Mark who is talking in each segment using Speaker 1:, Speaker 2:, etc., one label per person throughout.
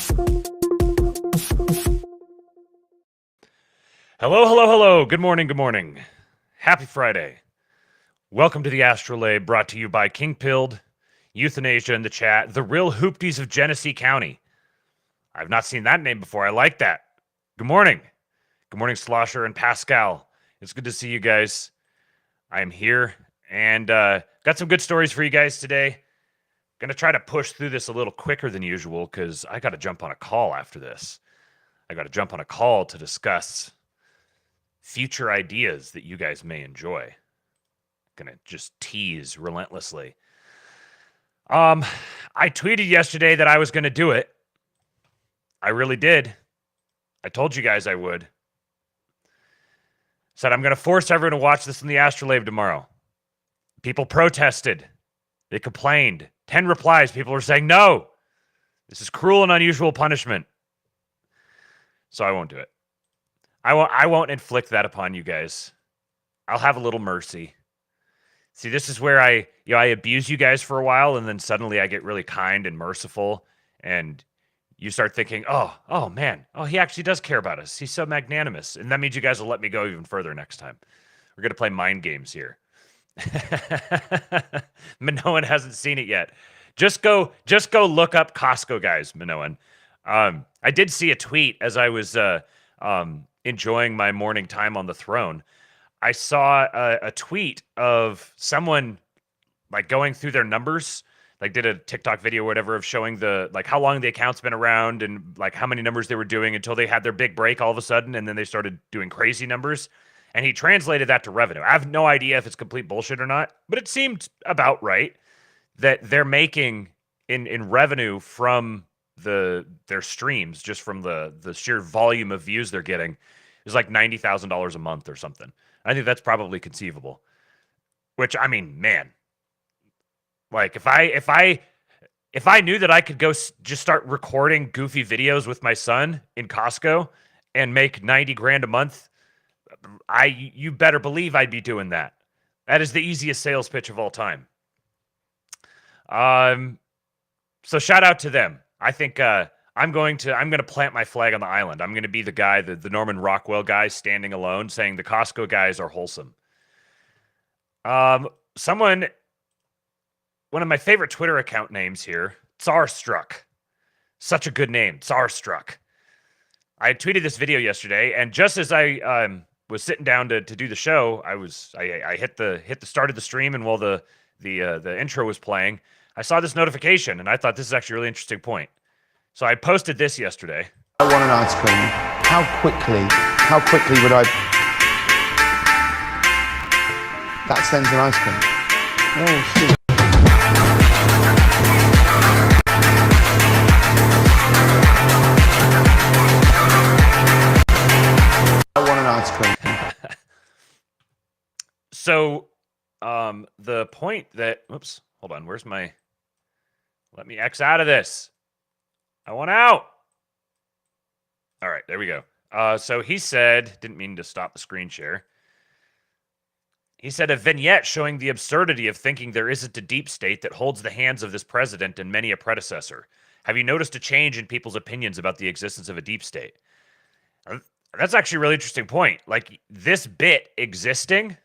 Speaker 1: Hello, hello, hello. Good morning, good morning. Happy Friday. Welcome to the ASTROLABE, brought to you by King Pilled, Euthanasia in the chat, the real hoopties of Genesee County. I've not seen that name before. I like that. Good morning. Good morning, Slosher and Pascal. It's good to see you guys. I am here and got some good stories for you guys today. Gonna try to push through this a little quicker than usual because I got to jump on a call after this. I got to jump on a call to discuss future ideas that you guys may enjoy. Gonna just tease relentlessly. I tweeted yesterday that I was gonna do it. I really did. I told you guys I would. Said I'm gonna force everyone to watch this in the ASTROLABE tomorrow. People protested. They complained. 10 replies. People were saying, no, this is cruel and unusual punishment. So I won't do it. I won't inflict that upon you guys. I'll have a little mercy. See, this is where I abuse you guys for a while, and then suddenly I get really kind and merciful, and you start thinking, oh man, he actually does care about us. He's so magnanimous, and that means you guys will let me go even further next time. We're gonna play mind games here. Minoan hasn't seen it yet. Just go look up Costco, guys. Minoan. I did see a tweet as I was enjoying my morning time on the throne. I saw a tweet of someone like going through their numbers, like did a TikTok video or whatever of showing the like how long the account's been around and like how many numbers they were doing until they had their big break all of a sudden, and then they started doing crazy numbers. And he translated that to revenue. I have no idea if it's complete bullshit or not, but it seemed about right that they're making in revenue from their streams, just from the sheer volume of views they're getting, is like $90,000 a month or something. I think that's probably conceivable. Which, I mean, man, like if I knew that I could go just start recording goofy videos with my son in Costco and make 90 grand a month, you better believe I'd be doing that. That is the easiest sales pitch of all time. So shout out to them. I think I'm going to plant my flag on the island. I'm going to be the guy, the Norman Rockwell guy standing alone saying the Costco guys are wholesome. One of my favorite Twitter account names here, Tsarstruck. Such a good name, Tsarstruck. I had tweeted this video yesterday, and just as I was sitting down to do the show, I hit the start of the stream, and while the intro was playing, I saw this notification, and I thought this is actually a really interesting point. So I posted this yesterday.
Speaker 2: I want an ice cream. How quickly would I? That sends an ice cream. Oh shit. I want an ice cream.
Speaker 1: So, the point that, oops, hold on, let me X out of this. I want out. All right, there we go. So he said, didn't mean to stop the screen share. He said a vignette showing the absurdity of thinking there isn't a deep state that holds the hands of this president and many a predecessor. Have you noticed a change in people's opinions about the existence of a deep state? That's actually a really interesting point. Like this bit existing,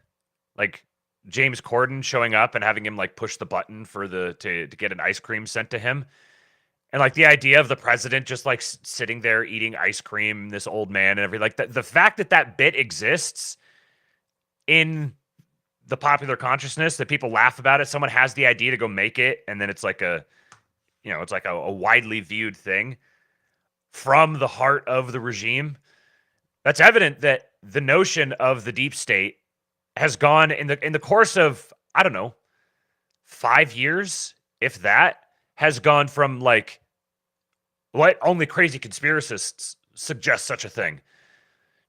Speaker 1: like James Corden showing up and having him like push the button for to get an ice cream sent to him. And like the idea of the president just like sitting there eating ice cream, this old man and everything, like the fact that bit exists in the popular consciousness, that people laugh about it. Someone has the idea to go make it, and then it's like a widely viewed thing from the heart of the regime. That's evident that the notion of the deep state has gone in the course of, I don't know, 5 years, if that, has gone from like what only crazy conspiracists suggest such a thing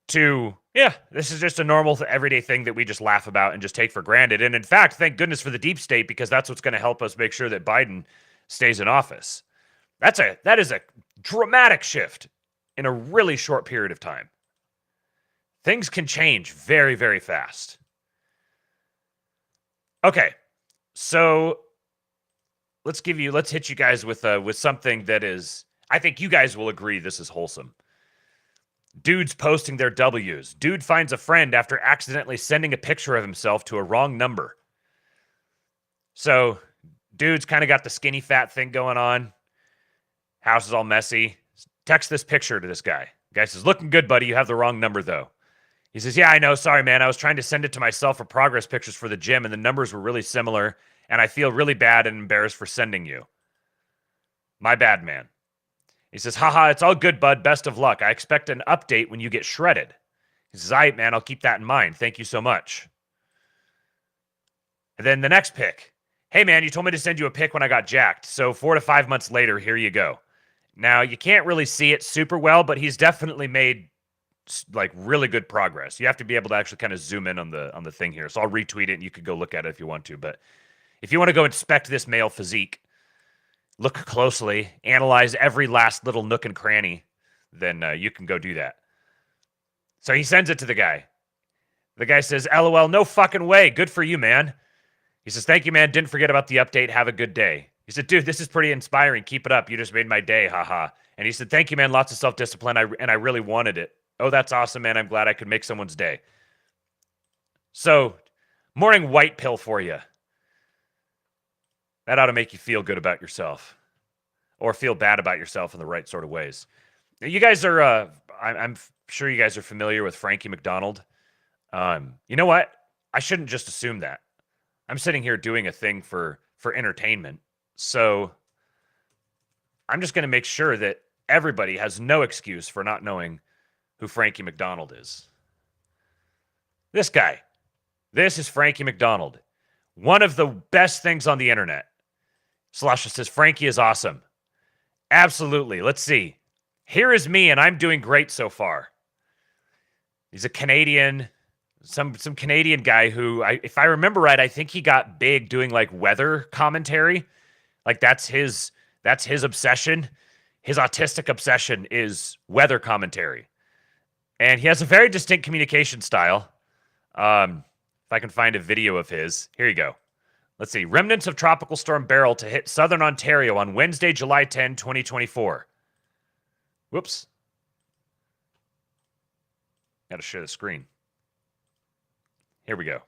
Speaker 1: to, yeah, this is just a normal everyday thing that we just laugh about and just take for granted. And in fact, thank goodness for the deep state, because that's what's going to help us make sure that Biden stays in office. That is a dramatic shift in a really short period of time. Things can change very, very fast. Okay, so let's hit you guys with something that is, I think you guys will agree this is wholesome. Dudes posting their W's. Dude finds a friend after accidentally sending a picture of himself to a wrong number. So, dude's kind of got the skinny fat thing going on. House is all messy. Text this picture to this guy. Guy says, looking good, buddy. You have the wrong number, though. He says, yeah, I know. Sorry, man. I was trying to send it to myself for progress pictures for the gym, and the numbers were really similar, and I feel really bad and embarrassed for sending you. My bad, man. He says, haha, it's all good, bud. Best of luck. I expect an update when you get shredded. He says, all right, man, I'll keep that in mind. Thank you so much. And then the next pic. Hey, man, you told me to send you a pic when I got jacked. So 4 to 5 months later, here you go. Now, you can't really see it super well, but he's definitely made like really good progress. You have to be able to actually kind of zoom in on the thing here. So I'll retweet it and you could go look at it if you want to. But if you want to go inspect this male physique, look closely, analyze every last little nook and cranny, then you can go do that. So he sends it to the guy. The guy says, LOL, no fucking way. Good for you, man. He says, thank you, man. Didn't forget about the update. Have a good day. He said, dude, this is pretty inspiring. Keep it up. You just made my day. Haha. And he said, thank you, man. Lots of self-discipline. And I really wanted it. Oh, that's awesome, man. I'm glad I could make someone's day. So, morning white pill for you. That ought to make you feel good about yourself. Or feel bad about yourself in the right sort of ways. You guys are, I'm sure you guys are familiar with Frankie McDonald. You know what? I shouldn't just assume that. I'm sitting here doing a thing for entertainment. So I'm just going to make sure that everybody has no excuse for not knowing who Frankie McDonald is. This guy. This is Frankie McDonald. One of the best things on the internet. Slasha says, Frankie is awesome. Absolutely. Let's see. Here is me, and I'm doing great so far. He's a Canadian, some Canadian guy who, if I remember right, I think he got big doing like weather commentary. Like that's his obsession. His autistic obsession is weather commentary. And he has a very distinct communication style. If I can find a video of his. Here you go. Let's see. Remnants of Tropical Storm Beryl to hit southern Ontario on Wednesday, July 10, 2024. Whoops. Got to share the screen. Here we go.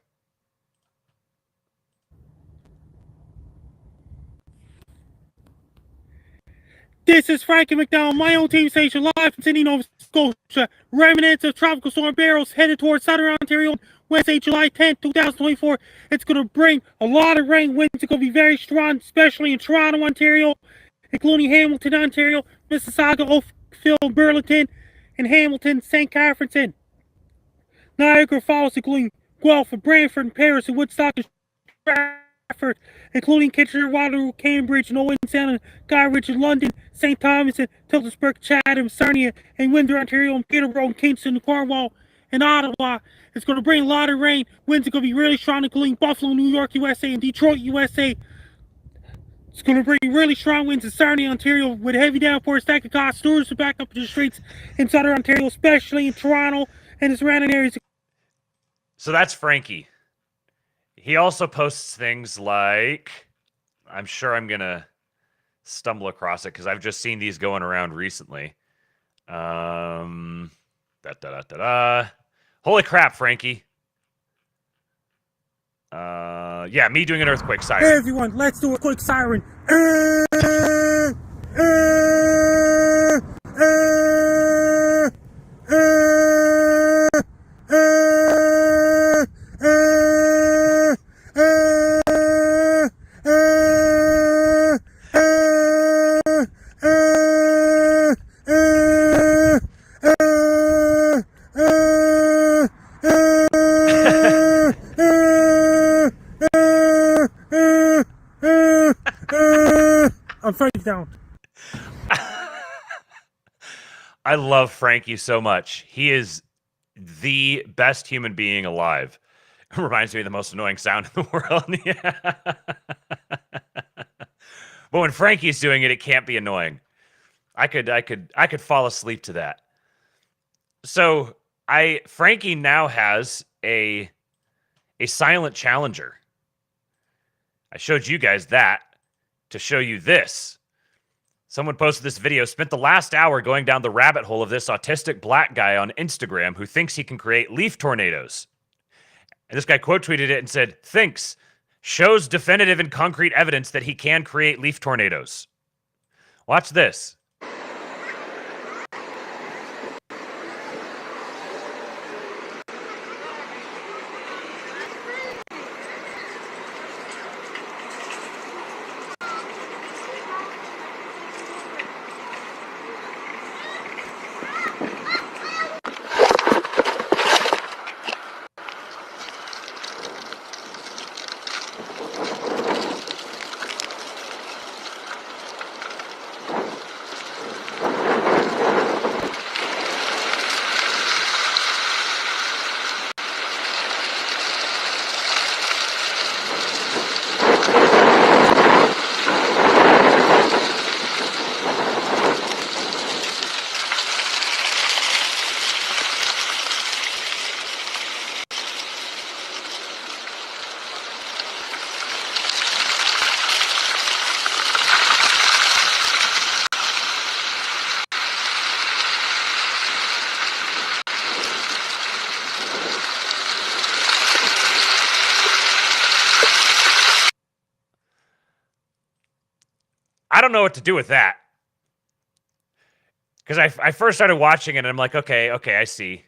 Speaker 3: This is Frankie McDonald, my own team station, live from Sydney, Nova Scotia. Remnants of Tropical Storm Barrels headed towards southern Ontario on Wednesday, July 10th, 2024. It's going to bring a lot of rain. Winds are going to be very strong, especially in Toronto, Ontario, including Hamilton, Ontario, Mississauga, Oakville, Burlington, and Hamilton, St. Catharines. Niagara Falls, including Guelph, Brantford, and Paris, and Woodstock, and Stratford, including Kitchener, Waterloo, Cambridge, and Owen Sound, Guybridge, and London, St. Thomas, and Tillsburg, Chatham, Sarnia, and Windsor, Ontario, and Peterborough, and Kingston, and Cornwall, and Ottawa. It's going to bring a lot of rain. Winds are going to be really strong, including Buffalo, New York, USA, and Detroit, USA. It's going to bring really strong winds in Sarnia, Ontario, with heavy downpours that could cause storms to back up the streets in southern Ontario, especially in Toronto and the surrounding areas.
Speaker 1: So that's Frankie. He also posts things like, I'm sure I'm going to stumble across it because I've just seen these going around recently. Holy crap, Frankie. Yeah, me doing an earthquake siren.
Speaker 3: Hey everyone, let's do a quick siren. I'm Frankie down.
Speaker 1: I love Frankie so much. He is the best human being alive. Reminds me of the most annoying sound in the world. Yeah. But when Frankie's doing it, it can't be annoying. I could fall asleep to that. So Frankie now has a silent challenger. I showed you guys that to show you this. Someone posted this video, spent the last hour going down the rabbit hole of this autistic black guy on Instagram who thinks he can create leaf tornadoes. And this guy quote tweeted it and said, thinks, shows definitive and concrete evidence that he can create leaf tornadoes. Watch this. I don't know what to do with that. Because I first started watching it and I'm like, okay, I see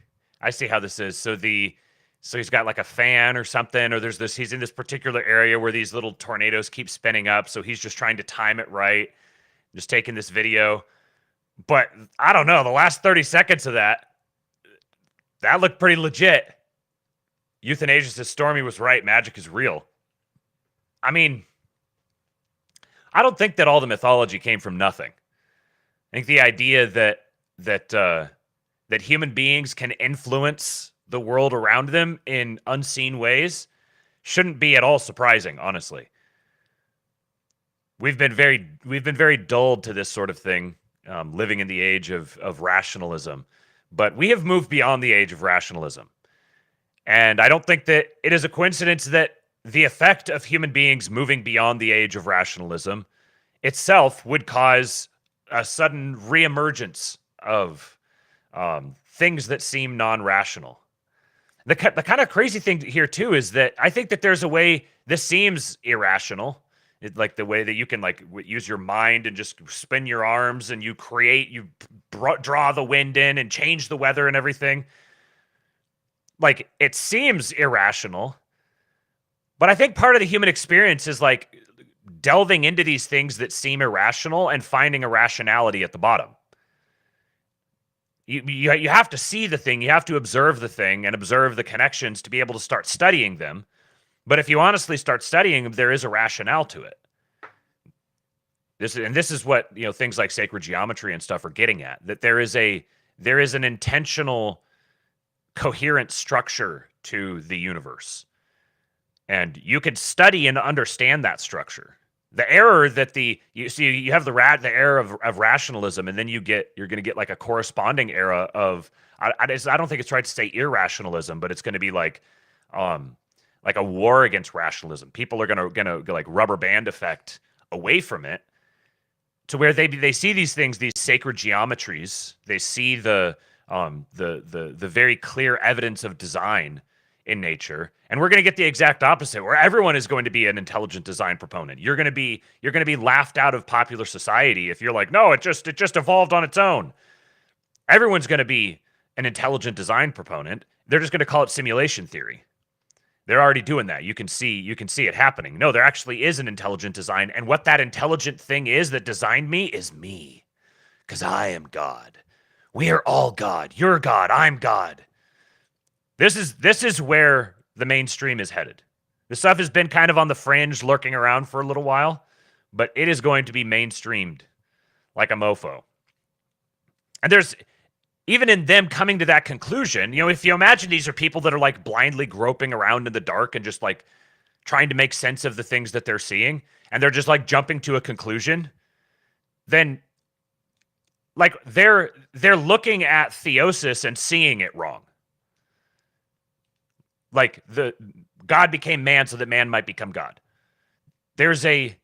Speaker 1: how this is. So he's got like a fan or something, or he's in this particular area where these little tornadoes keep spinning up. So he's just trying to time it right, just taking this video. But I don't know, the last 30 seconds of that looked pretty legit. Euthanasia says Stormy was right, magic is real. I mean, I don't think that all the mythology came from nothing. I think the idea that human beings can influence the world around them in unseen ways shouldn't be at all surprising, honestly. We've been very dulled to this sort of thing, living in the age of rationalism. But we have moved beyond the age of rationalism. And I don't think that it is a coincidence that the effect of human beings moving beyond the age of rationalism itself would cause a sudden reemergence of things that seem non-rational. The kind of crazy thing here, too, is that I think that there's a way this seems irrational. Like the way that you can like use your mind and just spin your arms and you draw the wind in and change the weather and everything. Like, it seems irrational. But I think part of the human experience is like delving into these things that seem irrational and finding a rationality at the bottom. You have to see the thing, you have to observe the thing and observe the connections to be able to start studying them. But if you honestly start studying them, there is a rationale to it. This is what, things like sacred geometry and stuff are getting at, that there is an intentional, coherent structure to the universe. And you can study and understand that structure. The error that you have the error of rationalism, and then you're going to get like a corresponding era of I don't think it's right to say irrationalism, but it's going to be like a war against rationalism. People are gonna like rubber band effect away from it, to where they see these things, these sacred geometries. They see the very clear evidence of design in nature, and we're going to get the exact opposite, where everyone is going to be an intelligent design proponent. You're going to be laughed out of popular society if you're like, no, it just evolved on its own. Everyone's going to be an intelligent design proponent. They're just going to call it simulation theory. They're already doing that. You can see it happening. No, there actually is an intelligent design, and what that intelligent thing is that designed me is me, because I am God. We are all God. You're God. I'm God. This is where the mainstream is headed. This stuff has been kind of on the fringe, lurking around for a little while, but it is going to be mainstreamed like a mofo. And there's, even in them coming to that conclusion, if you imagine these are people that are like blindly groping around in the dark and just like trying to make sense of the things that they're seeing, and they're just like jumping to a conclusion, then like they're looking at theosis and seeing it wrong. Like God became man so that man might become God. There's a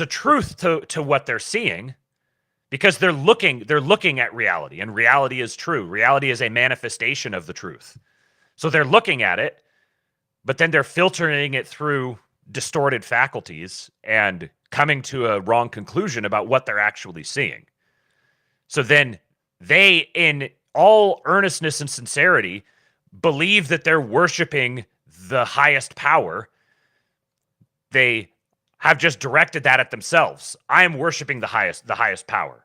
Speaker 1: truth to what they're seeing, because they're looking at reality, and reality is true. Reality is a manifestation of the truth. So they're looking at it, but then they're filtering it through distorted faculties and coming to a wrong conclusion about what they're actually seeing. So then they, in all earnestness and sincerity, believe that they're worshiping the highest power. They have just directed that at themselves. I am worshiping the highest power.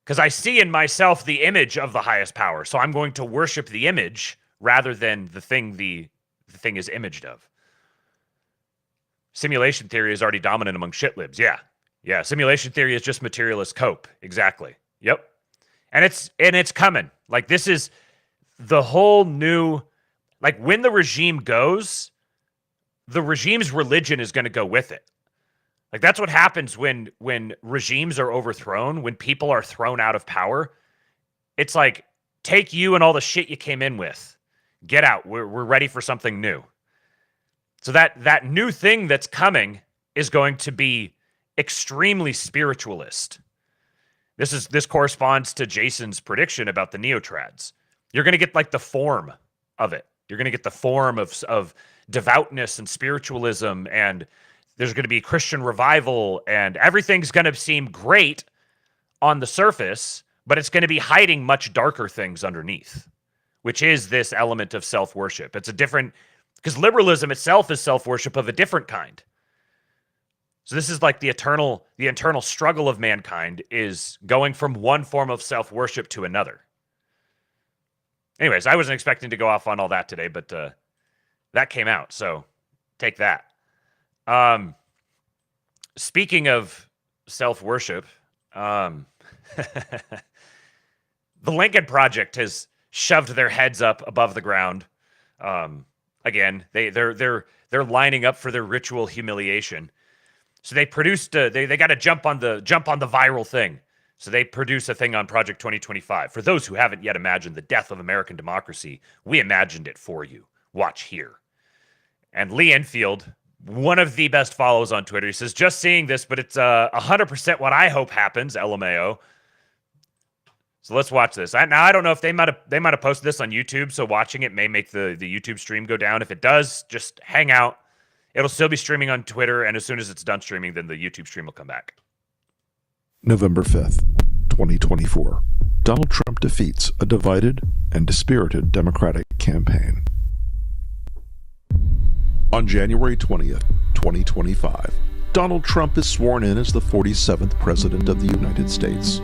Speaker 1: Because I see in myself the image of the highest power. So I'm going to worship the image rather than the thing the thing is imaged of. Simulation theory is already dominant among shitlibs. Yeah. Simulation theory is just materialist cope. Exactly. Yep. And it's coming. Like, this is the whole new, like, when the regime goes, the regime's religion is going to go with it. Like, that's what happens when regimes are overthrown, when people are thrown out of power. It's like, take you and all the shit you came in with. Get out. We're ready for something new. So that new thing that's coming is going to be extremely spiritualist. This corresponds to Jason's prediction about the neotrads. You're going to get like the form of it. You're going to get the form of devoutness and spiritualism, and there's going to be Christian revival, and everything's going to seem great on the surface, but it's going to be hiding much darker things underneath, which is this element of self-worship. It's a different, because liberalism itself is self-worship of a different kind. So this is like the internal struggle of mankind is going from one form of self-worship to another. Anyways, I wasn't expecting to go off on all that today, but that came out, so take that. Speaking of self-worship, the Lincoln Project has shoved their heads up above the ground. Again, they're lining up for their ritual humiliation. So they produced they got to jump on the viral thing. So they produce a thing on Project 2025. For those who haven't yet imagined the death of American democracy, we imagined it for you. Watch here. And Lee Enfield, one of the best follows on Twitter, he says, just seeing this, but it's 100% what I hope happens, LMAO. So let's watch this. Now, I don't know if they might have posted this on YouTube, so watching it may make the YouTube stream go down. If it does, just hang out. It'll still be streaming on Twitter, and as soon as it's done streaming, then the YouTube stream will come back.
Speaker 4: November 5th, 2024. Donald Trump defeats a divided and dispirited Democratic campaign. On January 20th, 2025, Donald Trump is sworn in as the 47th President of the United States.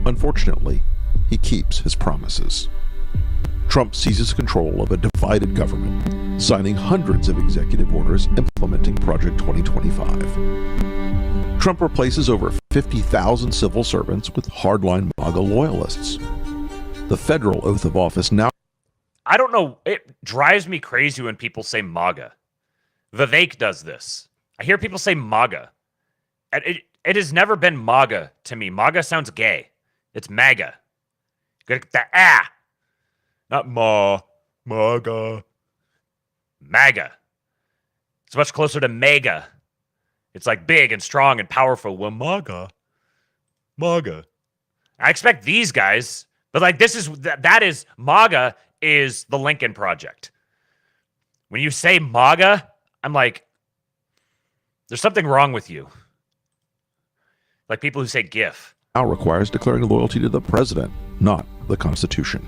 Speaker 4: Unfortunately, he keeps his promises. Trump seizes control of a divided government, signing hundreds of executive orders implementing Project 2025. Trump replaces over 50,000 civil servants with hardline MAGA loyalists. The federal oath of office now...
Speaker 1: I don't know. It drives me crazy when people say MAGA. Vivek does this. I hear people say MAGA. It has never been MAGA to me. MAGA sounds gay. It's MAGA. Get the not MAGA. MAGA. It's much closer to mega. It's like big and strong and powerful. Well, MAGA. I expect these guys, but like that is MAGA is the Lincoln Project. When you say MAGA, I'm like, there's something wrong with you. Like people who say GIF.
Speaker 4: Now requires declaring loyalty to the president, not the Constitution.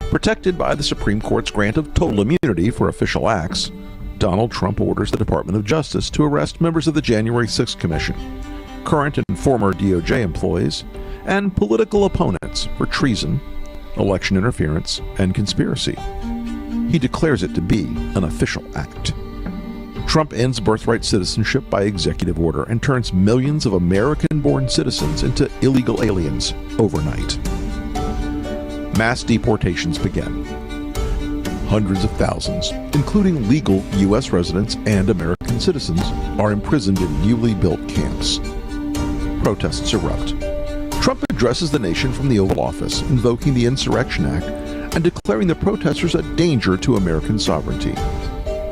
Speaker 4: Protected by the Supreme Court's grant of total immunity for official acts, Donald Trump orders the Department of Justice to arrest members of the January 6th Commission, current and former DOJ employees, and political opponents for treason, election interference, and conspiracy. He declares it to be an official act. Trump ends birthright citizenship by executive order and turns millions of American-born citizens into illegal aliens overnight. Mass deportations begin. Hundreds of thousands, including legal U.S. residents and American citizens, are imprisoned in newly built camps. Protests erupt. Trump addresses the nation from the Oval Office, invoking the Insurrection Act and declaring the protesters a danger to American sovereignty.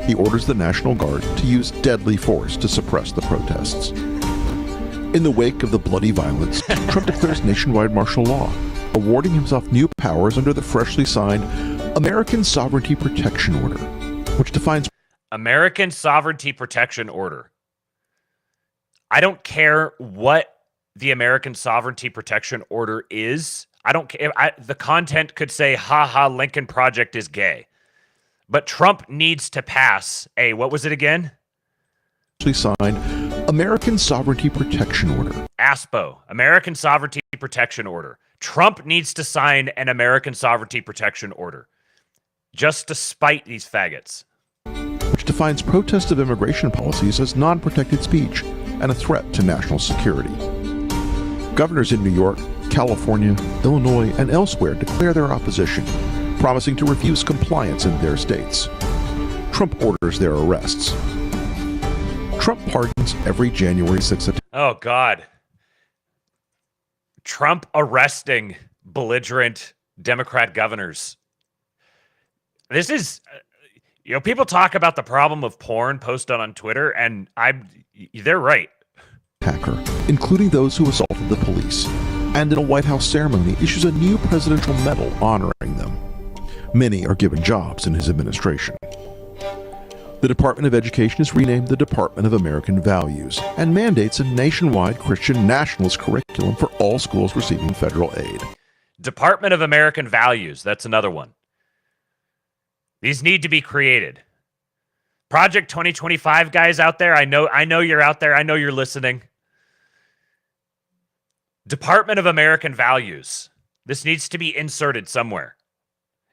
Speaker 4: He orders the National Guard to use deadly force to suppress the protests. In the wake of the bloody violence, Trump declares nationwide martial law, awarding himself new powers under the freshly signed American Sovereignty Protection Order, which defines
Speaker 1: American Sovereignty Protection Order. I don't care what the American Sovereignty Protection Order is. I don't care. The content could say, "Ha ha, Lincoln Project is gay," but Trump needs to pass a, what was it again?
Speaker 4: signed American Sovereignty Protection Order.
Speaker 1: ASPO, American Sovereignty Protection Order. Trump needs to sign an American Sovereignty Protection Order, just to spite these faggots.
Speaker 4: Which defines protest of immigration policies as non-protected speech and a threat to national security. Governors in New York, California, Illinois, and elsewhere declare their opposition, promising to refuse compliance in their states. Trump orders their arrests. Trump pardons every January 6th.
Speaker 1: Oh, God. Trump arresting belligerent Democrat governors. This is, people talk about the problem of porn posted on Twitter, and they're right.
Speaker 4: Hacker, including those who assaulted the police, and in a White House ceremony issues a new presidential medal honoring them. Many are given jobs in his administration. The Department of Education is renamed the Department of American Values and mandates a nationwide Christian nationalist curriculum for all schools receiving federal aid.
Speaker 1: Department of American Values, that's another one. These need to be created. Project 2025 guys out there, I know you're out there. I know you're listening. Department of American Values. This needs to be inserted somewhere.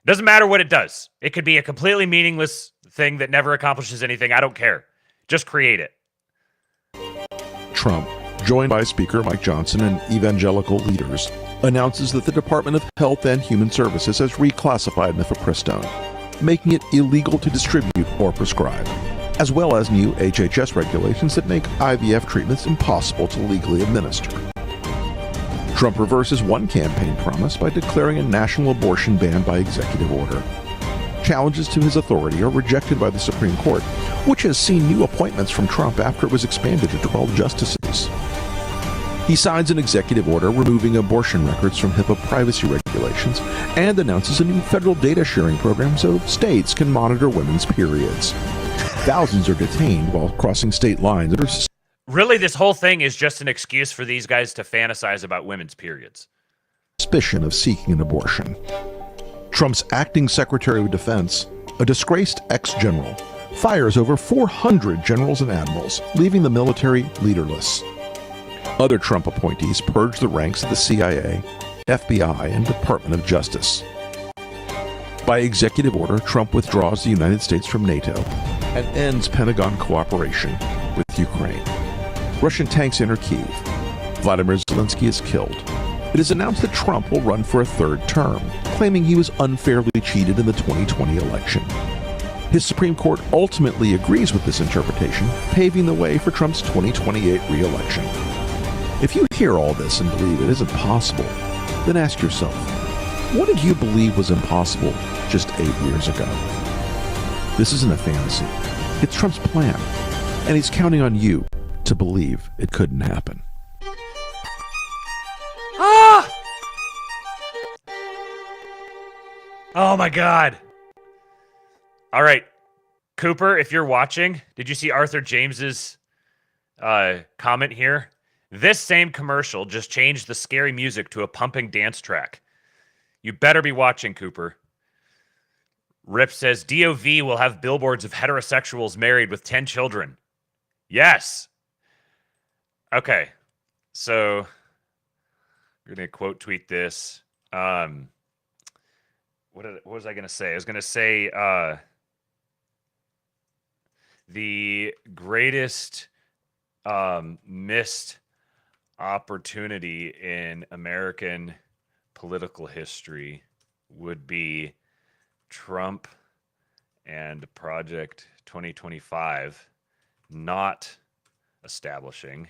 Speaker 1: Doesn't matter what it does. It could be a completely meaningless thing that never accomplishes anything. I don't care. Just create it.
Speaker 4: Trump, joined by Speaker Mike Johnson and evangelical leaders, announces that the Department of Health and Human Services has reclassified mifepristone, making it illegal to distribute or prescribe, as well as new HHS regulations that make IVF treatments impossible to legally administer. Trump reverses one campaign promise by declaring a national abortion ban by executive order. Challenges to his authority are rejected by the Supreme Court, which has seen new appointments from Trump after it was expanded to 12 justices. He signs an executive order removing abortion records from HIPAA privacy regulations and announces a new federal data sharing program so states can monitor women's periods. Thousands are detained while crossing state lines.
Speaker 1: Really, this whole thing is just an excuse for these guys to fantasize about women's periods.
Speaker 4: Suspicion of seeking an abortion. Trump's acting Secretary of Defense, a disgraced ex-general, fires over 400 generals and admirals, leaving the military leaderless. Other Trump appointees purge the ranks of the CIA, FBI, and Department of Justice. By executive order, Trump withdraws the United States from NATO and ends Pentagon cooperation with Ukraine. Russian tanks enter Kyiv. Vladimir Zelensky is killed. It is announced that Trump will run for a third term, claiming he was unfairly cheated in the 2020 election. His Supreme Court ultimately agrees with this interpretation, paving the way for Trump's 2028 re-election. If you hear all this and believe it isn't possible, then ask yourself, what did you believe was impossible just 8 years ago? This isn't a fantasy. It's Trump's plan, and he's counting on you to believe it couldn't happen.
Speaker 1: Ah! Oh my God. All right. Cooper, if you're watching, did you see Arthur James's comment here? This same commercial just changed the scary music to a pumping dance track. You better be watching, Cooper. Rip says, DOV will have billboards of heterosexuals married with 10 children. Yes. Okay. So, we're going to quote tweet this. What was I going to say? I was going to say the greatest missed opportunity in American political history would be Trump and Project 2025 not establishing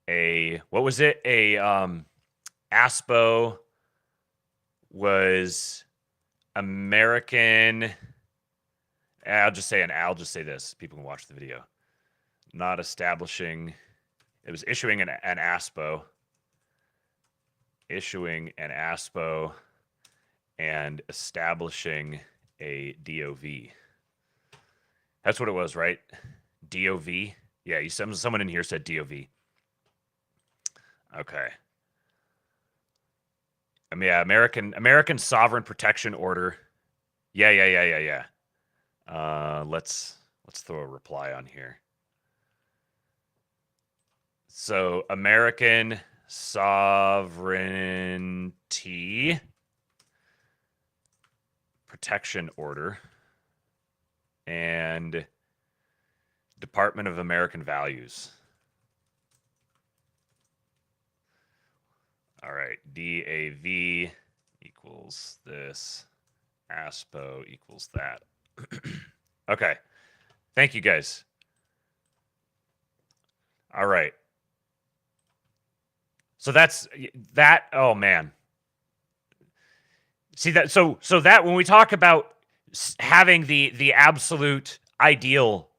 Speaker 1: a, what was it? A ASPO was American. I'll just say this. People can watch the video. Not establishing It was issuing an ASPO. Issuing an ASPO and establishing a DOV. That's what it was, right? DOV? Yeah, someone in here said DOV. Okay. I mean, yeah, American Sovereign Protection Order. Yeah. Let's throw a reply on here. So, American Sovereignty Protection Order and Department of American Values. All right, DAV equals this, ASPO equals that. Okay, thank you guys. All right. So that's that. Oh man. See that? So that when we talk about having the absolute ideal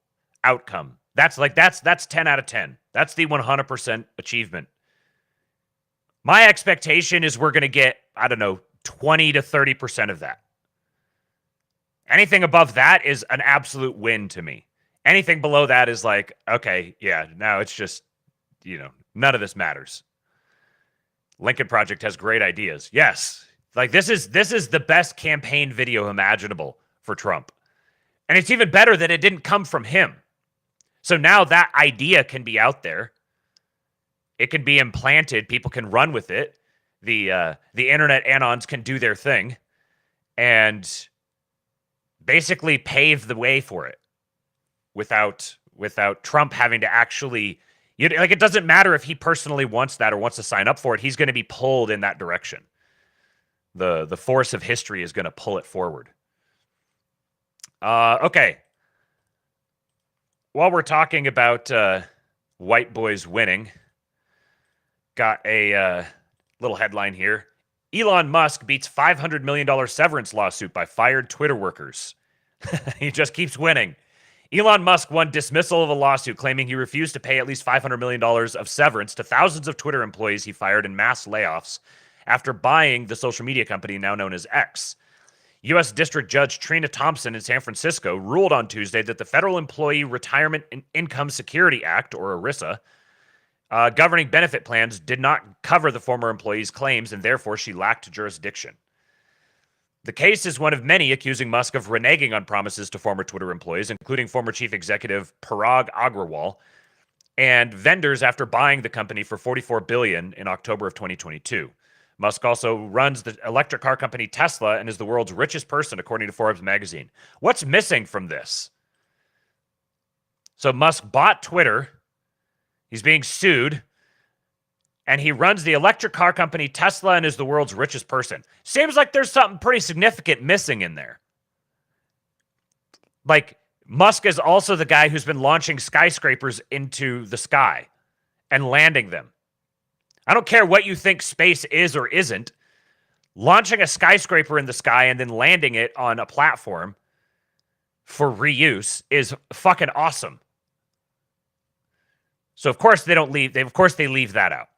Speaker 1: outcome, that's 10 out of 10. That's the 100% achievement. My expectation is we're going to get, I don't know, 20 to 30% of that. Anything above that is an absolute win to me. Anything below that is like, okay, yeah, now it's just, none of this matters. Lincoln Project has great ideas. Yes. Like this is the best campaign video imaginable for Trump. And it's even better that it didn't come from him. So now that idea can be out there. It can be implanted. People can run with it. The internet anons can do their thing and basically pave the way for it without Trump having to actually, it doesn't matter if he personally wants that or wants to sign up for it. He's going to be pulled in that direction. The force of history is going to pull it forward. Okay. While we're talking about white boys winning, got a little headline here. Elon Musk beats $500 million severance lawsuit by fired Twitter workers. He just keeps winning. Elon Musk won dismissal of a lawsuit claiming he refused to pay at least $500 million of severance to thousands of Twitter employees he fired in mass layoffs after buying the social media company now known as X. U.S. District Judge Trina Thompson in San Francisco ruled on Tuesday that the Federal Employee Retirement and Income Security Act, or ERISA, governing benefit plans did not cover the former employee's claims, and therefore she lacked jurisdiction. The case is one of many accusing Musk of reneging on promises to former Twitter employees, including former chief executive Parag Agrawal, and vendors after buying the company for $44 billion in October of 2022. Musk also runs the electric car company Tesla and is the world's richest person, according to Forbes magazine. What's missing from this? So Musk bought Twitter. He's being sued, and he runs the electric car company Tesla and is the world's richest person. Seems like there's something pretty significant missing in there. Like, Musk is also the guy who's been launching skyscrapers into the sky and landing them. I don't care what you think space is or isn't. Launching a skyscraper in the sky and then landing it on a platform for reuse is fucking awesome. So of course they don't leave. They leave that out.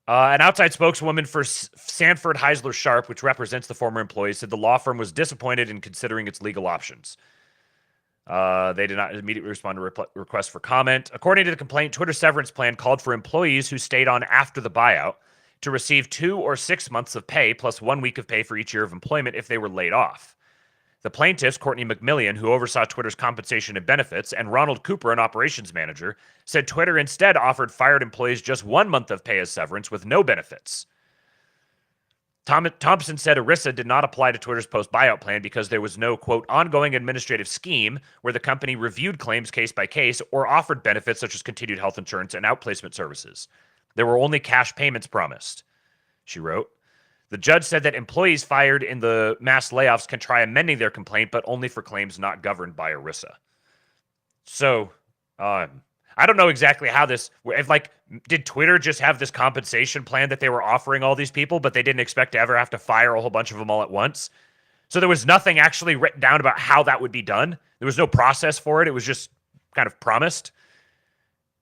Speaker 1: An outside spokeswoman for Sanford Heisler Sharp, which represents the former employees, said the law firm was disappointed in considering its legal options. They did not immediately respond to requests for comment. According to the complaint, Twitter's severance plan called for employees who stayed on after the buyout to receive 2 or 6 months of pay plus 1 week of pay for each year of employment if they were laid off. The plaintiffs, Courtney McMillian, who oversaw Twitter's compensation and benefits, and Ronald Cooper, an operations manager, said Twitter instead offered fired employees just 1 month of pay as severance with no benefits. Thompson said ERISA did not apply to Twitter's post-buyout plan because there was no, quote, ongoing administrative scheme where the company reviewed claims case by case or offered benefits such as continued health insurance and outplacement services. There were only cash payments promised, she wrote. The judge said that employees fired in the mass layoffs can try amending their complaint, but only for claims not governed by ERISA. So, I don't know exactly how this, did Twitter just have this compensation plan that they were offering all these people, but they didn't expect to ever have to fire a whole bunch of them all at once? So there was nothing actually written down about how that would be done. There was no process for it. It was just kind of promised.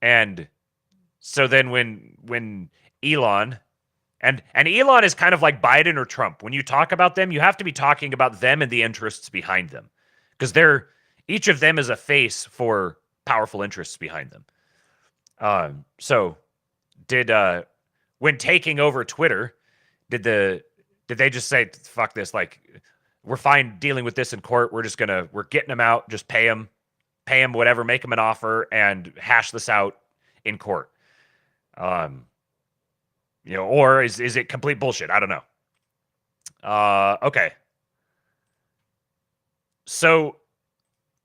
Speaker 1: And so then when Elon and Elon is kind of like Biden or Trump. When you talk about them, you have to be talking about them and the interests behind them. Because each of them is a face for powerful interests behind them. So did when taking over Twitter, did they just say, fuck this, like, we're fine dealing with this in court, we're getting them out, just pay them whatever, make them an offer, and hash this out in court? Or is it complete bullshit? I don't know. Okay. So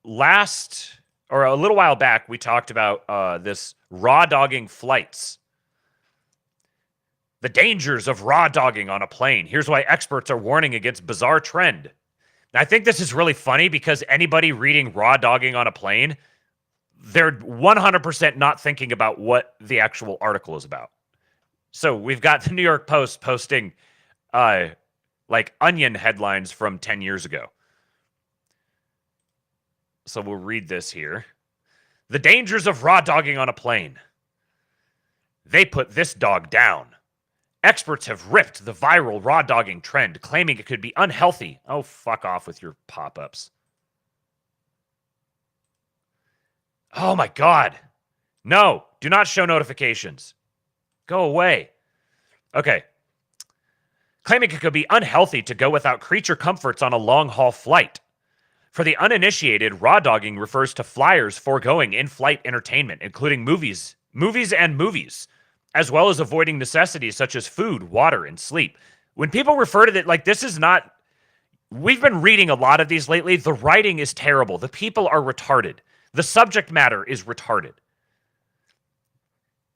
Speaker 1: a little while back, we talked about this raw dogging flights. The dangers of raw dogging on a plane. Here's why experts are warning against bizarre trend. And I think this is really funny because anybody reading raw dogging on a plane, they're 100% not thinking about what the actual article is about. So we've got the New York Post posting like onion headlines from 10 years ago. So we'll read this here. The dangers of raw dogging on a plane. They put this dog down. Experts have ripped the viral raw dogging trend, claiming it could be unhealthy. Oh, fuck off with your pop-ups. Oh my God. No, do not show notifications. Go away. Okay. Claiming it could be unhealthy to go without creature comforts on a long-haul flight. For the uninitiated, raw dogging refers to flyers foregoing in-flight entertainment, including movies, as well as avoiding necessities such as food, water, and sleep. When people refer to it, like, this is not... We've been reading a lot of these lately. The writing is terrible. The people are retarded. The subject matter is retarded.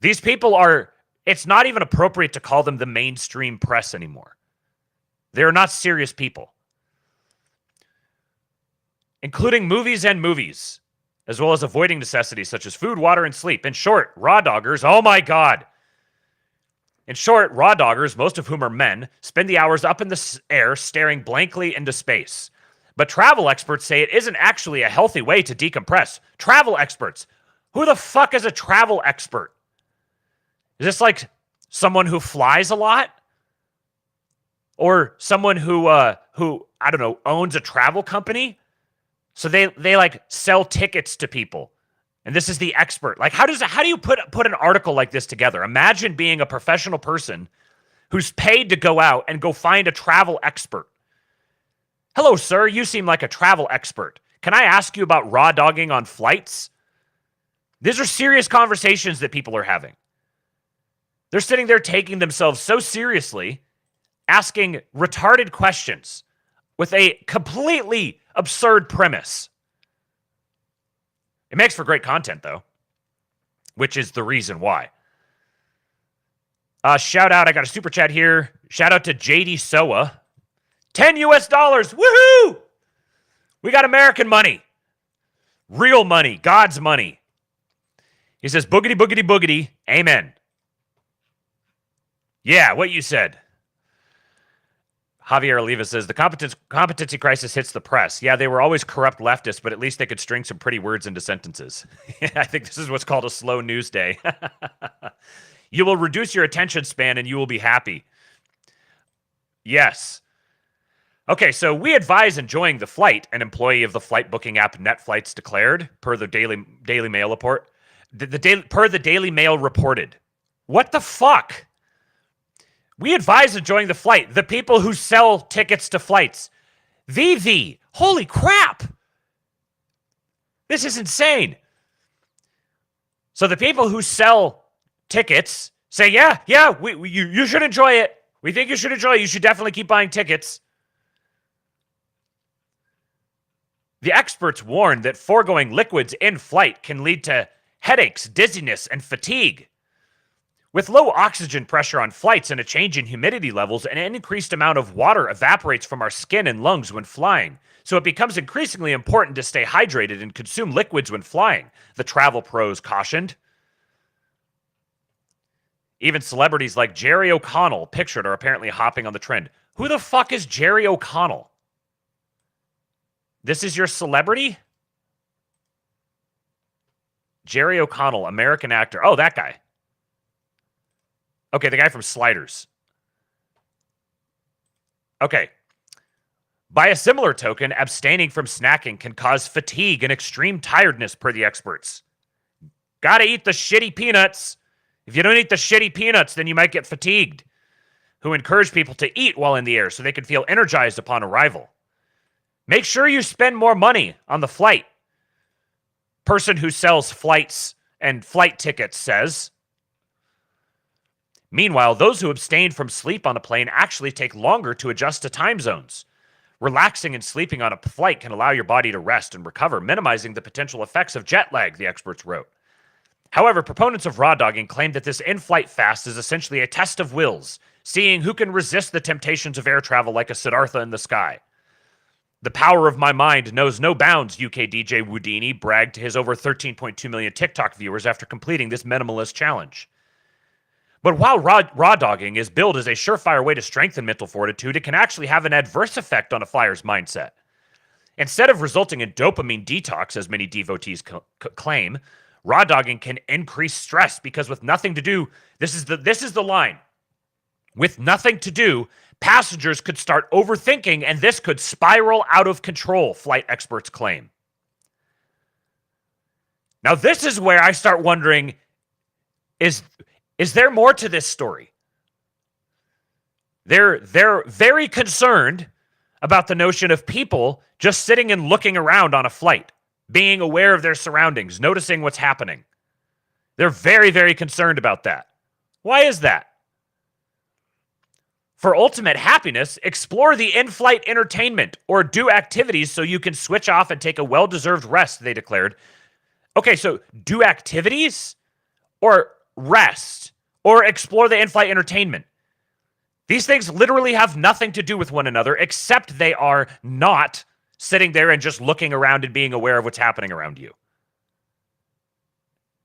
Speaker 1: These people are... It's not even appropriate to call them the mainstream press anymore. They're not serious people. Including movies, as well as avoiding necessities such as food, water, and sleep. In short, raw doggers, oh my God. In short, raw doggers, most of whom are men, spend the hours up in the air staring blankly into space. But travel experts say it isn't actually a healthy way to decompress. Travel experts. Who the fuck is a travel expert? Is this like someone who flies a lot? Or someone who I don't know, owns a travel company? So they like sell tickets to people. And this is the expert. Like, how do you put an article like this together? Imagine being a professional person who's paid to go out and go find a travel expert. Hello, sir. You seem like a travel expert. Can I ask you about raw dogging on flights? These are serious conversations that people are having. They're sitting there taking themselves so seriously, asking retarded questions with a completely absurd premise. It makes for great content, though, which is the reason why. Shout out, I got a super chat here. Shout out to JD Soa. $10 US. Woohoo! We got American money. Real money. God's money. He says, boogity, boogity, boogity. Amen. Yeah, what you said. Javier Oliva says, the competency crisis hits the press. Yeah, they were always corrupt leftists, but at least they could string some pretty words into sentences. I think this is what's called a slow news day. You will reduce your attention span and you will be happy. Yes. Okay, so we advise enjoying the flight, an employee of the flight booking app NetFlights declared, per the Daily Mail report. Per the Daily Mail reported. What the fuck? We advise enjoying the flight. The people who sell tickets to flights. Holy crap. This is insane. So the people who sell tickets say, yeah, you should enjoy it. We think you should enjoy it. You should definitely keep buying tickets. The experts warn that foregoing liquids in flight can lead to headaches, dizziness, and fatigue. With low oxygen pressure on flights and a change in humidity levels, an increased amount of water evaporates from our skin and lungs when flying. So it becomes increasingly important to stay hydrated and consume liquids when flying, the travel pros cautioned. Even celebrities like Jerry O'Connell, pictured, are apparently hopping on the trend. Who the fuck is Jerry O'Connell? This is your celebrity? Jerry O'Connell, American actor. Oh, that guy. Okay, the guy from Sliders. Okay. By a similar token, abstaining from snacking can cause fatigue and extreme tiredness, per the experts. Gotta eat the shitty peanuts. If you don't eat the shitty peanuts, then you might get fatigued. Who encourage people to eat while in the air so they can feel energized upon arrival. Make sure you spend more money on the flight. Person who sells flights and flight tickets says. Meanwhile, those who abstain from sleep on a plane actually take longer to adjust to time zones. Relaxing and sleeping on a flight can allow your body to rest and recover, minimizing the potential effects of jet lag, the experts wrote. However, proponents of raw dogging claim that this in-flight fast is essentially a test of wills, seeing who can resist the temptations of air travel like a Siddhartha in the sky. The power of my mind knows no bounds, UK DJ Woodini bragged to his over 13.2 million TikTok viewers after completing this minimalist challenge. But while raw dogging is billed as a surefire way to strengthen mental fortitude, it can actually have an adverse effect on a flyer's mindset. Instead of resulting in dopamine detox, as many devotees claim, raw dogging can increase stress because with nothing to do, this is the line. With nothing to do, passengers could start overthinking and this could spiral out of control, flight experts claim. Now this is where I start wondering, is there more to this story? They're very concerned about the notion of people just sitting and looking around on a flight, being aware of their surroundings, noticing what's happening. They're very, very concerned about that. Why is that? For ultimate happiness, explore the in-flight entertainment or do activities so you can switch off and take a well-deserved rest, they declared. Okay, so do activities or rest or explore the in-flight entertainment. These things literally have nothing to do with one another except they are not sitting there and just looking around and being aware of what's happening around you.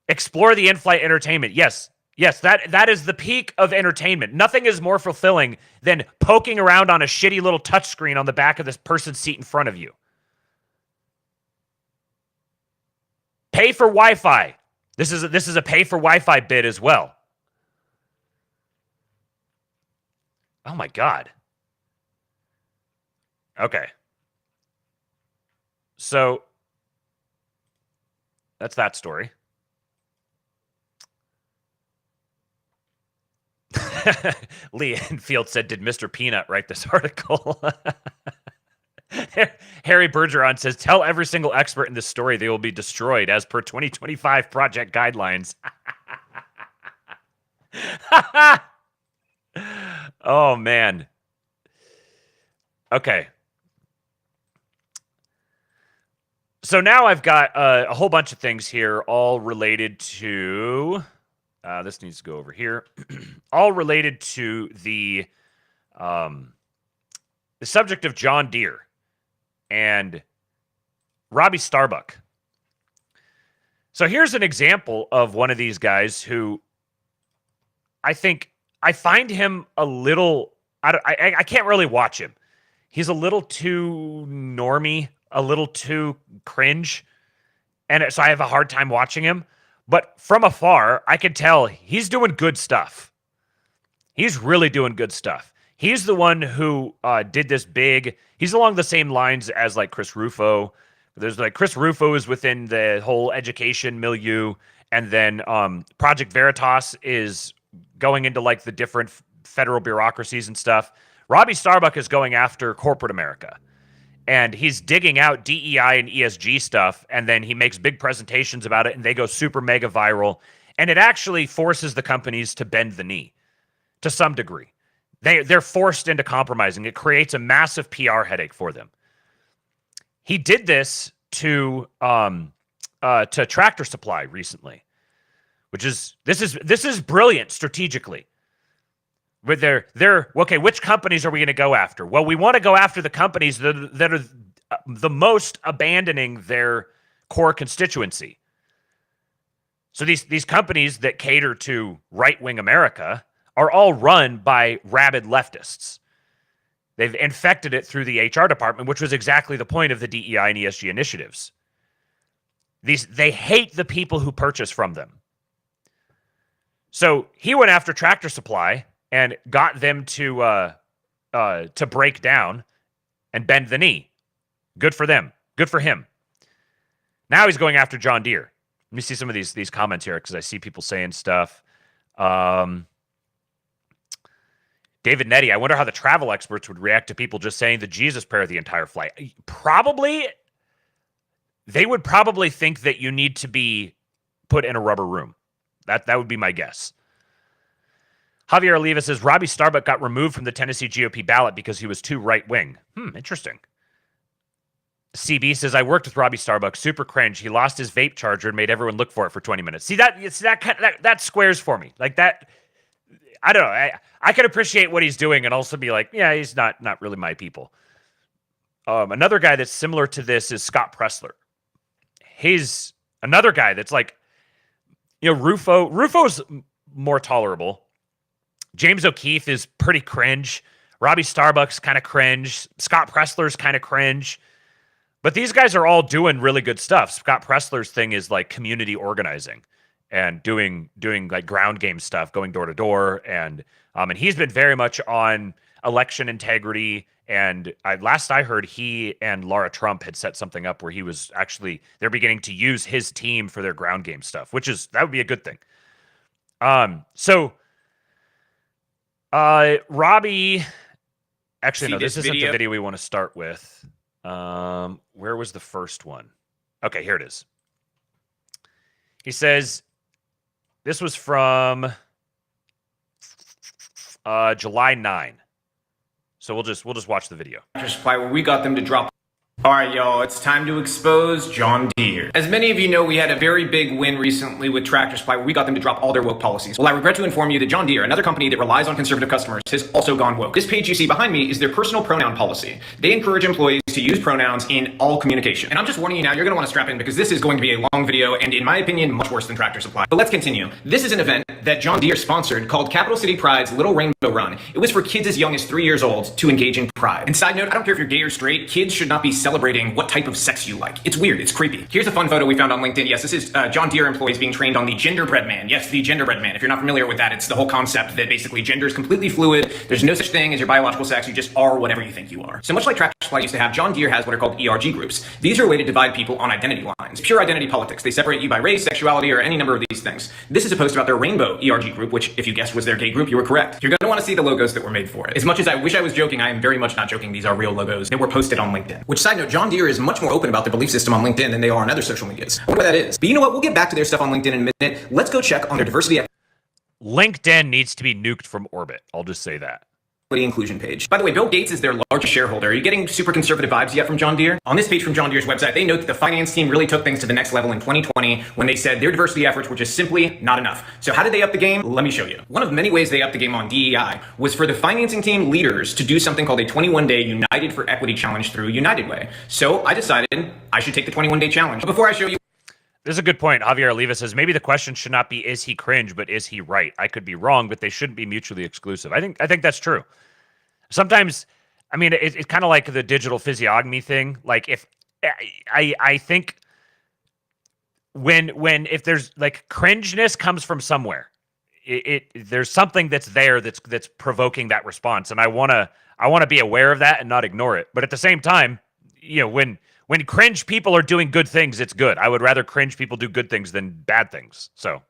Speaker 1: Explore the in-flight entertainment. Yes, that is the peak of entertainment. Nothing is more fulfilling than poking around on a shitty little touchscreen on the back of this person's seat in front of you. Pay for Wi-Fi. This is a pay for Wi-Fi bid as well. Oh my God. Okay. So that's that story. Lee Enfield said, did Mr. Peanut write this article? Harry Bergeron says, tell every single expert in this story they will be destroyed as per 2025 project guidelines. Oh, man. Okay. So now I've got a whole bunch of things here, all related to... this needs to go over here. All related to the subject of John Deere and Robbie Starbuck. So here's an example of one of these guys who I find him a little... I can't really watch him. He's a little too normie, a little too cringe, and so I have a hard time watching him. But from afar, I can tell he's doing good stuff. He's really doing good stuff. He's the one who did this big... He's along the same lines as like Chris Rufo. There's like Chris Rufo is within the whole education milieu, and then Project Veritas is going into like the different federal bureaucracies and stuff. Robbie Starbuck is going after corporate America. And he's digging out DEI and ESG stuff, and then he makes big presentations about it, and they go super mega viral. And it actually forces the companies to bend the knee to some degree. They're forced into compromising. It creates a massive PR headache for them. He did this to Tractor Supply recently, which is this is brilliant strategically. But they're okay. Which companies are we going to go after? Well, we want to go after the companies that are the most abandoning their core constituency. So these companies that cater to right-wing America are all run by rabid leftists. They've infected it through the HR department, which was exactly the point of the DEI and ESG initiatives. They hate the people who purchase from them. So he went after Tractor Supply and got them to break down and bend the knee. Good for them. Good for him. Now he's going after John Deere. Let me see some of these comments here because I see people saying stuff. David Nettie, I wonder how the travel experts would react to people just saying the Jesus prayer the entire flight. Probably, they would probably think that you need to be put in a rubber room. That would be my guess. Javier Oliva says, Robbie Starbuck got removed from the Tennessee GOP ballot because he was too right-wing. Interesting. CB says, I worked with Robbie Starbuck. Super cringe. He lost his vape charger and made everyone look for it for 20 minutes. See, that squares for me. Like that, I don't know. I can appreciate what he's doing and also be like, yeah, he's not really my people. Another guy that's similar to this is Scott Pressler. He's another guy that's like, Rufo's more tolerable. James O'Keefe is pretty cringe. Robbie Starbuck's kind of cringe. Scott Pressler's kind of cringe. But these guys are all doing really good stuff. Scott Pressler's thing is like community organizing and doing like ground game stuff, going door to door, and he's been very much on election integrity. And last I heard, he and Laura Trump had set something up where they're beginning to use his team for their ground game stuff, that would be a good thing. Robbie, actually, no, this isn't the video we want to start with. Where was the first one? Okay, here it is. He says, this was from July 9. So we'll just watch the video.
Speaker 5: Supply where we got them to drop. All right, y'all, it's time to expose John Deere. As many of you know, we had a very big win recently with Tractor Supply where we got them to drop all their woke policies. Well, I regret to inform you that John Deere, another company that relies on conservative customers, has also gone woke. This page you see behind me is their personal pronoun policy. They encourage employees to use pronouns in all communication. And I'm just warning you now, you're gonna wanna strap in because this is going to be a long video and in my opinion, much worse than Tractor Supply. But let's continue. This is an event that John Deere sponsored called Capital City Pride's Little Rainbow Run. It was for kids as young as 3 years old to engage in pride. And side note, I don't care if you're gay or straight, kids should not be celebrating what type of sex you like. It's weird, it's creepy. Here's a fun photo we found on LinkedIn. Yes, this is John Deere employees being trained on the genderbread man. Yes, the genderbread man. If you're not familiar with that, it's the whole concept that basically gender is completely fluid. There's no such thing as your biological sex. You just are whatever you think you are. So much like Tractor Supply used to have, John Deere has what are called ERG groups. These are a way to divide people on identity lines. Pure identity politics. They separate you by race, sexuality, or any number of these things. This is a post about their rainbow ERG group, which if you guessed was their gay group, you were correct. You're going to want to see the logos that were made for it. As much as I wish I was joking, I am very much not joking. These are real logos that were posted on LinkedIn. Which, side note, John Deere is much more open about their belief system on LinkedIn than they are on other social medias. I wonder why that is. But you know what? We'll get back to their stuff on LinkedIn in a minute. Let's go check on their diversity,
Speaker 1: LinkedIn needs to be nuked from orbit. I'll just say that.
Speaker 5: Inclusion page. By the way, Bill Gates is their largest shareholder. Are you getting super conservative vibes yet from John Deere? On this page from John Deere's website, they note that the finance team really took things to the next level in 2020 when they said their diversity efforts were just simply not enough. So how did they up the game? Let me show you. One of many ways they upped the game on DEI was for the financing team leaders to do something called a 21-day United for Equity challenge through United Way. So I decided I should take the 21-day challenge. But before I show you,
Speaker 1: there's a good point. Javier Oliva says, maybe the question should not be, is he cringe, but is he right? I could be wrong, but they shouldn't be mutually exclusive. I think that's true. Sometimes, I mean, it's kind of like the digital physiognomy thing. Like if I think if there's like cringeness comes from somewhere, there's something that's there that's provoking that response. And I want to be aware of that and not ignore it. But at the same time, when cringe people are doing good things, it's good. I would rather cringe people do good things than bad things. So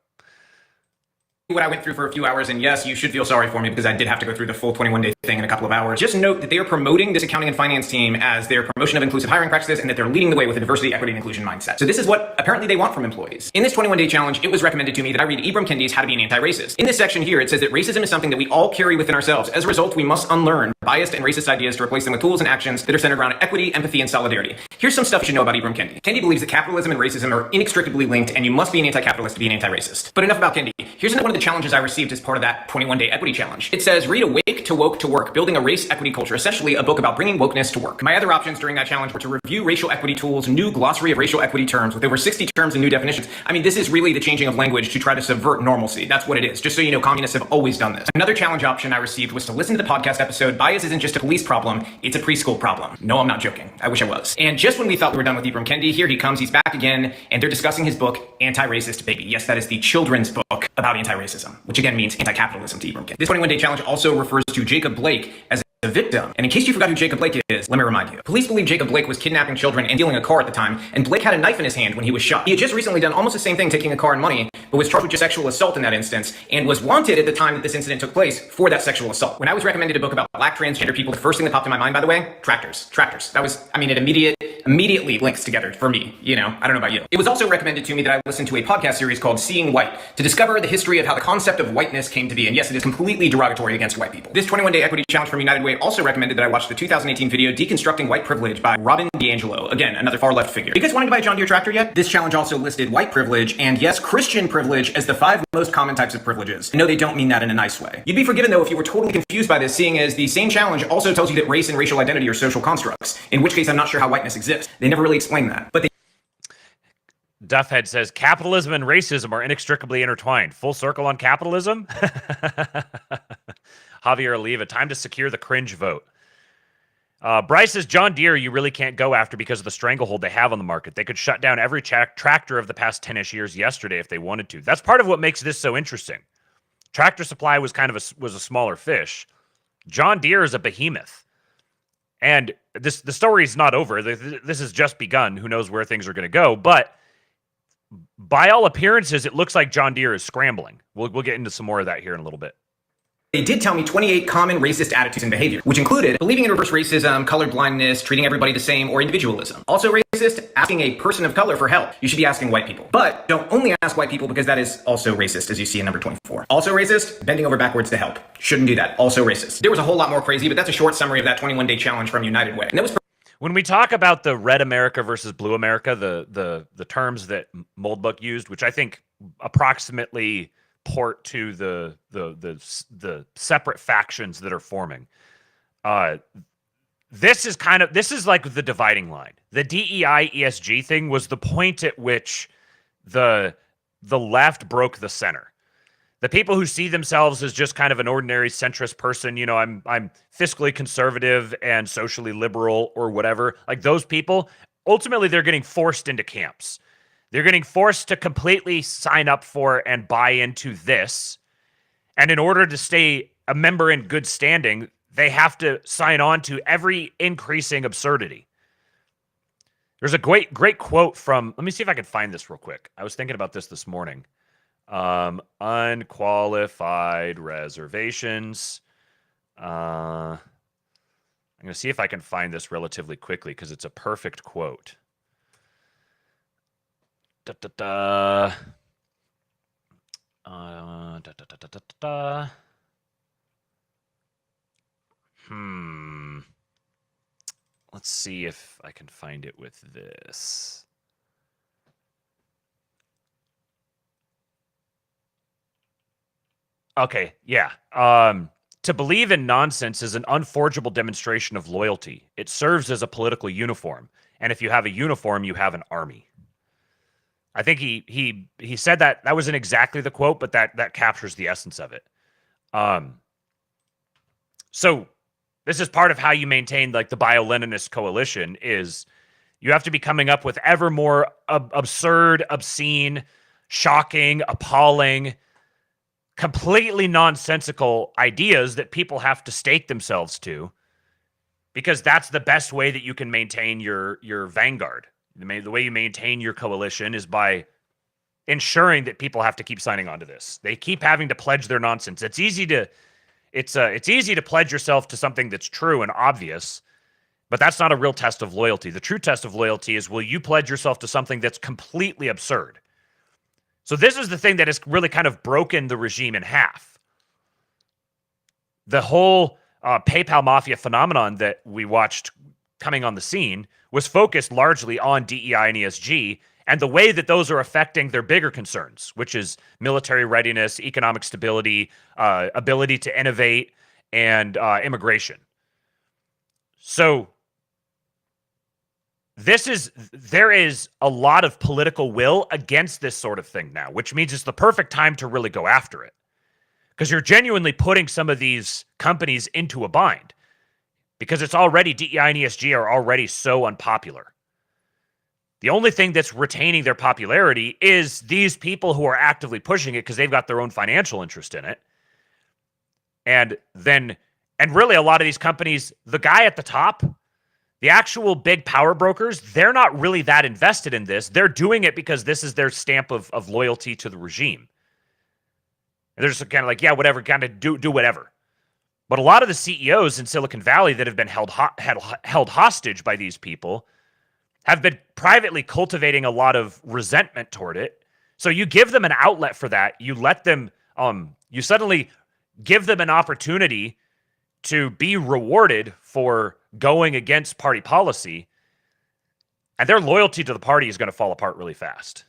Speaker 5: what I went through for a few hours, and yes, you should feel sorry for me because I did have to go through the full 21-day thing in a couple of hours. Just note that they are promoting this accounting and finance team as their promotion of inclusive hiring practices and that they're leading the way with a diversity, equity, and inclusion mindset. So this is what apparently they want from employees. In this 21-day challenge, it was recommended to me that I read Ibram Kendi's How to Be an Anti-Racist. In this section here, it says that racism is something that we all carry within ourselves. As a result, we must unlearn biased and racist ideas to replace them with tools and actions that are centered around equity, empathy, and solidarity. Here's some stuff you should know about Ibram Kendi. Kendi believes that capitalism and racism are inextricably linked, and you must be an anti-capitalist to be an anti-racist. But enough about Kendi. Here's one of one of the challenges I received as part of that 21-day equity challenge. It says, read Awake to Woke to Work, Building a Race Equity Culture, essentially a book about bringing wokeness to work. My other options during that challenge were to review racial equity tools, new glossary of racial equity terms with over 60 terms and new definitions. I mean, this is really the changing of language to try to subvert normalcy. That's what it is. Just so you know, communists have always done this. Another challenge option I received was to listen to the podcast episode, Bias Isn't Just a Police Problem, It's a Preschool Problem. No, I'm not joking. I wish I was. And just when we thought we were done with Ibram Kendi, here he comes. He's back again, and they're discussing his book, Anti-Racist Baby. Yes, that is the children's book about anti-racism, which again means anti-capitalism to Ibram Kendi. This 21-day challenge also refers to Jacob Blake as a victim. And in case you forgot who Jacob Blake is, let me remind you. Police believe Jacob Blake was kidnapping children and stealing a car at the time, and Blake had a knife in his hand when he was shot. He had just recently done almost the same thing, taking a car and money, but was charged with just sexual assault in that instance, and was wanted at the time that this incident took place for that sexual assault. When I was recommended a book about black transgender people, the first thing that popped in my mind, by the way, tractors. That was, I mean, it immediately links together for me, you know, I don't know about you. It was also recommended to me that I listen to a podcast series called Seeing White to discover the history of how the concept of whiteness came to be, and yes, it is completely derogatory against white people. This 21-day equity challenge from United Way also recommended that I watch the 2018 video Deconstructing White Privilege by Robin DiAngelo. Again, another far left figure. You guys wanting to buy a John Deere tractor yet? This challenge also listed white privilege and, yes, Christian privilege as the 5 most common types of privileges. No, they don't mean that in a nice way. You'd be forgiven though if you were totally confused by this, seeing as the same challenge also tells you that race and racial identity are social constructs, in which case I'm not sure how whiteness exists. They never really explain that. But they
Speaker 1: Duffhead says, capitalism and racism are inextricably intertwined. Full circle on capitalism? Javier Oliva, time to secure the cringe vote. Bryce says, John Deere, you really can't go after because of the stranglehold they have on the market. They could shut down every tractor of the past 10-ish years yesterday if they wanted to. That's part of what makes this so interesting. Tractor Supply was kind of a smaller fish. John Deere is a behemoth. And the story's not over. This has just begun. Who knows where things are going to go. But by all appearances, it looks like John Deere is scrambling. We'll get into some more of that here in a little bit.
Speaker 5: They did tell me 28 common racist attitudes and behavior, which included believing in reverse racism, colorblindness, treating everybody the same, or individualism. Also racist, asking a person of color for help. You should be asking white people. But don't only ask white people because that is also racist, as you see in number 24. Also racist, bending over backwards to help. Shouldn't do that. Also racist. There was a whole lot more crazy, but that's a short summary of that 21-day challenge from United Way. And that was
Speaker 1: when we talk about the red America versus blue America, the terms that Moldbug used, which I think approximately port to the separate factions that are forming. This is like the dividing line. The DEI ESG thing was the point at which the left broke the center. The people who see themselves as just kind of an ordinary centrist person, you know, I'm fiscally conservative and socially liberal or whatever, like those people, ultimately they're getting forced into camps. They're getting forced to completely sign up for and buy into this. And in order to stay a member in good standing, they have to sign on to every increasing absurdity. There's a great quote from, let me see if I can find this real quick. I was thinking about this morning. Unqualified reservations. I'm going to see if I can find this relatively quickly because it's a perfect quote. Let's see if I can find it with this. Okay, yeah. To believe in nonsense is an unforgeable demonstration of loyalty. It serves as a political uniform. And if you have a uniform, you have an army. I think he said that wasn't exactly the quote, but that captures the essence of it. So this is part of how you maintain like the Bio-Leninist coalition is you have to be coming up with ever more absurd, obscene, shocking, appalling, completely nonsensical ideas that people have to stake themselves to, because that's the best way that you can maintain your vanguard. The way you maintain your coalition is by ensuring that people have to keep signing on to this. They keep having to pledge their nonsense. It's easy to pledge yourself to something that's true and obvious, but that's not a real test of loyalty. The true test of loyalty is, will you pledge yourself to something that's completely absurd? So this is the thing that has really kind of broken the regime in half. The whole PayPal mafia phenomenon that we watched coming on the scene was focused largely on DEI and ESG and the way that those are affecting their bigger concerns, which is military readiness, economic stability, ability to innovate, and immigration. So there is a lot of political will against this sort of thing now, which means it's the perfect time to really go after it. Because you're genuinely putting some of these companies into a bind. Because it's already, DEI and ESG are already so unpopular. The only thing that's retaining their popularity is these people who are actively pushing it because they've got their own financial interest in it. And really a lot of these companies, the guy at the top, the actual big power brokers, they're not really that invested in this. They're doing it because this is their stamp of loyalty to the regime. And they're just kind of like, yeah, whatever, kind of do whatever. But a lot of the CEOs in Silicon Valley that have been held hostage by these people have been privately cultivating a lot of resentment toward it. So you give them an outlet for that. You let them, you suddenly give them an opportunity to be rewarded for going against party policy, and their loyalty to the party is going to fall apart really fast.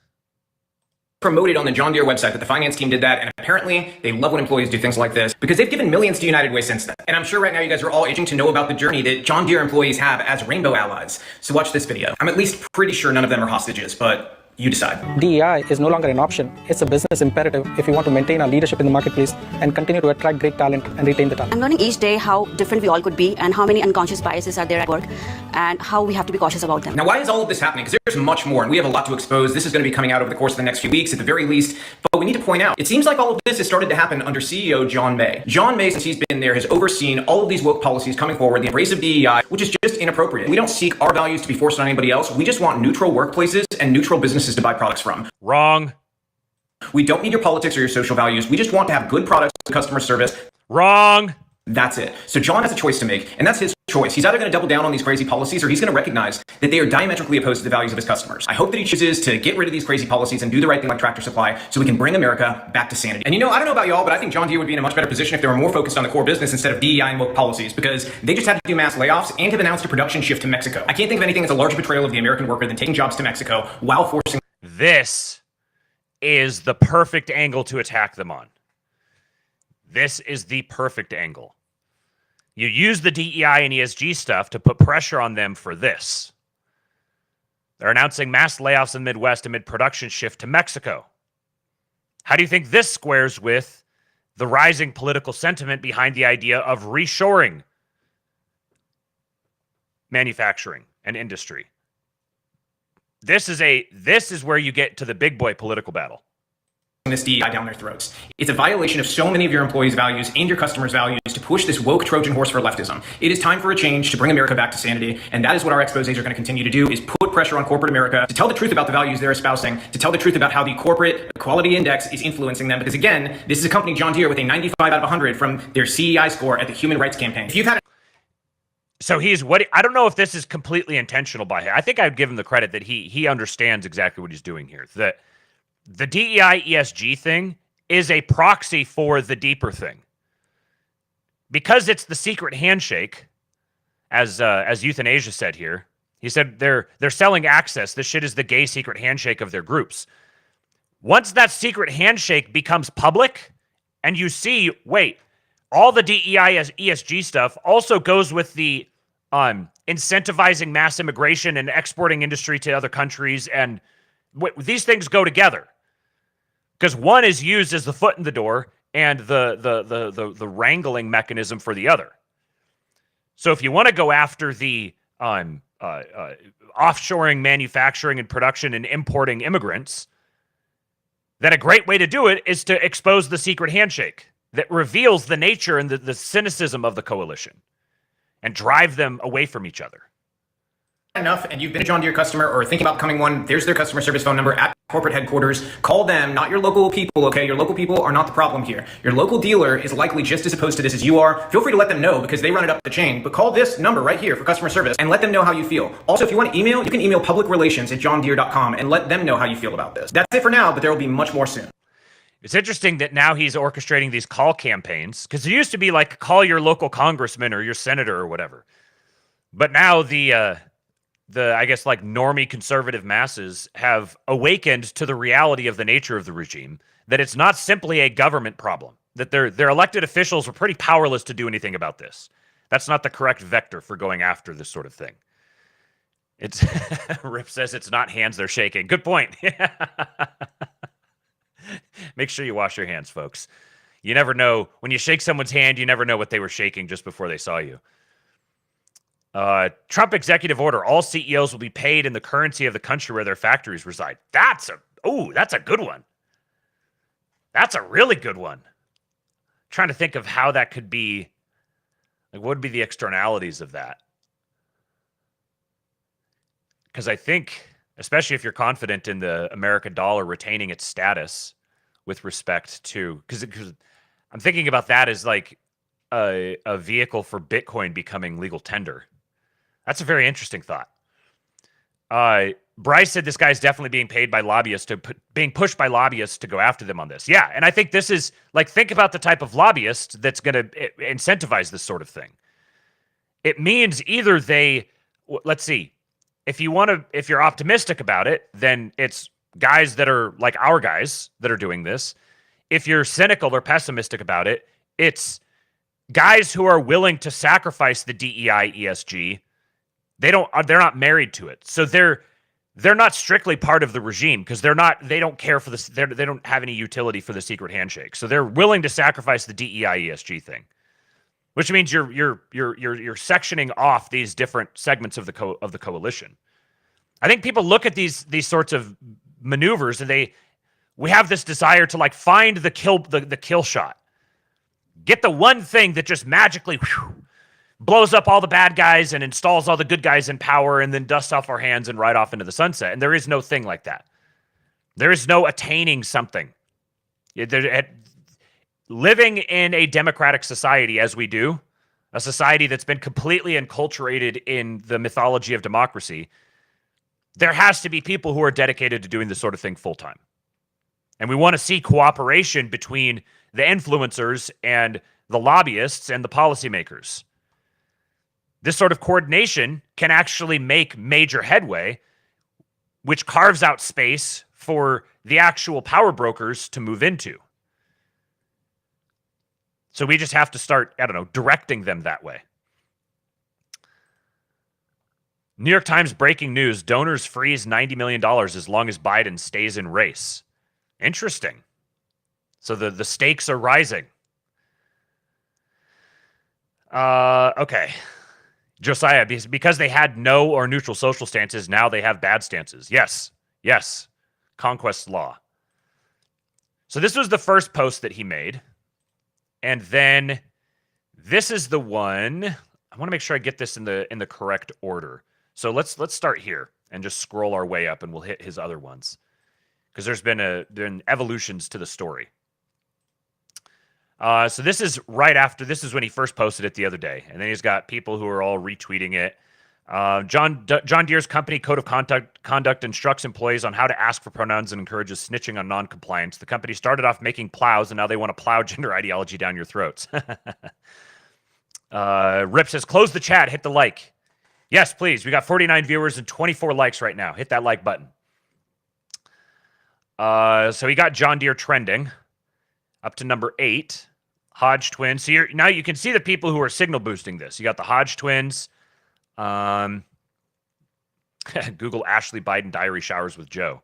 Speaker 5: Promoted on the John Deere website that the finance team did that, and apparently they love when employees do things like this because they've given millions to United Way since then. And I'm sure right now you guys are all itching to know about the journey that John Deere employees have as rainbow allies. So watch this video. I'm at least pretty sure none of them are hostages, but you decide.
Speaker 6: DEI is no longer an option. It's a business imperative if you want to maintain our leadership in the marketplace and continue to attract great talent and retain the talent.
Speaker 7: I'm learning each day how different we all could be and how many unconscious biases are there at work and how we have to be cautious about them.
Speaker 5: Now, why is all of this happening? Because there's much more, and we have a lot to expose. This is going to be coming out over the course of the next few weeks at the very least. But we need to point out, it seems like all of this has started to happen under CEO John May. John May, since he's been there, has overseen all of these woke policies coming forward, the embrace of DEI, which is just inappropriate. We don't seek our values to be forced on anybody else. We just want neutral workplaces and neutral businesses to buy products from.
Speaker 1: Wrong.
Speaker 5: We don't need your politics or your social values. We just want to have good products and customer service.
Speaker 1: Wrong.
Speaker 5: That's it. So John has a choice to make, and that's his choice. He's either going to double down on these crazy policies or he's going to recognize that they are diametrically opposed to the values of his customers. I hope that he chooses to get rid of these crazy policies and do the right thing like Tractor Supply so we can bring America back to sanity. And you know, I don't know about y'all, but I think John Deere would be in a much better position if they were more focused on the core business instead of DEI and woke policies, because they just had to do mass layoffs and have announced a production shift to Mexico. I can't think of anything that's a larger betrayal of the American worker than taking jobs to Mexico while forcing...
Speaker 1: This is the perfect angle to attack them on. This is the perfect angle. You use the DEI and ESG stuff to put pressure on them for this. They're announcing mass layoffs in the Midwest amid production shift to Mexico. How do you think this squares with the rising political sentiment behind the idea of reshoring manufacturing and industry? This is where you get to the big boy political battle.
Speaker 5: This DEI down their throats. It's a violation of so many of your employees' values and your customers' values to push this woke Trojan horse for leftism. It is time for a change to bring America back to sanity, and that is what our exposés are going to continue to do, is put pressure on corporate America to tell the truth about the values they're espousing, to tell the truth about how the corporate equality index is influencing them, because again, this is a company, John Deere, with a 95 out of 100 from their CEI score at the Human Rights Campaign. If you've had
Speaker 1: So I don't know if this is completely intentional by him. I think I'd give him the credit that he understands exactly what he's doing here. The DEI ESG thing is a proxy for the deeper thing. Because it's the secret handshake, as Euthanasia said here. He said they're selling access. This shit is the gay secret handshake of their groups. Once that secret handshake becomes public, and you see, wait, all the DEI ESG stuff also goes with the incentivizing mass immigration and exporting industry to other countries, and these things go together. Because one is used as the foot in the door and the wrangling mechanism for the other. So if you want to go after the offshoring manufacturing and production and importing immigrants, then a great way to do it is to expose the secret handshake that reveals the nature and the cynicism of the coalition and drive them away from each other.
Speaker 5: enough and you've been a John Deere customer or thinking about becoming one, there's their customer service phone number at corporate headquarters. Call them, not your local people, okay? Your local people are not the problem here. Your local dealer is likely just as opposed to this as you are. Feel free to let them know because they run it up the chain, but call this number right here for customer service and let them know how you feel. Also, if you want to email, you can email publicrelations@johndeere.com and let them know how you feel about this. That's it for now, but there will be much more soon.
Speaker 1: It's interesting that now he's orchestrating these call campaigns, because it used to be like call your local congressman or your senator or whatever. But now the I guess, like normie conservative masses have awakened to the reality of the nature of the regime, that it's not simply a government problem, that their elected officials are pretty powerless to do anything about this. That's not the correct vector for going after this sort of thing. It's Rip says it's not hands they're shaking. Good point. Make sure you wash your hands, folks. You never know. When you shake someone's hand, you never know what they were shaking just before they saw you. Trump executive order. All CEOs will be paid in the currency of the country where their factories reside. That's a good one. That's a really good one. Trying to think of how that could be. Like, what would be the externalities of that? Because I think, especially if you're confident in the American dollar retaining its status with respect to, because I'm thinking about that as like a vehicle for Bitcoin becoming legal tender. That's a very interesting thought. Bryce said this guy's definitely being paid by lobbyists being pushed by lobbyists to go after them on this. Yeah, and I think this is like, think about the type of lobbyist that's going to incentivize this sort of thing. It means either let's see, if you're optimistic about it, then it's guys that are like our guys that are doing this. If you're cynical or pessimistic about it, it's guys who are willing to sacrifice the DEI ESG. They're not married to it. So they're not strictly part of the regime because they don't care for this. They don't have any utility for the secret handshake. So they're willing to sacrifice the DEI ESG thing, which means you're sectioning off these different segments of the coalition. I think people look at these sorts of maneuvers and we have this desire to like find the kill shot. Get the one thing that just magically blows up all the bad guys and installs all the good guys in power and then dusts off our hands and right off into the sunset. And there is no thing like that. There is no attaining something. Living in a democratic society as we do, a society that's been completely enculturated in the mythology of democracy, there has to be people who are dedicated to doing this sort of thing full time. And we want to see cooperation between the influencers and the lobbyists and the policymakers. This sort of coordination can actually make major headway, which carves out space for the actual power brokers to move into. So we just have to start, directing them that way. New York Times breaking news: donors freeze $90 million as long as Biden stays in race. Interesting. So the stakes are rising. Okay. Josiah, because they had no or neutral social stances, now they have bad stances. Yes. Conquest law. So this was the first post that he made. And then this is the one. I want to make sure I get this in the correct order. So let's start here and just scroll our way up and we'll hit his other ones. Because there's been evolutions to the story. So this is right after. This is when he first posted it the other day, and then he's got people who are all retweeting it. John Deere's company code of conduct instructs employees on how to ask for pronouns and encourages snitching on non-compliance. The company started off making plows, and now they want to plow gender ideology down your throats. Rip says, close the chat, hit the like. Yes, please. We got 49 viewers and 24 likes right now. Hit that like button. So he got John Deere trending up to number 8. Hodge twins. So now you can see the people who are signal boosting this. You got the Hodge twins. Google Ashley Biden diary showers with Joe.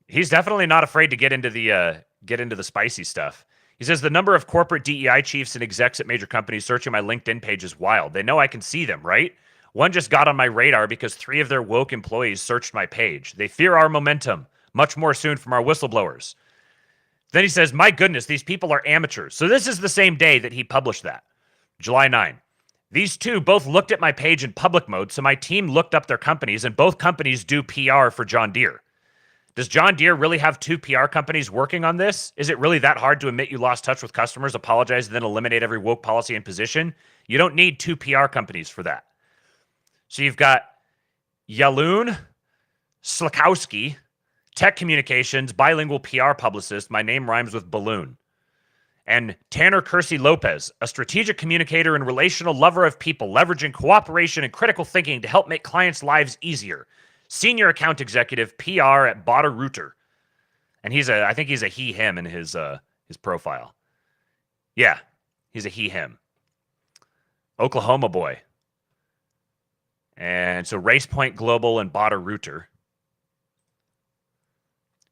Speaker 1: He's definitely not afraid to get into the spicy stuff. He says the number of corporate DEI chiefs and execs at major companies searching my LinkedIn page is wild. They know I can see them, right? One just got on my radar because 3 of their woke employees searched my page. They fear our momentum. Much more soon from our whistleblowers. Then he says, my goodness, these people are amateurs. So this is the same day that he published that, July 9. These 2 both looked at my page in public mode, so my team looked up their companies, and both companies do PR for John Deere. Does John Deere really have 2 PR companies working on this? Is it really that hard to admit you lost touch with customers, apologize, and then eliminate every woke policy and position? You don't need 2 PR companies for that. So you've got Yaloon Slakowski, tech communications, bilingual PR publicist. My name rhymes with balloon. and Tanner Kersey Lopez, a strategic communicator and relational lover of people, leveraging cooperation and critical thinking to help make clients' lives easier. Senior account executive, PR at Botter Rooter. And I think he's a he/him in his profile. Yeah, he's a he/him. Oklahoma boy. And so Race Point Global and Botter Rooter.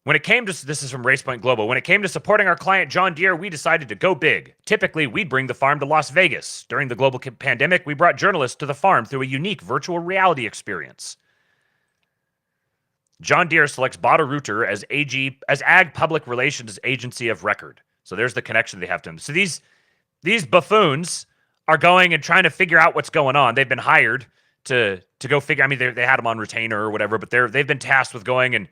Speaker 1: This is from Race Point Global. When it came to supporting our client John Deere, we decided to go big. Typically, we'd bring the farm to Las Vegas. During the global pandemic, we brought journalists to the farm through a unique virtual reality experience. John Deere selects Botter Rooter as Ag Public Relations Agency of Record. So there's the connection they have to him. So these buffoons are going and trying to figure out what's going on. They've been hired to go figure. I mean, they had him on retainer or whatever, but they've been tasked with going and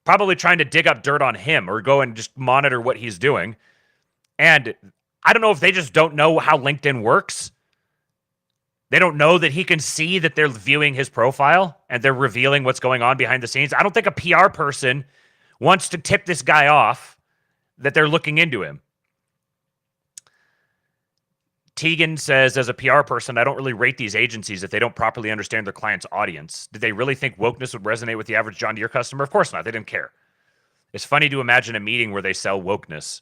Speaker 1: probably trying to dig up dirt on him or go and just monitor what he's doing. And I don't know if they just don't know how LinkedIn works. They don't know that he can see that they're viewing his profile and they're revealing what's going on behind the scenes. I don't think a PR person wants to tip this guy off that they're looking into him. Tegan says, as a PR person, I don't really rate these agencies if they don't properly understand their client's audience. Did they really think wokeness would resonate with the average John Deere customer? Of course not. They didn't care. It's funny to imagine a meeting where they sell wokeness.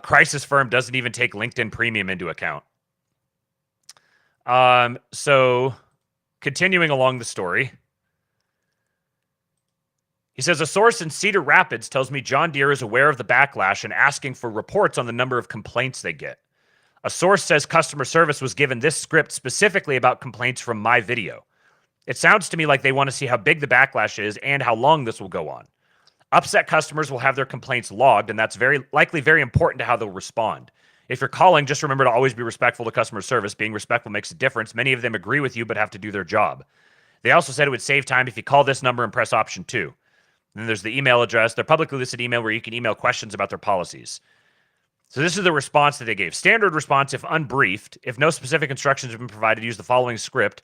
Speaker 1: Crisis firm doesn't even take LinkedIn Premium into account. So continuing along the story, he says, a source in Cedar Rapids tells me John Deere is aware of the backlash and asking for reports on the number of complaints they get. A source says customer service was given this script specifically about complaints from my video. It sounds to me like they want to see how big the backlash is and how long this will go on. Upset customers will have their complaints logged, and that's very likely very important to how they'll respond. If you're calling, just remember to always be respectful to customer service. Being respectful makes a difference. Many of them agree with you but have to do their job. They also said it would save time if you call this number and press option 2. And then there's the email address, their publicly listed email where you can email questions about their policies. So this is the response that they gave. Standard response if unbriefed. If no specific instructions have been provided, use the following script.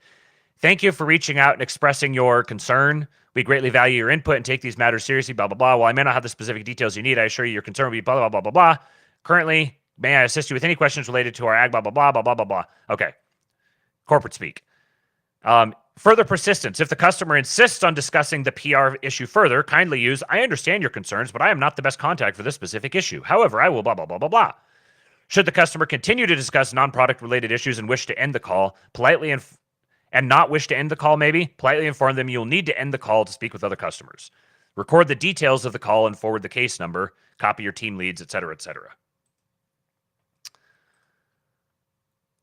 Speaker 1: Thank you for reaching out and expressing your concern. We greatly value your input and take these matters seriously, blah, blah, blah. While I may not have the specific details you need, I assure you your concern will be blah, blah, blah, blah, blah. Currently, may I assist you with any questions related to our ag, blah, blah, blah, blah, blah, blah, blah. Okay. Corporate speak. Further persistence. If the customer insists on discussing the PR issue further, kindly use, I understand your concerns, but I am not the best contact for this specific issue. However, I will blah, blah, blah, blah, blah. Should the customer continue to discuss non-product related issues and wish to end the call, politely and not wish to end the call maybe, politely inform them you'll need to end the call to speak with other customers. Record the details of the call and forward the case number, copy your team leads, etc., etc.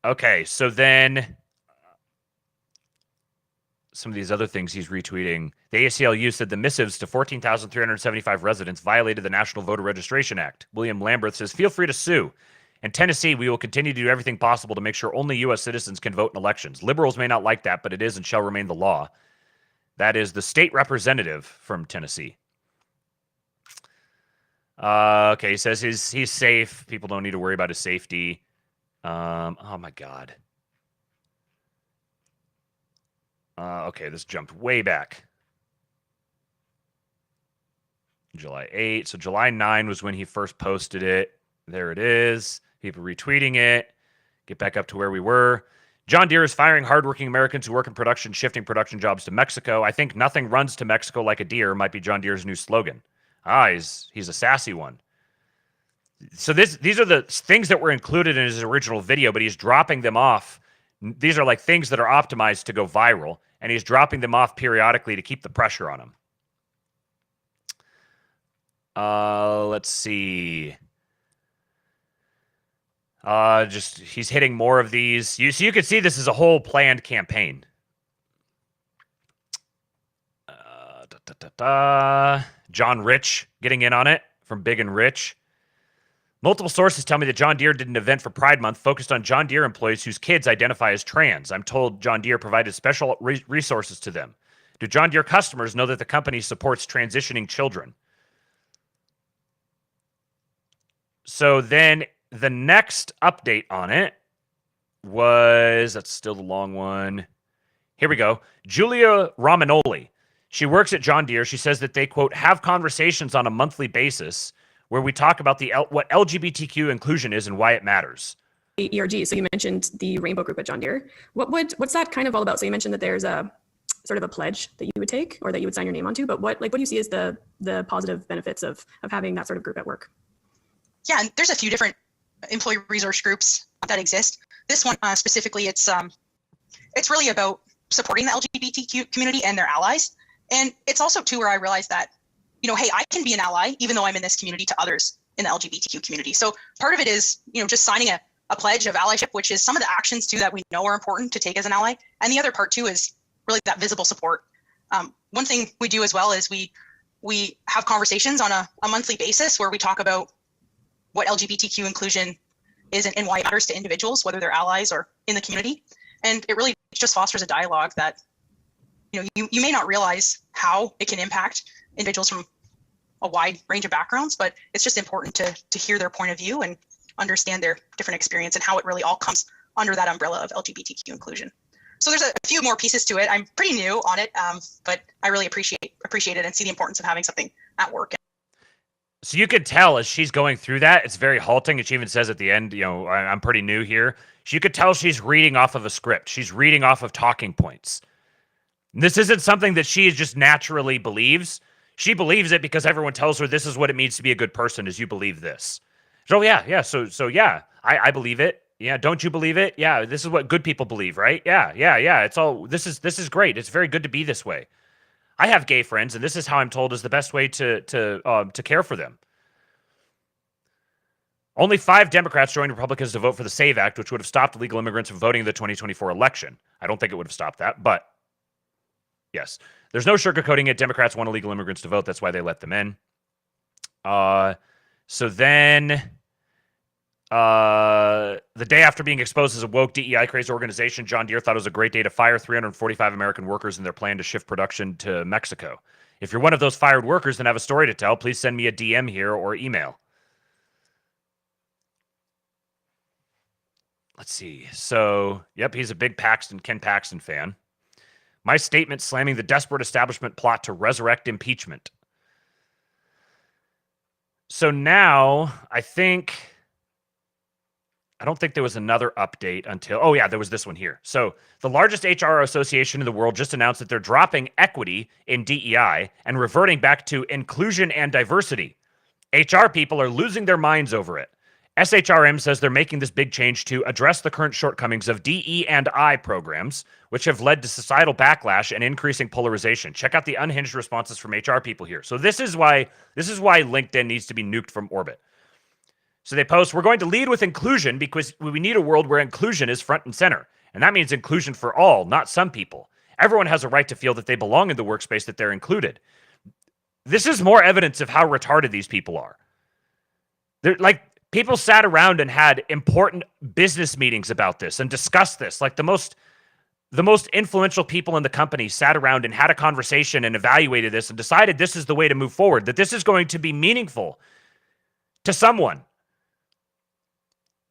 Speaker 1: Okay, so then some of these other things he's retweeting. The ACLU said the missives to 14,375 residents violated the National Voter Registration Act. William Lamberth says, feel free to sue. In Tennessee, we will continue to do everything possible to make sure only U.S. citizens can vote in elections. Liberals may not like that, but it is and shall remain the law. That is the state representative from Tennessee. Okay, he says he's safe. People don't need to worry about his safety. Oh, my God. Okay, this jumped way back. July 8. So July 9 was when he first posted it. There it is. People retweeting it. Get back up to where we were. John Deere is firing hardworking Americans who work in production, shifting production jobs to Mexico. I think nothing runs to Mexico like a deer might be John Deere's new slogan. He's a sassy one. So these are the things that were included in his original video, but he's dropping them off. These are like things that are optimized to go viral, and he's dropping them off periodically to keep the pressure on him. Let's see. He's hitting more of these. So you can see this is a whole planned campaign. John Rich getting in on it from Big and Rich. Multiple sources tell me that John Deere did an event for Pride Month focused on John Deere employees whose kids identify as trans. I'm told John Deere provided special resources to them. Do John Deere customers know that the company supports transitioning children? So then the next update on it was, that's still the long one. Here we go. Julia Romanoli. She works at John Deere. She says that they, quote, have conversations on a monthly basis where we talk about what LGBTQ inclusion is and why it matters.
Speaker 8: ERG. So you mentioned the Rainbow Group at John Deere. What's that kind of all about? So you mentioned that there's a sort of a pledge that you would take or that you would sign your name onto, but what do you see as the positive benefits of having that sort of group at work?
Speaker 9: Yeah, and there's a few different employee resource groups that exist. This one specifically, it's really about supporting the LGBTQ community and their allies. And it's also too where I realized that, hey, I can be an ally even though I'm in this community to others in the LGBTQ community. So part of it is, just signing a pledge of allyship, which is some of the actions too that we know are important to take as an ally. And the other part too is really that visible support. One thing we do as well is we have conversations on a monthly basis where we talk about what LGBTQ inclusion is and why it matters to individuals, whether they're allies or in the community. And it really just fosters a dialogue that, you may not realize how it can impact individuals from a wide range of backgrounds, but it's just important to hear their point of view and understand their different experience and how it really all comes under that umbrella of LGBTQ inclusion. So there's a few more pieces to it. I'm pretty new on it, but I really appreciate it and see the importance of having something at work.
Speaker 1: So you could tell as she's going through that, it's very halting. And she even says at the end, I'm pretty new here. You could tell she's reading off of a script. She's reading off of talking points. This isn't something that she just naturally believes. She believes it because everyone tells her this is what it means to be a good person, is you believe this. So yeah. So yeah, I believe it. Yeah, don't you believe it? Yeah, this is what good people believe, right? Yeah. It's all, this is great. It's very good to be this way. I have gay friends, and this is how I'm told is the best way to care for them. Only 5 Democrats joined Republicans to vote for the SAVE Act, which would have stopped illegal immigrants from voting in the 2024 election. I don't think it would have stopped that, but yes. There's no sugarcoating it. Democrats want illegal immigrants to vote. That's why they let them in. So then the day after being exposed as a woke DEI crazy organization, John Deere thought it was a great day to fire 345 American workers in their plan to shift production to Mexico. If you're one of those fired workers and have a story to tell, please send me a DM here or email. Let's see. So, yep, he's a big Ken Paxton fan. My statement slamming the desperate establishment plot to resurrect impeachment. So now, I don't think there was another update until, oh yeah, there was this one here. So the largest HR association in the world just announced that they're dropping equity in DEI and reverting back to inclusion and diversity. HR people are losing their minds over it. SHRM says they're making this big change to address the current shortcomings of DE&I programs, which have led to societal backlash and increasing polarization. Check out the unhinged responses from HR people here. So this is why LinkedIn needs to be nuked from orbit. So they post, we're going to lead with inclusion because we need a world where inclusion is front and center. And that means inclusion for all, not some people. Everyone has a right to feel that they belong in the workspace, that they're included. This is more evidence of how retarded these people are. They're like, people sat around and had important business meetings about this and discussed this. Like the most influential people in the company sat around and had a conversation and evaluated this and decided this is the way to move forward, that this is going to be meaningful to someone.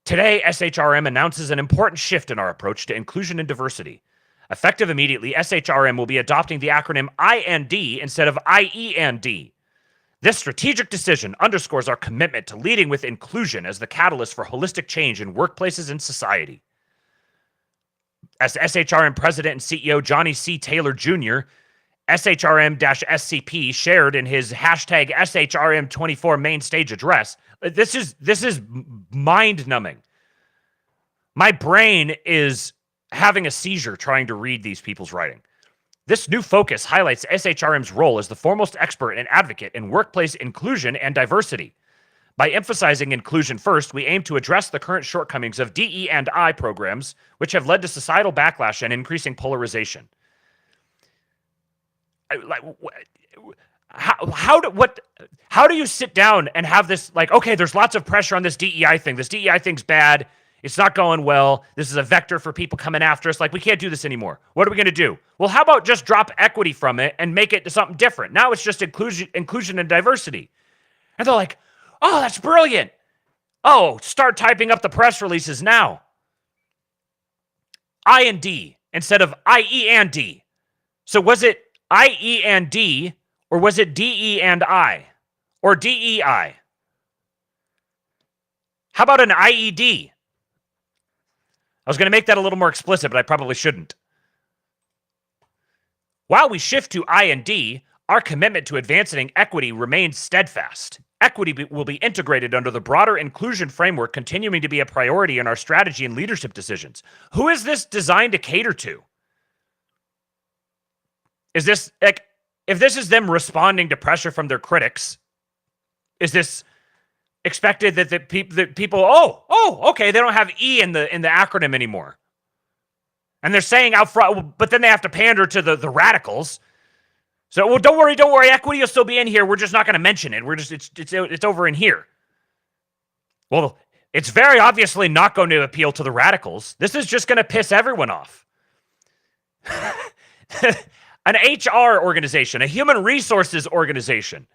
Speaker 1: Today, SHRM announces an important shift in our approach to inclusion and diversity. Effective immediately, SHRM will be adopting the acronym IND instead of IEND. This strategic decision underscores our commitment to leading with inclusion as the catalyst for holistic change in workplaces and society. As SHRM President and CEO Johnny C. Taylor Jr., SHRM-SCP shared in his hashtag SHRM24 main stage address, this is mind-numbing. My brain is having a seizure trying to read these people's writing. This new focus highlights SHRM's role as the foremost expert and advocate in workplace inclusion and diversity. By emphasizing inclusion first, we aim to address the current shortcomings of DE&I programs, which have led to societal backlash and increasing polarization. How do you sit down and have this, like, okay, there's lots of pressure on this DEI thing. This DEI thing's bad. It's not going well. This is a vector for people coming after us. Like, we can't do this anymore. What are we going to do? Well, how about just drop equity from it and make it something different? Now it's just inclusion and diversity. And they're like, oh, that's brilliant. Oh, start typing up the press releases now. IND instead of IEND. So was it IEND or was it DE and I or DEI? How about an IED? I was going to make that a little more explicit, but I probably shouldn't. While we shift to I and D, our commitment to advancing equity remains steadfast. Equity will be integrated under the broader inclusion framework, continuing to be a priority in our strategy and leadership decisions. Who is this designed to cater to? Is this, like, if this is them responding to pressure from their critics, is this expected that the people, okay, they don't have E in the acronym anymore. And they're saying out front, but then they have to pander to the radicals. So, well, don't worry, equity will still be in here. We're just not going to mention it. We're just it's over in here. Well, it's very obviously not going to appeal to the radicals. This is just going to piss everyone off. An HR organization, a human resources organization,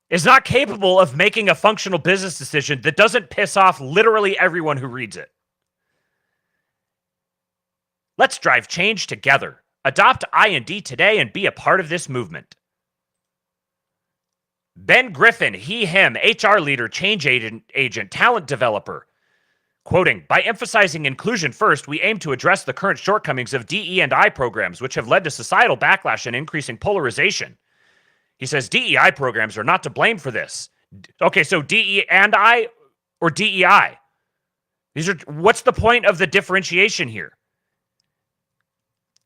Speaker 1: is not capable of making a functional business decision that doesn't piss off literally everyone who reads it. Let's drive change together. Adopt I&D today and be a part of this movement. Ben Griffin, he, him, HR leader, change agent, talent developer. Quoting, by emphasizing inclusion first, we aim to address the current shortcomings of DE&I programs, which have led to societal backlash and increasing polarization. He says DEI programs are not to blame for this. Okay, so DE&I or DEI? What's the point of the differentiation here?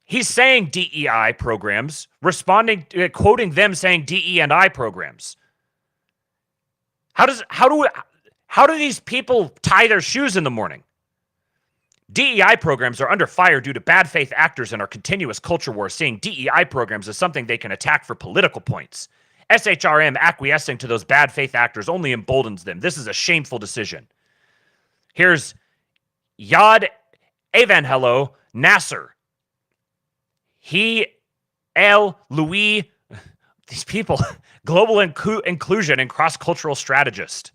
Speaker 1: He's saying DEI programs, quoting them saying DE&I programs. How do these people tie their shoes in the morning? DEI programs are under fire due to bad faith actors in our continuous culture war, seeing DEI programs as something they can attack for political points. SHRM acquiescing to those bad faith actors only emboldens them. This is a shameful decision. Here's Yad Evanhelo Nasser. Louis, these people, global inclusion and cross-cultural strategist.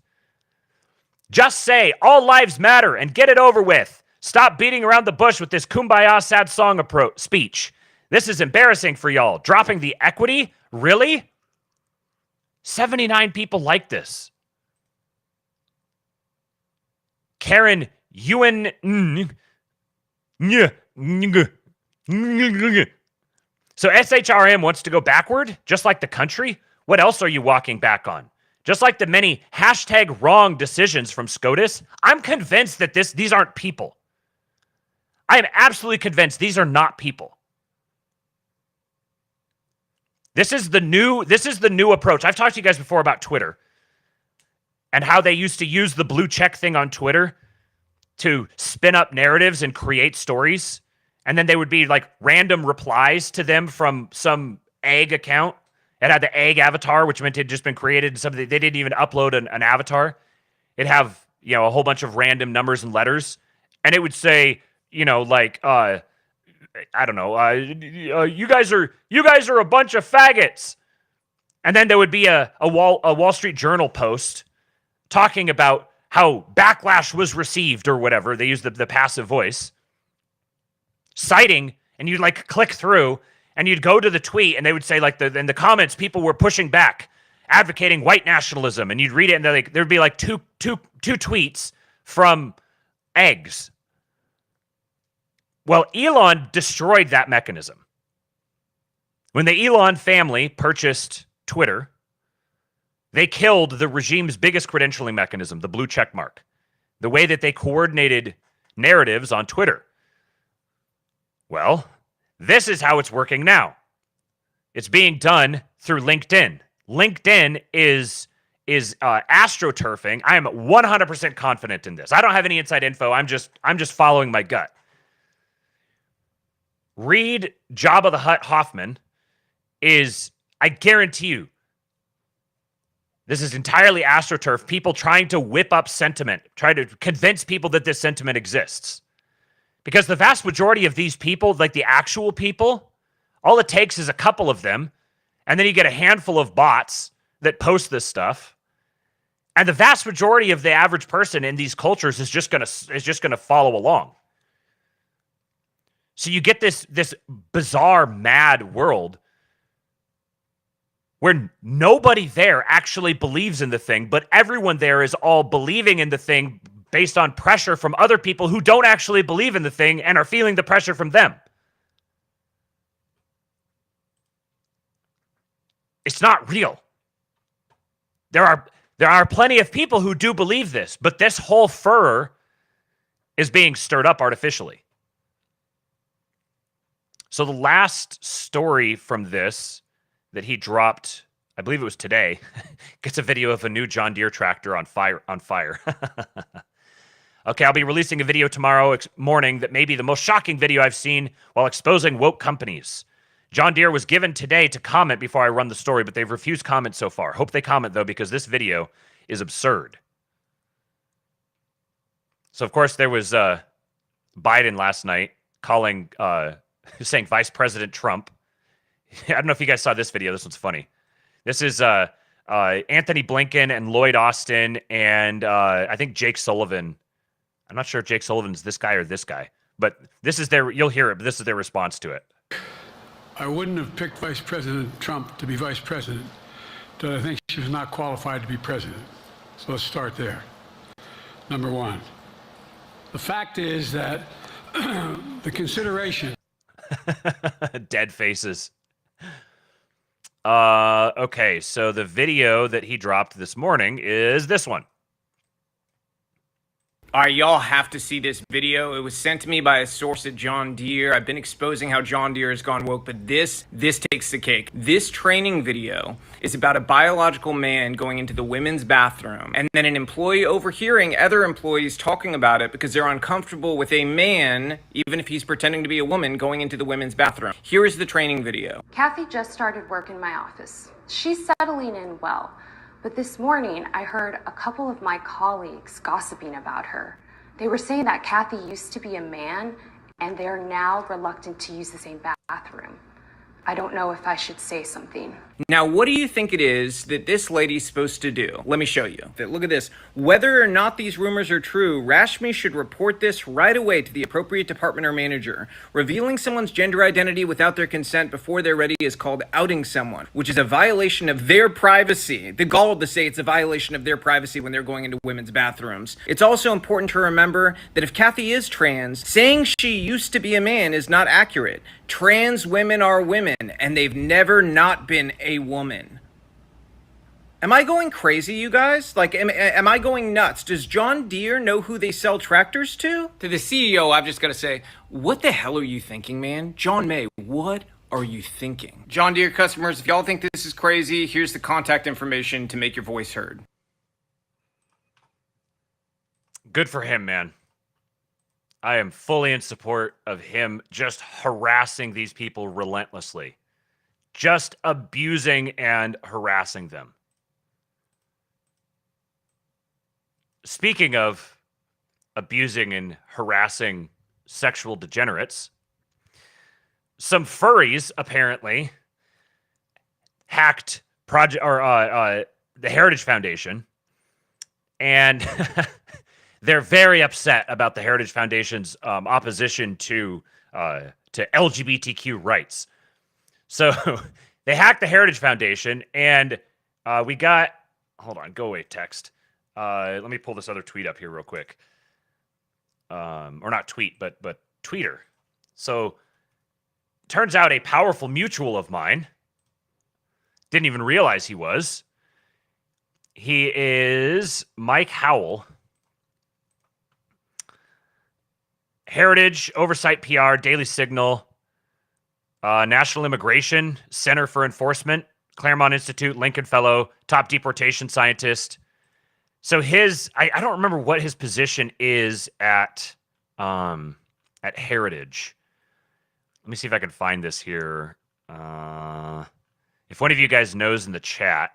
Speaker 1: Just say, all lives matter and get it over with. Stop beating around the bush with this kumbaya sad song speech. This is embarrassing for y'all. Dropping the equity? Really? 79 people like this. Karen Ewan. So SHRM wants to go backward, just like the country? What else are you walking back on? Just like the many #wrong decisions from SCOTUS, I'm convinced that these aren't people. I am absolutely convinced these are not people. This is the new approach. I've talked to you guys before about Twitter and how they used to use the blue check thing on Twitter to spin up narratives and create stories. And then they would be like random replies to them from some egg account. It had the egg avatar, which meant it had just been created. Something they didn't even upload an avatar. It'd have, a whole bunch of random numbers and letters. And it would say, I don't know, you guys are a bunch of faggots. And then there would be a Wall Street Journal post talking about how backlash was received or whatever. They used the passive voice. Citing, and you'd click through, and you'd go to the tweet, and they would say in the comments, people were pushing back, advocating white nationalism, and you'd read it, and there'd be two tweets from eggs. Well, Elon destroyed that mechanism. When the Elon family purchased Twitter, they killed the regime's biggest credentialing mechanism, the blue check mark, the way that they coordinated narratives on Twitter. Well, this is how it's working now. It's being done through LinkedIn. LinkedIn is astroturfing. I am 100% confident in this. I don't have any inside info. I'm just following my gut. Read Jabba the Hutt Hoffman is, I guarantee you, this is entirely astroturf. People trying to whip up sentiment, try to convince people that this sentiment exists. Because the vast majority of these people, like the actual people, all it takes is a couple of them, and then you get a handful of bots that post this stuff. And the vast majority of the average person in these cultures is just gonna follow along. So you get this bizarre, mad world where nobody there actually believes in the thing, but everyone there is all believing in the thing based on pressure from other people who don't actually believe in the thing and are feeling the pressure from them. It's not real. There are plenty of people who do believe this, but this whole furor is being stirred up artificially. So the last story from this that he dropped, I believe it was today, gets a video of a new John Deere tractor on fire. Okay, I'll be releasing a video tomorrow morning that may be the most shocking video I've seen while exposing woke companies. John Deere was given today to comment before I run the story, but they've refused comment so far. Hope they comment, though, because this video is absurd. So, of course, there was Biden last night calling, saying Vice President Trump. I don't know if you guys saw this video. This one's funny. This is Anthony Blinken and Lloyd Austin and I think Jake Sullivan. I'm not sure if Jake Sullivan's this guy or this guy, but this is you'll hear it, but this is their response to it.
Speaker 10: I wouldn't have picked Vice President Trump to be vice president, but I think she was not qualified to be president. So let's start there. Number one. The fact is that the consideration.
Speaker 1: Dead faces. Okay, so the video that he dropped this morning is this one.
Speaker 5: All right, y'all have to see this video. It was sent to me by a source at John Deere. I've been exposing how John Deere has gone woke, but this takes the cake. This training video is about a biological man going into the women's bathroom and then an employee overhearing other employees talking about it because they're uncomfortable with a man, even if he's pretending to be a woman, going into the women's bathroom. Here is the training video.
Speaker 11: Kathy just started work in my office. She's settling in well. But this morning, I heard a couple of my colleagues gossiping about her. They were saying that Kathy used to be a man, and they're now reluctant to use the same bathroom. I don't know if I should say something.
Speaker 5: Now, what do you think it is that this lady's supposed to do? Let me show you. Look at this. Whether or not these rumors are true, Rashmi should report this right away to the appropriate department or manager. Revealing someone's gender identity without their consent before they're ready is called outing someone, which is a violation of their privacy. The gall to say it's a violation of their privacy when they're going into women's bathrooms. It's also important to remember that if Kathy is trans, saying she used to be a man is not accurate. Trans women are women, and they've never not been a woman. Am I going crazy, you guys? Like, am I going nuts? Does John Deere know who they sell tractors to? To the CEO, I've just got to say, what the hell are you thinking, man? John May, what are you thinking? John Deere customers, if y'all think this is crazy, here's the contact information to make your voice heard.
Speaker 1: Good for him, man. I am fully in support of him just harassing these people relentlessly. Just abusing and harassing them. Speaking of abusing and harassing sexual degenerates, some furries apparently hacked the Heritage Foundation, and they're very upset about the Heritage Foundation's opposition to LGBTQ rights. So they hacked the Heritage Foundation, and we got, hold on, go away, text. Let me pull this other tweet up here real quick. Or not tweet, but tweeter. So turns out a powerful mutual of mine, didn't even realize he was. He is Mike Howell. Heritage, Oversight PR, Daily Signal, National Immigration Center for Enforcement, Claremont Institute, Lincoln Fellow, top deportation scientist. So I don't remember what his position is at Heritage. Let me see if I can find this here. If one of you guys knows in the chat,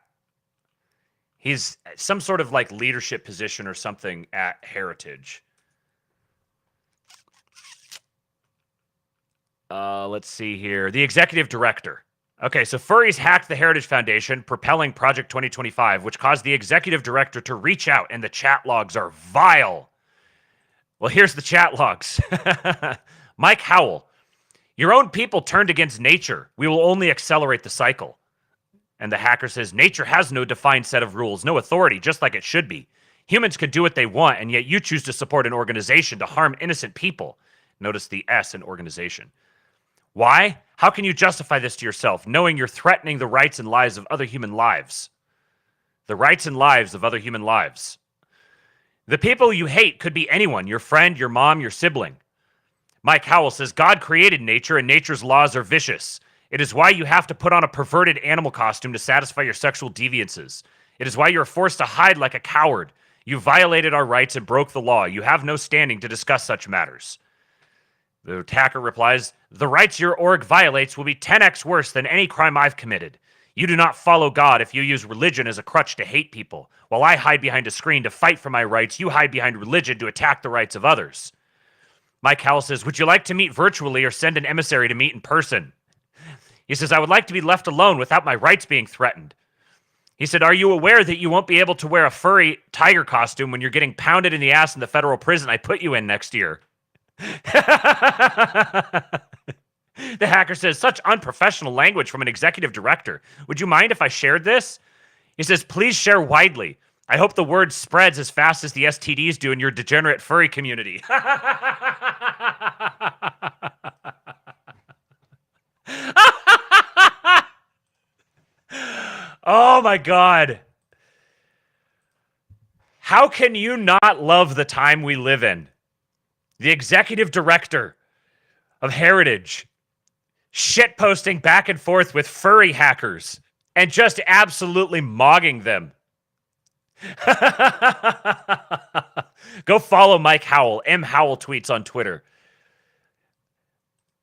Speaker 1: he's some sort of like leadership position or something at Heritage. Let's see here. The executive director. Okay, so furries hacked the Heritage Foundation, propelling Project 2025, which caused the executive director to reach out, and the chat logs are vile. Well, here's the chat logs. Mike Howell. Your own people turned against nature. We will only accelerate the cycle. And the hacker says, nature has no defined set of rules, no authority, just like it should be. Humans can do what they want, and yet you choose to support an organization to harm innocent people. Notice the S in organization. Why? How can you justify this to yourself, knowing you're threatening the rights and lives of other human lives? The rights and lives of other human lives. The people you hate could be anyone, your friend, your mom, your sibling. Mike Howell says, God created nature, and nature's laws are vicious. It is why you have to put on a perverted animal costume to satisfy your sexual deviances. It is why you are forced to hide like a coward. You violated our rights and broke the law. You have no standing to discuss such matters. The attacker replies, the rights your org violates will be 10x worse than any crime I've committed. You do not follow God if you use religion as a crutch to hate people. While I hide behind a screen to fight for my rights, you hide behind religion to attack the rights of others. Mike Howell says, would you like to meet virtually or send an emissary to meet in person? He says, I would like to be left alone without my rights being threatened. He said, are you aware that you won't be able to wear a furry tiger costume when you're getting pounded in the ass in the federal prison I put you in next year? The hacker says, such unprofessional language from an executive director. Would you mind if I shared this? He says, please share widely. I hope the word spreads as fast as the STDs do in your degenerate furry community. Oh my God. How can you not love the time we live in? The executive director of Heritage shitposting back and forth with furry hackers and just absolutely mogging them. Go follow Mike Howell, M. Howell tweets on Twitter.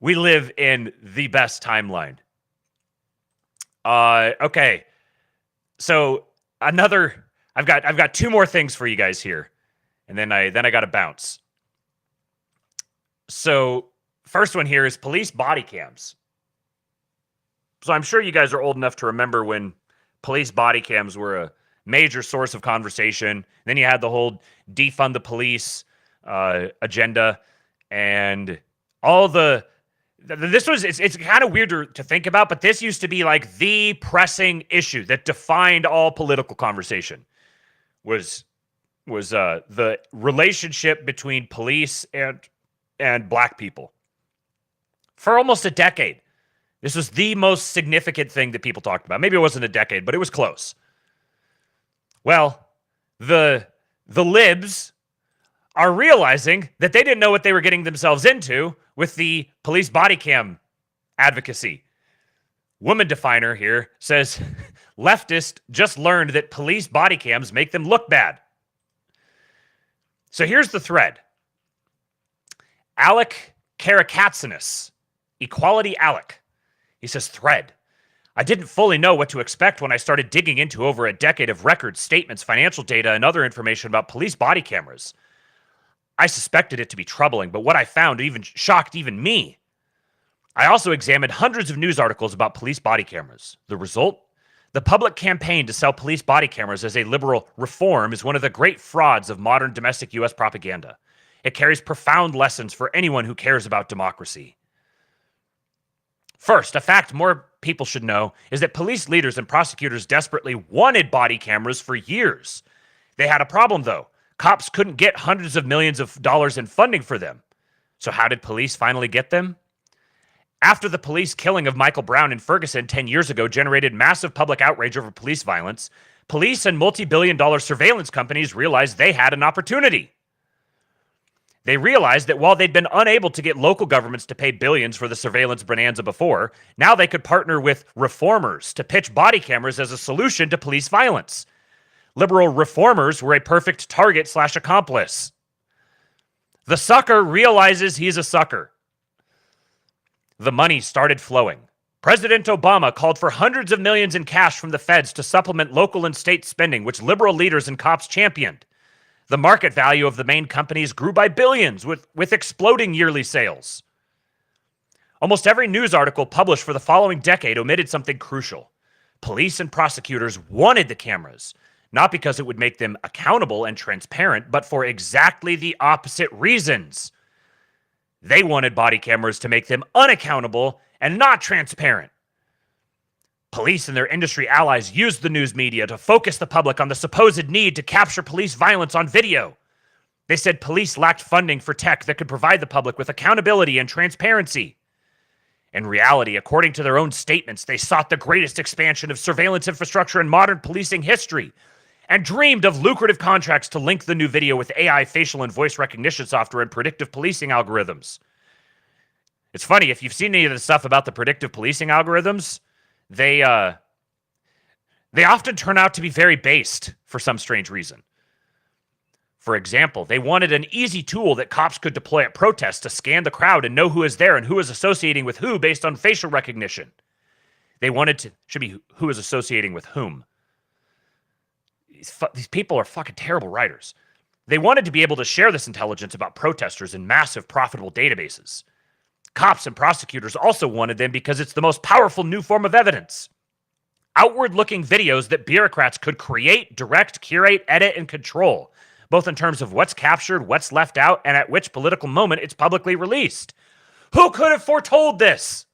Speaker 1: We live in the best timeline. Okay. So I've got two more things for you guys here. And then I got to bounce. So first one here is police body cams. So I'm sure you guys are old enough to remember when police body cams were a major source of conversation. Then you had the whole defund the police agenda and all the... It's kind of weird to think about, but this used to be like the pressing issue that defined all political conversation was the relationship between police and black people. For almost a decade, this was the most significant thing that people talked about. Maybe it wasn't a decade, but it was close. Well, the libs are realizing that they didn't know what they were getting themselves into with the police body cam advocacy. Woman Definer here says, leftist just learned that police body cams make them look bad. So here's the thread. Alec Karakatsanis, Equality Alec. He says, thread. I didn't fully know what to expect when I started digging into over a decade of records, statements, financial data, and other information about police body cameras. I suspected it to be troubling, but what I found shocked even me. I also examined hundreds of news articles about police body cameras. The result? The public campaign to sell police body cameras as a liberal reform is one of the great frauds of modern domestic U.S. propaganda. It carries profound lessons for anyone who cares about democracy. First, a fact more people should know is that police leaders and prosecutors desperately wanted body cameras for years. They had a problem, though. Cops couldn't get hundreds of millions of dollars in funding for them. So how did police finally get them? After the police killing of Michael Brown in Ferguson 10 years ago generated massive public outrage over police violence, police and multi-billion-dollar surveillance companies realized they had an opportunity. They realized that while they'd been unable to get local governments to pay billions for the surveillance bonanza before, now they could partner with reformers to pitch body cameras as a solution to police violence. Liberal reformers were a perfect target/accomplice. The sucker realizes he's a sucker. The money started flowing. President Obama called for hundreds of millions in cash from the feds to supplement local and state spending, which liberal leaders and cops championed. The market value of the main companies grew by billions with exploding yearly sales. Almost every news article published for the following decade omitted something crucial. Police and prosecutors wanted the cameras, not because it would make them accountable and transparent, but for exactly the opposite reasons. They wanted body cameras to make them unaccountable and not transparent. Police and their industry allies used the news media to focus the public on the supposed need to capture police violence on video. They said police lacked funding for tech that could provide the public with accountability and transparency. In reality, according to their own statements, they sought the greatest expansion of surveillance infrastructure in modern policing history and dreamed of lucrative contracts to link the new video with AI facial and voice recognition software and predictive policing algorithms. It's funny, if you've seen any of the stuff about the predictive policing algorithms, they often turn out to be very based for some strange reason. For example, they wanted an easy tool that cops could deploy at protests to scan the crowd and know who is there and who is associating with who based on facial recognition. They wanted to, should be who is associating with whom. These people are fucking terrible writers. They wanted to be able to share this intelligence about protesters in massive, profitable databases. Cops and prosecutors also wanted them because it's the most powerful new form of evidence. Outward-looking videos that bureaucrats could create, direct, curate, edit, and control, both in terms of what's captured, what's left out, and at which political moment it's publicly released. Who could have foretold this?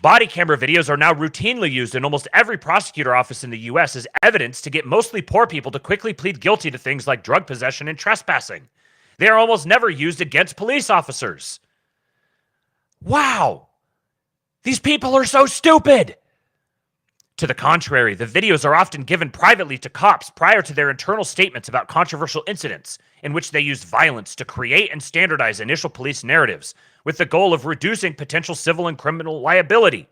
Speaker 1: Body camera videos are now routinely used in almost every prosecutor office in the US as evidence to get mostly poor people to quickly plead guilty to things like drug possession and trespassing. They are almost never used against police officers. Wow! These people are so stupid! To the contrary, the videos are often given privately to cops prior to their internal statements about controversial incidents, in which they used violence to create and standardize initial police narratives, with the goal of reducing potential civil and criminal liability.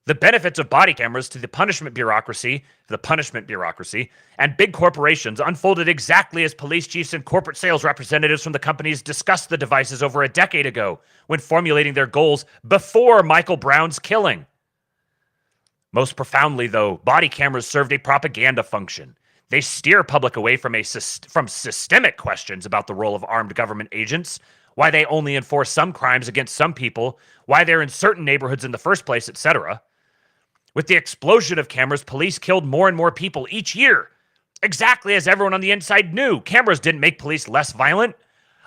Speaker 1: The benefits of body cameras to the punishment bureaucracy, and big corporations unfolded exactly as police chiefs and corporate sales representatives from the companies discussed the devices over a decade ago when formulating their goals before Michael Brown's killing. Most profoundly, though, body cameras served a propaganda function. They steer public away from systemic questions about the role of armed government agents, why they only enforce some crimes against some people, why they're in certain neighborhoods in the first place, etc. With the explosion of cameras, police killed more and more people each year. Exactly as everyone on the inside knew, cameras didn't make police less violent.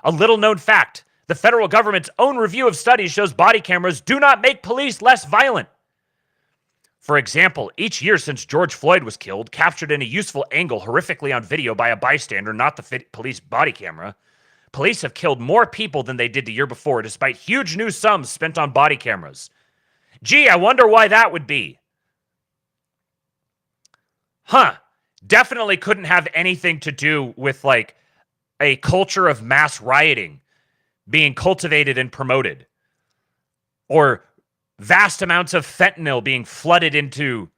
Speaker 1: A little-known fact, the federal government's own review of studies shows body cameras do not make police less violent. For example, each year since George Floyd was killed, captured in a useful angle horrifically on video by a bystander, not the police body camera, police have killed more people than they did the year before, despite huge new sums spent on body cameras. Gee, I wonder why that would be. Definitely couldn't have anything to do with, like, a culture of mass rioting being cultivated and promoted. Or vast amounts of fentanyl being flooded into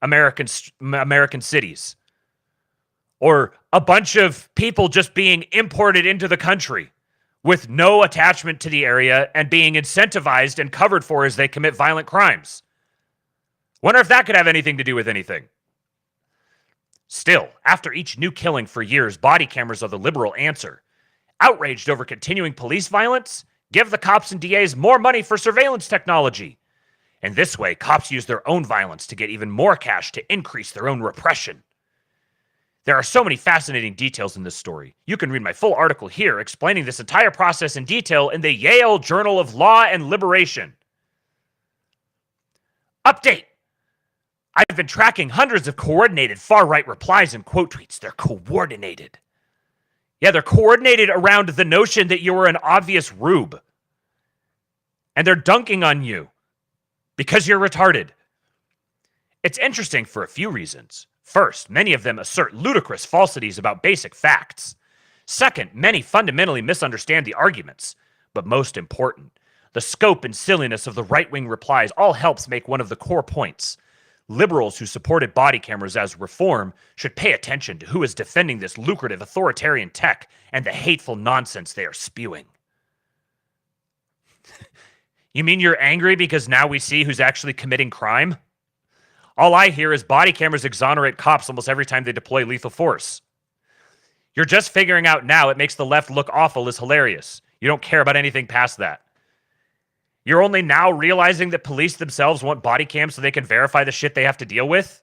Speaker 1: American cities. Or a bunch of people just being imported into the country with no attachment to the area and being incentivized and covered for as they commit violent crimes. Wonder if that could have anything to do with anything. Still, after each new killing for years, body cameras are the liberal answer. Outraged over continuing police violence? Give the cops and DAs more money for surveillance technology. In this way, cops use their own violence to get even more cash to increase their own repression. There are so many fascinating details in this story. You can read my full article here explaining this entire process in detail in the Yale Journal of Law and Liberation. Update! I've been tracking hundreds of coordinated far-right replies and quote tweets. They're coordinated. Yeah, they're coordinated around the notion that you were an obvious rube. And they're dunking on you because you're retarded. It's interesting for a few reasons. First, many of them assert ludicrous falsities about basic facts. Second, many fundamentally misunderstand the arguments. But most important, the scope and silliness of the right-wing replies all helps make one of the core points. Liberals who supported body cameras as reform should pay attention to who is defending this lucrative authoritarian tech and the hateful nonsense they are spewing. You mean you're angry because now we see who's actually committing crime? All I hear is body cameras exonerate cops almost every time they deploy lethal force. You're just figuring out now it makes the left look awful is hilarious. You don't care about anything past that. You're only now realizing that police themselves want body cams so they can verify the shit they have to deal with?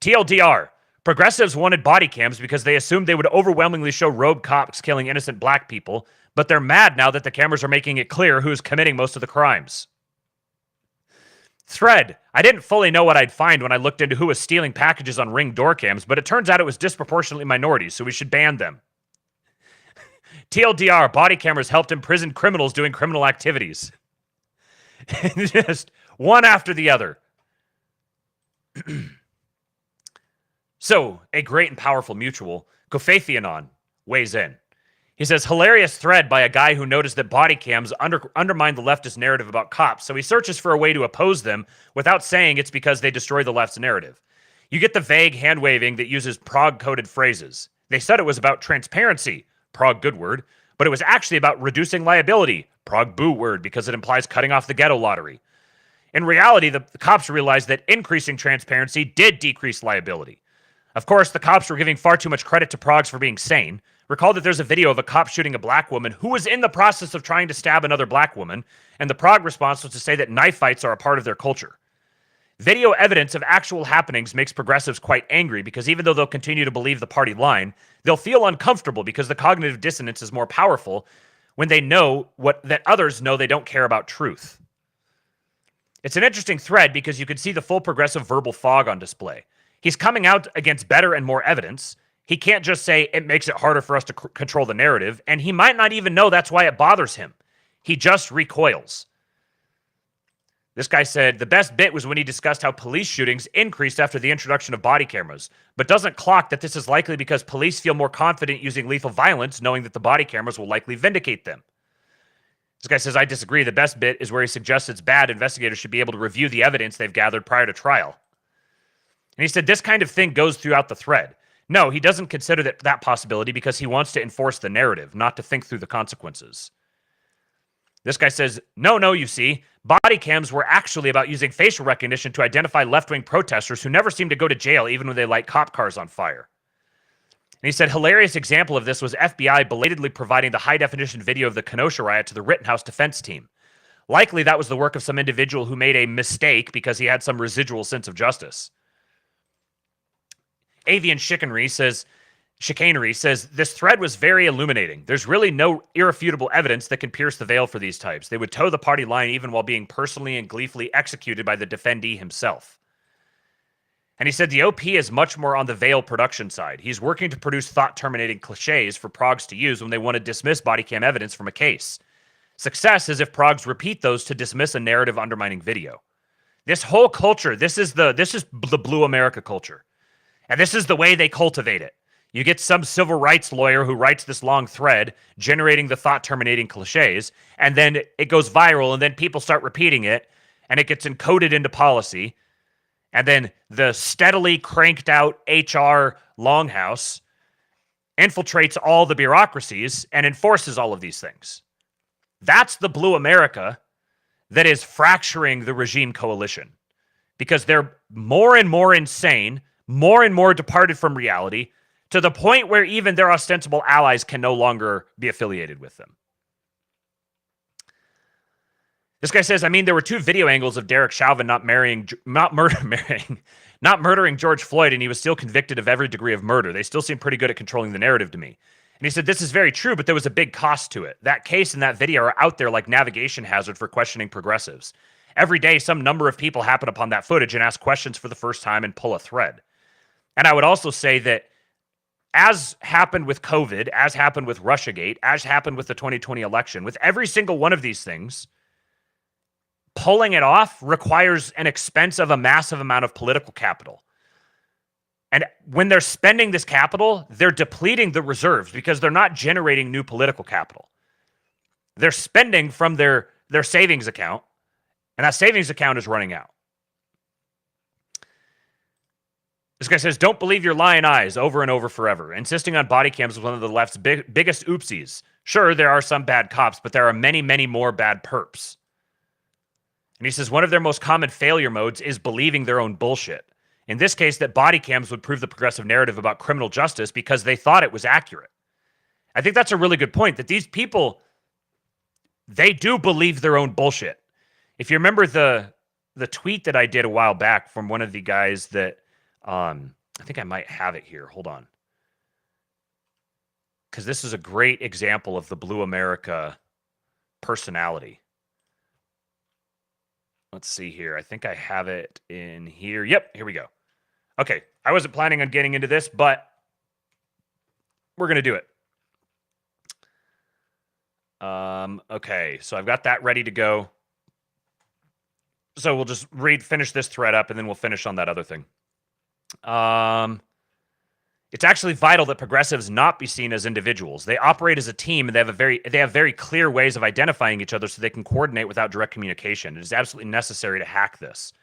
Speaker 1: TLDR, progressives wanted body cams because they assumed they would overwhelmingly show rogue cops killing innocent black people, but they're mad now that the cameras are making it clear who's committing most of the crimes. Thread. I didn't fully know what I'd find when I looked into who was stealing packages on Ring door cams, but it turns out it was disproportionately minorities, so we should ban them. TLDR, body cameras helped imprison criminals doing criminal activities. Just one after the other. So, a great and powerful mutual, Kofaithianon, weighs in. He says, hilarious thread by a guy who noticed that body cams undermine the leftist narrative about cops, so he searches for a way to oppose them without saying it's because they destroy the left's narrative. You get the vague hand-waving that uses Prague-coded phrases. They said it was about transparency, Prague good word, but it was actually about reducing liability, Prague boo word, because it implies cutting off the ghetto lottery. In reality, the cops realized that increasing transparency did decrease liability. Of course, the cops were giving far too much credit to Pragues for being sane. Recall that there's a video of a cop shooting a black woman who was in the process of trying to stab another black woman, and the Prague response was to say that knife fights are a part of their culture. Video evidence of actual happenings makes progressives quite angry because even though they'll continue to believe the party line, they'll feel uncomfortable because the cognitive dissonance is more powerful when they know that others know they don't care about truth. It's an interesting thread because you can see the full progressive verbal fog on display. He's coming out against better and more evidence. He can't just say it makes it harder for us to control the narrative, and he might not even know that's why it bothers him. He just recoils. This guy said the best bit was when he discussed how police shootings increased after the introduction of body cameras, but doesn't clock that this is likely because police feel more confident using lethal violence, knowing that the body cameras will likely vindicate them. This guy says, I disagree. The best bit is where he suggests it's bad. Investigators should be able to review the evidence they've gathered prior to trial. And he said this kind of thing goes throughout the thread. No, he doesn't consider that possibility because he wants to enforce the narrative, not to think through the consequences. This guy says, no, you see, body cams were actually about using facial recognition to identify left-wing protesters who never seem to go to jail even when they light cop cars on fire. And he said, hilarious example of this was FBI belatedly providing the high-definition video of the Kenosha riot to the Rittenhouse defense team. Likely that was the work of some individual who made a mistake because he had some residual sense of justice. Avian Chicanery says, this thread was very illuminating. There's really no irrefutable evidence that can pierce the veil for these types. They would toe the party line even while being personally and gleefully executed by the defendee himself. And he said the OP is much more on the veil production side. He's working to produce thought-terminating cliches for Progs to use when they want to dismiss body cam evidence from a case. Success is if Progs repeat those to dismiss a narrative undermining video. This whole culture, this is the Blue America culture. And this is the way they cultivate it. You get some civil rights lawyer who writes this long thread, generating the thought-terminating cliches, and then it goes viral, and then people start repeating it, and it gets encoded into policy, and then the steadily cranked-out HR longhouse infiltrates all the bureaucracies and enforces all of these things. That's the Blue America that is fracturing the regime coalition, because they're more and more insane, more and more departed from reality, to the point where even their ostensible allies can no longer be affiliated with them. This guy says, there were two video angles of Derek Chauvin not murdering George Floyd, and he was still convicted of every degree of murder. They still seem pretty good at controlling the narrative to me. And he said, this is very true, but there was a big cost to it. That case and that video are out there like navigation hazard for questioning progressives. Every day, some number of people happen upon that footage and ask questions for the first time and pull a thread. And I would also say that as happened with COVID, as happened with Russiagate, as happened with the 2020 election, with every single one of these things, pulling it off requires an expense of a massive amount of political capital. And when they're spending this capital, they're depleting the reserves because they're not generating new political capital. They're spending from their savings account, and that savings account is running out. This guy says, don't believe your lying eyes over and over forever. Insisting on body cams was one of the left's biggest oopsies. Sure, there are some bad cops, but there are many, many more bad perps. And he says one of their most common failure modes is believing their own bullshit. In this case, that body cams would prove the progressive narrative about criminal justice because they thought it was accurate. I think that's a really good point, that these people, they do believe their own bullshit. If you remember the tweet that I did a while back from one of the guys that, I think I might have it here. Hold on. Because this is a great example of the Blue America personality. let's see here. I think I have it in here. Yep, here we go. Okay, I wasn't planning on getting into this, but we're going to do it. Okay, so I've got that ready to go. So we'll just finish this thread up, and then we'll finish on that other thing. It's actually vital that progressives not be seen as individuals. They operate as a team, and they have very clear ways of identifying each other so they can coordinate without direct communication. It is absolutely necessary to hack this.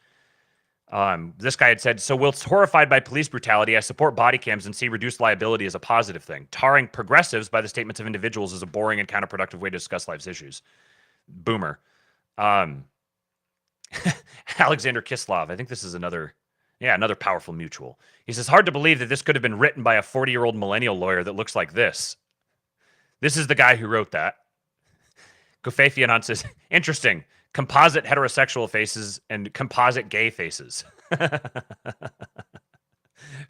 Speaker 1: This guy had said, so whilst horrified by police brutality, I support body cams and see reduced liability as a positive thing. Tarring progressives by the statements of individuals is a boring and counterproductive way to discuss life's issues. Boomer. Alexander Kislov. I think this is another powerful mutual. He says, hard to believe that this could have been written by a 40-year-old millennial lawyer that looks like this. This is the guy who wrote that. Kofafianon says, interesting. Composite heterosexual faces and composite gay faces.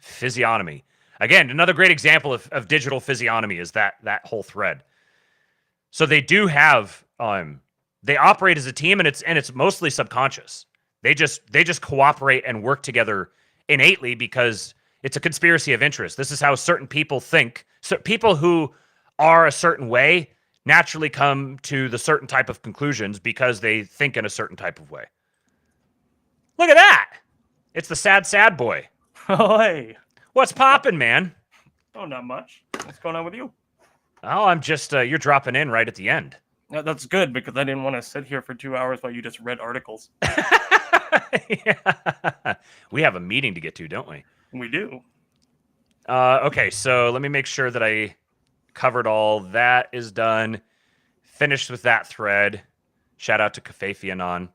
Speaker 1: Physiognomy. Again, another great example of digital physiognomy is that whole thread. So they do have, they operate as a team, and it's mostly subconscious. They just cooperate and work together innately because it's a conspiracy of interest. This is how certain people think. So people who are a certain way naturally come to the certain type of conclusions because they think in a certain type of way. Look at that! It's the sad boy.
Speaker 12: Oh, hey.
Speaker 1: What's poppin', man?
Speaker 12: Oh, not much. What's going on with you?
Speaker 1: Oh, I'm just, you're dropping in right at the end.
Speaker 12: No, that's good, because I didn't want to sit here for 2 hours while you just read articles.
Speaker 1: Yeah. We have a meeting to get to, don't we?
Speaker 12: We do.
Speaker 1: Okay, so let me make sure that I covered all that is done. Finished with that thread. Shout out to Kofafianon.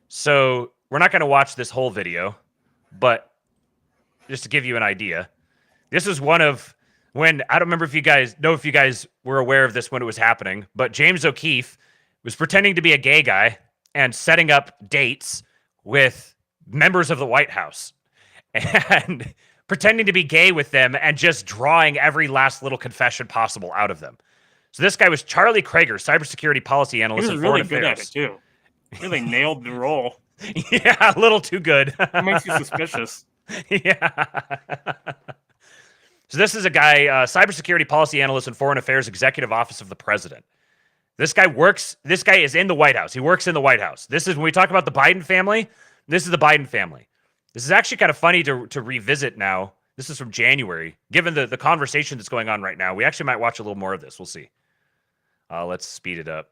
Speaker 1: So we're not going to watch this whole video, but just to give you an idea, this is one of when, I don't remember if you guys were aware of this when it was happening, but James O'Keefe was pretending to be a gay guy and setting up dates with members of the White House and pretending to be gay with them and just drawing every last little confession possible out of them. So this guy was Charlie Krager, cybersecurity policy analyst in Foreign Affairs.
Speaker 12: He was really good at it, too. Really nailed the role.
Speaker 1: Yeah, a little too good.
Speaker 12: It makes you suspicious.
Speaker 1: Yeah. So this is a guy, cybersecurity policy analyst in Foreign Affairs, Executive Office of the President. This guy is in the White House. He works in the White House. This is, when we talk about the Biden family, this is the Biden family. This is actually kind of funny to revisit now. This is from January. Given the conversation that's going on right now, we actually might watch a little more of this. We'll see. Let's speed it up.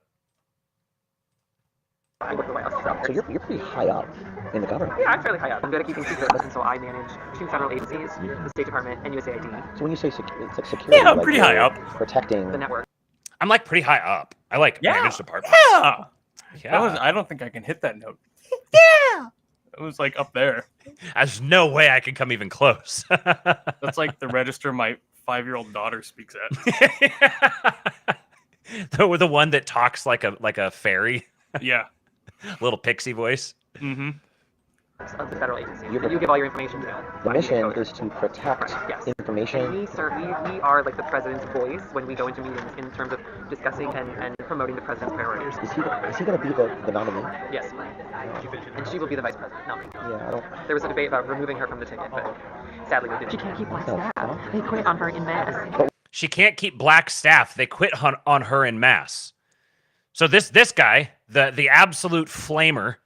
Speaker 13: I work for the White House. So you're pretty high up in the government. Yeah, I'm fairly high up. I'm good at keeping secrets, and so I manage 2 federal agencies, the State Department and USAID. So when you say it's like security,
Speaker 12: yeah, I'm pretty high up.
Speaker 13: Protecting
Speaker 9: the network.
Speaker 1: I'm like pretty high up. I like manage departments.
Speaker 12: Yeah. I don't think I can hit that note.
Speaker 1: Yeah.
Speaker 12: It was like up there.
Speaker 1: There's no way I can come even close.
Speaker 12: That's like the register my 5-year-old daughter speaks at.
Speaker 1: The one that talks like a fairy.
Speaker 12: Yeah.
Speaker 1: Little pixie voice.
Speaker 12: Mm-hmm.
Speaker 9: Of the federal agency. You give all your information to.
Speaker 13: The mission is to protect information.
Speaker 9: And we are like the president's voice when we go into meetings in terms of discussing and promoting the president's priorities.
Speaker 13: Is he going to be the nominee?
Speaker 9: Yes. And she will be the vice president, not me.
Speaker 13: Yeah, I don't...
Speaker 9: There was a debate about removing her from the ticket, but sadly we didn't. She can't keep black staff. They quit on her in mass.
Speaker 1: She can't keep black staff. They quit on her in mass. So this guy, the absolute flamer,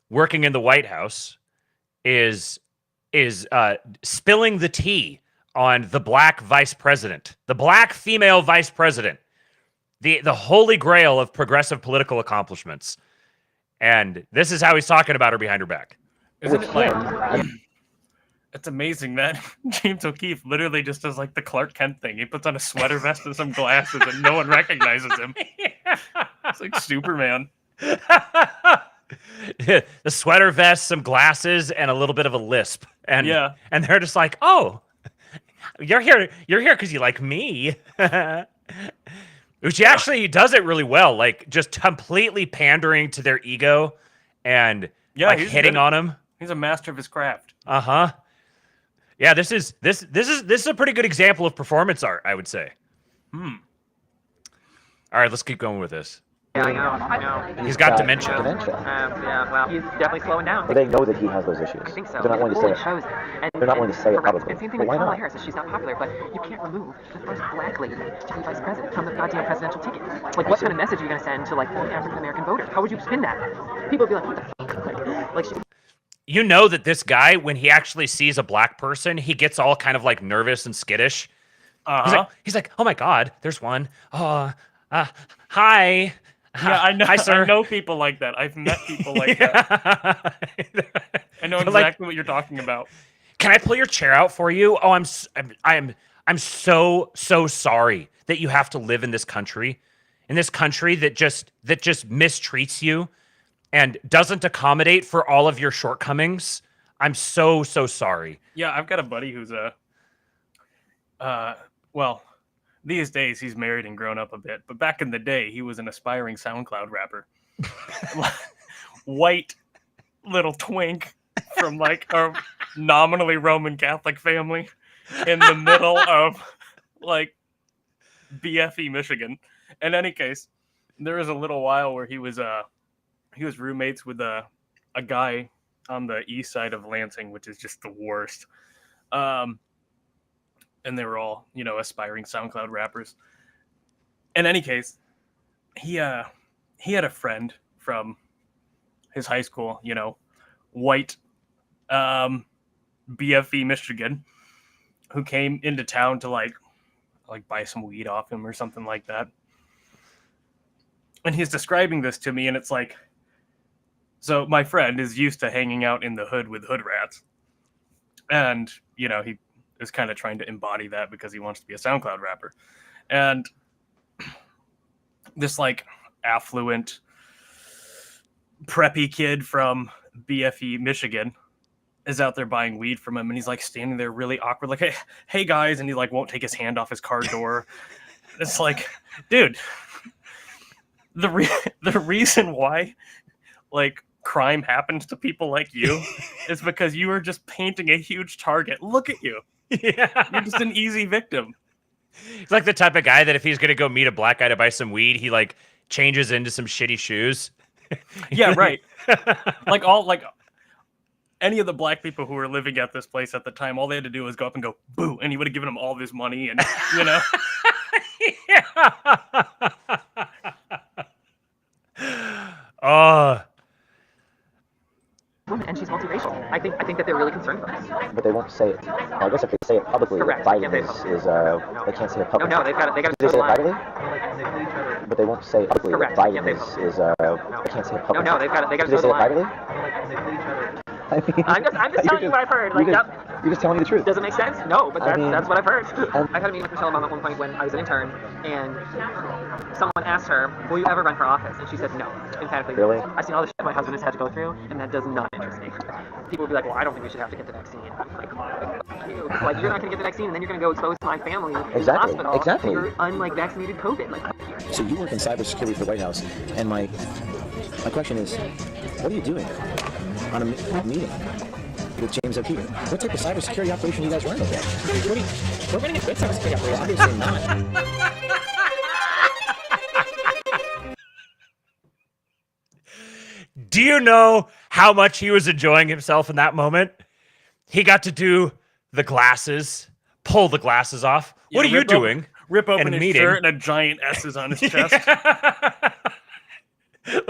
Speaker 1: working in the White House, is spilling the tea on the black vice president, the black female vice president, the holy grail of progressive political accomplishments. And this is how he's talking about her behind her back.
Speaker 12: Isn't it like... It's amazing that James O'Keefe literally just does like the Clark Kent thing. He puts on a sweater vest and some glasses and no one recognizes him. Yeah. It's like Superman.
Speaker 1: The sweater vest, some glasses, and a little bit of a lisp. And they're just like, oh, you're here because you like me. Which actually does it really well, like just completely pandering to their ego and hitting on them.
Speaker 12: He's a master of his craft.
Speaker 1: Uh-huh. Yeah, this is a pretty good example of performance art, I would say.
Speaker 12: Hmm.
Speaker 1: All right, let's keep going with this.
Speaker 13: Yeah, I know.
Speaker 1: He's got dementia.
Speaker 13: Yeah, well, he's definitely slowing down.
Speaker 2: But they know that he has those issues.
Speaker 13: I think so.
Speaker 2: They're not willing to say it.
Speaker 13: Shows it. And,
Speaker 2: They're not willing to say it publicly.
Speaker 13: And same thing
Speaker 2: But
Speaker 13: with
Speaker 2: why
Speaker 13: Kamala
Speaker 2: not?
Speaker 13: Harris. She's not popular, but you can't remove the first black lady to be vice president from the goddamn presidential ticket. Like, what kind of message are you going to send to, like, the African-American voter? How would you spin that? People would be like, what the fuck? Like she...
Speaker 1: You know that this guy, when he actually sees a black person, he gets all kind of like nervous and skittish. He's like, oh my God, there's one. Hi.
Speaker 12: Yeah, I know.
Speaker 1: Hi, sir.
Speaker 12: I know people like that. I've met people like that. I know exactly what you're talking about.
Speaker 1: Can I pull your chair out for you? Oh, I'm so sorry that you have to live in this country that just mistreats you and doesn't accommodate for all of your shortcomings. I'm so sorry.
Speaker 12: Yeah, I've got a buddy who's well, these days he's married and grown up a bit, but back in the day he was an aspiring SoundCloud rapper. White little twink from like a nominally Roman Catholic family in the middle of like BFE, Michigan. In any case, there was a little while where he was roommates with a guy on the east side of Lansing, which is just the worst. And they were all, aspiring SoundCloud rappers. In any case, he had a friend from his high school, white BFE, Michigan, who came into town to like buy some weed off him or something like that. And he's describing this to me, and it's like, so my friend is used to hanging out in the hood with hood rats. And, he is kind of trying to embody that because he wants to be a SoundCloud rapper. And this like affluent preppy kid from BFE, Michigan is out there buying weed from him. And he's like standing there really awkward, like, hey guys. And he like won't take his hand off his car door. It's like, dude, the reason why like crime happens to people like you is because you are just painting a huge target. Look at you.
Speaker 1: Yeah.
Speaker 12: You're just an easy victim.
Speaker 1: He's like the type of guy that if he's going to go meet a black guy to buy some weed, he like changes into some shitty shoes.
Speaker 12: Yeah, right. like any of the black people who were living at this place at the time, all they had to do was go up and go, boo. And he would have given him all this money and,
Speaker 13: And she's multiracial. I think that they're really concerned about this.
Speaker 2: But they won't say it. Well, I guess if they say it publicly,
Speaker 13: Correct.
Speaker 2: Biden
Speaker 13: Yeah,
Speaker 2: they can't say it publicly.
Speaker 13: No, they got
Speaker 2: Did they say it privately? But they won't say it publicly.
Speaker 13: Correct.
Speaker 2: Biden
Speaker 13: Yeah,
Speaker 2: they can't say it publicly.
Speaker 13: No, they got
Speaker 2: Did
Speaker 13: to
Speaker 2: they
Speaker 13: toe
Speaker 2: say
Speaker 13: the
Speaker 2: it
Speaker 13: line.
Speaker 2: privately? I mean,
Speaker 13: I'm just telling you what I've heard. Like,
Speaker 2: you're just telling me the truth.
Speaker 13: Does it make sense? No, but that's what I've heard. I had a meeting with Michelle Obama at one point when I was an intern, and someone asked her, will you ever run for office? And she said no, emphatically.
Speaker 2: Really?
Speaker 13: I've seen all the shit my husband has had to go through, and that does not interest me. People would be like, well, I don't think we should have to get the vaccine. I'm like, fuck you. Like, you're not going to get the vaccine, and then you're going to go expose my family in the hospital.
Speaker 2: Exactly.
Speaker 13: You're unlike vaccinated COVID. Like,
Speaker 14: so you work in cybersecurity for the White House, and my question is, what are you doing on a meeting with James O'Keefe? What type of cybersecurity operation are you guys running over there? We're running a good cybersecurity operation. Obviously not.
Speaker 1: Do you know how much he was enjoying himself in that moment? He got to do the glasses, pull the glasses off. What are you doing?
Speaker 12: Rip open his
Speaker 1: meeting?
Speaker 12: shirt and a giant S is on his chest.
Speaker 1: Look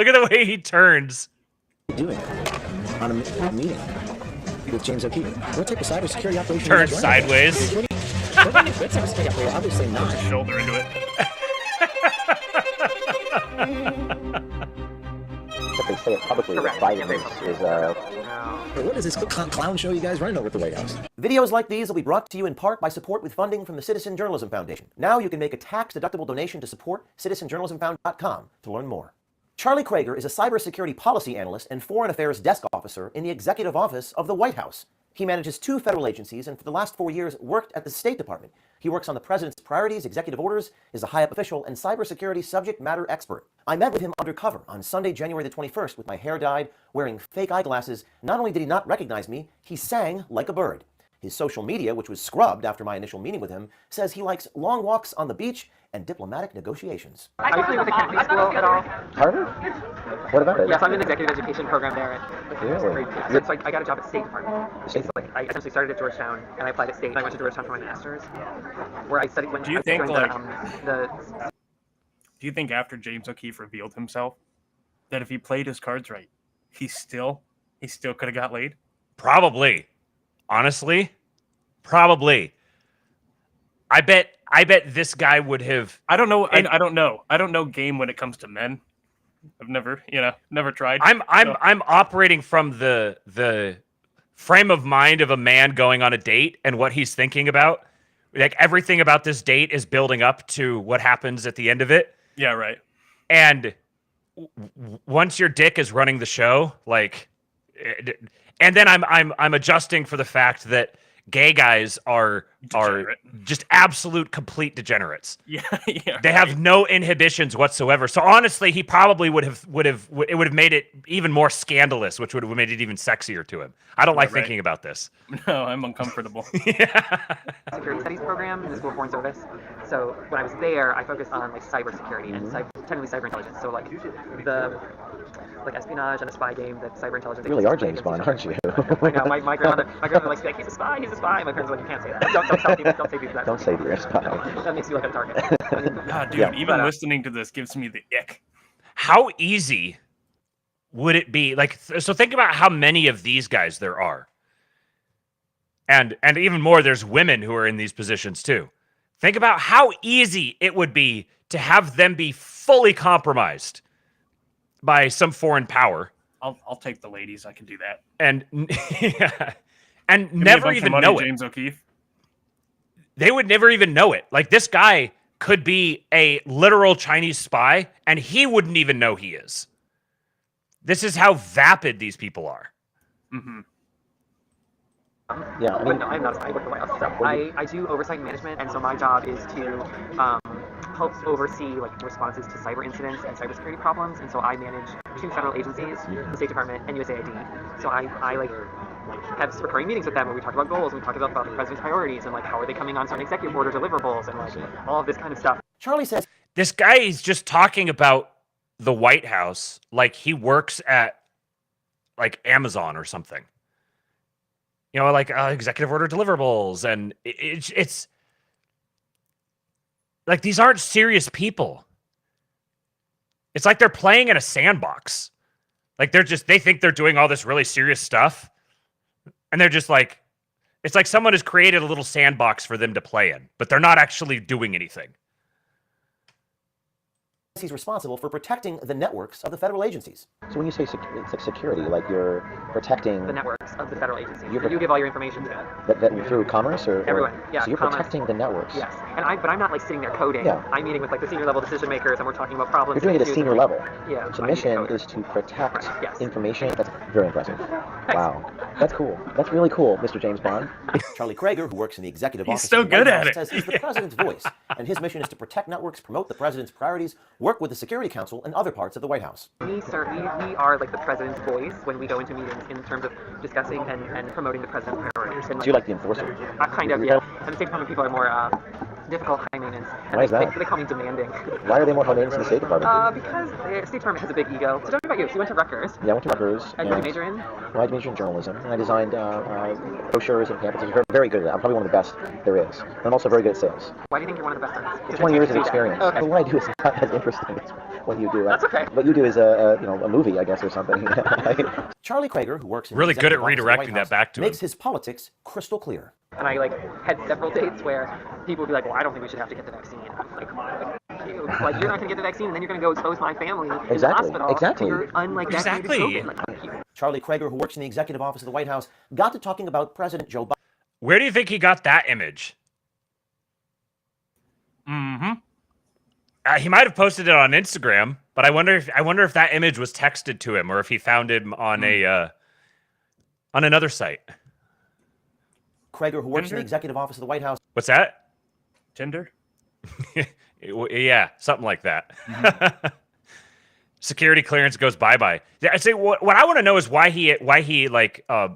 Speaker 1: at the way he turns.
Speaker 14: What are you doing on a meeting with James O'Keefe? What type of cybersecurity operation
Speaker 1: turns sideways?
Speaker 14: We're running a good cybersecurity operation. Obviously not.
Speaker 12: Shoulder into it.
Speaker 2: If they say it publicly, Biden is
Speaker 14: what is this clown show you guys running over at the White House?
Speaker 15: Videos like these will be brought to you in part by support with funding from the Citizen Journalism Foundation. Now you can make a tax-deductible donation to support citizenjournalismfound.com to learn more. Charlie Krager is a cybersecurity policy analyst and foreign affairs desk officer in the executive office of the White House. He manages 2 federal agencies and for the last 4 years worked at the State Department. He works on the president's priorities, executive orders, is a high-up official, and cybersecurity subject matter expert. I met with him undercover on Sunday, January the 21st with my hair dyed, wearing fake eyeglasses. Not only did he not recognize me, he sang like a bird. His social media, which was scrubbed after my initial meeting with him, says he likes long walks on the beach and diplomatic negotiations.
Speaker 13: Are you familiar with the Kennedy School at all?
Speaker 14: Harvard? What about it?
Speaker 13: Yes, I'm in the executive education program there.
Speaker 14: Really?
Speaker 13: So I got a job at State Department. So I essentially started at Georgetown, and I applied at State. I went to Georgetown for my master's, where I studied.
Speaker 12: Do you think like
Speaker 13: the
Speaker 12: do you think after James O'Keefe revealed himself that if he played his cards right, he still could have got laid?
Speaker 1: Probably. Honestly, probably. I bet this guy would have.
Speaker 12: I don't know. I don't know. I don't know game when it comes to men. I've never tried.
Speaker 1: I'm operating from the frame of mind of a man going on a date and what he's thinking about. Like everything about this date is building up to what happens at the end of it.
Speaker 12: Yeah, right.
Speaker 1: And once your dick is running the show, like, and then I'm adjusting for the fact that gay guys are just absolute complete degenerates.
Speaker 12: Yeah,
Speaker 1: They have no inhibitions whatsoever. So honestly, he probably it would have made it even more scandalous, which would have made it even sexier to him. I don't like thinking about this.
Speaker 12: No, I'm uncomfortable.
Speaker 13: security studies program in the School of Foreign Service. So when I was there, I focused on like cybersecurity and technically cyber intelligence. So like the espionage and a spy game that cyber intelligence.
Speaker 14: You really are James Bond, aren't you?
Speaker 13: I know, my grandmother likes to be like, he's a spy. My parents are like, you can't say that. Don't say that.
Speaker 14: Don't say you're a spy.
Speaker 13: That makes you like a target.
Speaker 12: God, dude, even listening to this gives me the ick.
Speaker 1: How easy would it be? Like, so think about how many of these guys there are. And even more, there's women who are in these positions too. Think about how easy it would be to have them be fully compromised by some foreign power.
Speaker 12: I'll take the ladies. I can do that.
Speaker 1: And yeah, and never even know it.
Speaker 12: James O'Keefe.
Speaker 1: They would never even know it. Like this guy could be a literal Chinese spy, and he wouldn't even know he is. This is how vapid these people are.
Speaker 12: Mm-hmm.
Speaker 14: Yeah,
Speaker 13: but no, I'm not. I work the White House. So I do oversight management, and so my job is to help oversee like responses to cyber incidents and cybersecurity problems. And so I manage 2 federal agencies, the State Department and USAID. So I like have recurring meetings with them where we talk about goals, and we talk about the president's priorities, and like how are they coming on certain executive order deliverables, and like all of this kind of stuff.
Speaker 15: Charlie says
Speaker 1: this guy is just talking about the White House like he works at like Amazon or something. You know, like executive order deliverables, and it's like these aren't serious people. It's like they're playing in a sandbox. Like they think they're doing all this really serious stuff, and they're just like, it's like someone has created a little sandbox for them to play in, but they're not actually doing anything.
Speaker 15: he's responsible for protecting the networks of the federal agencies.
Speaker 14: So when you say it's like security, like you're protecting
Speaker 13: the networks of the federal agencies. You give all your information to.
Speaker 14: That through commerce or
Speaker 13: everyone? Yeah.
Speaker 14: So you're protecting the networks.
Speaker 13: Yes, but I'm not like sitting there coding.
Speaker 14: Yeah.
Speaker 13: I'm meeting with like the senior level decision makers, and we're talking about problems.
Speaker 14: You're doing it at a senior level.
Speaker 13: Yeah.
Speaker 14: So the mission is to protect information. That's very impressive. Thanks. Wow, that's cool. That's really cool, Mr. James Bond.
Speaker 15: Charlie Krager, who works in the executive office
Speaker 12: so
Speaker 15: of the White
Speaker 12: good
Speaker 15: House,
Speaker 12: at it.
Speaker 15: says he's the president's voice, and his mission is to protect networks, promote the president's priorities, work with the Security Council and other parts of the White House.
Speaker 13: We are like the president's voice when we go into meetings in terms of discussing and promoting the president's priorities.
Speaker 14: So you're like the enforcer?
Speaker 13: Kind of, yeah. And the State Department people are more difficult, high maintenance.
Speaker 14: Why is that?
Speaker 13: They call me demanding.
Speaker 14: Why are they more high maintenance in the State Department?
Speaker 13: Because the State Department has a big ego. So tell me about you. So you went to Rutgers.
Speaker 14: Yeah, I went to Rutgers.
Speaker 13: And what did you major in?
Speaker 14: Well, I majored in journalism, and I designed brochures and pamphlets. I'm very good at it. I'm probably one of the best there is. And I'm also very good at sales.
Speaker 13: Why do you think you're one of the best at it?
Speaker 14: 20 years of experience.
Speaker 13: Okay.
Speaker 14: But what I do is not as interesting as what you do.
Speaker 13: That's okay.
Speaker 14: What you do is a movie, I guess, or something.
Speaker 15: Charlie Krager, who works in
Speaker 1: really
Speaker 15: the
Speaker 1: good at
Speaker 15: executive office of the
Speaker 1: redirecting
Speaker 15: White House,
Speaker 1: that back to him.
Speaker 15: makes his politics crystal clear.
Speaker 13: And I had several dates where people would be like, well, I don't think we should have to get the vaccine. I'm like, you're not going to get the vaccine, and then you're going to go expose my family in the hospital.
Speaker 14: Exactly.
Speaker 13: You're unlike
Speaker 1: Exactly.
Speaker 15: Charlie Krager, who works in the executive office of the White House, got to talking about President Joe Biden.
Speaker 1: Where do you think he got that image?
Speaker 12: Mm-hmm.
Speaker 1: He might have posted it on Instagram, but I wonder if that image was texted to him or if he found him on on another site.
Speaker 15: Krager, who works in
Speaker 12: Tinder?
Speaker 15: the executive office of the White House.
Speaker 1: What's that?
Speaker 12: Tinder?
Speaker 1: Yeah, something like that. Security clearance goes bye-bye. I say what I want to know is why he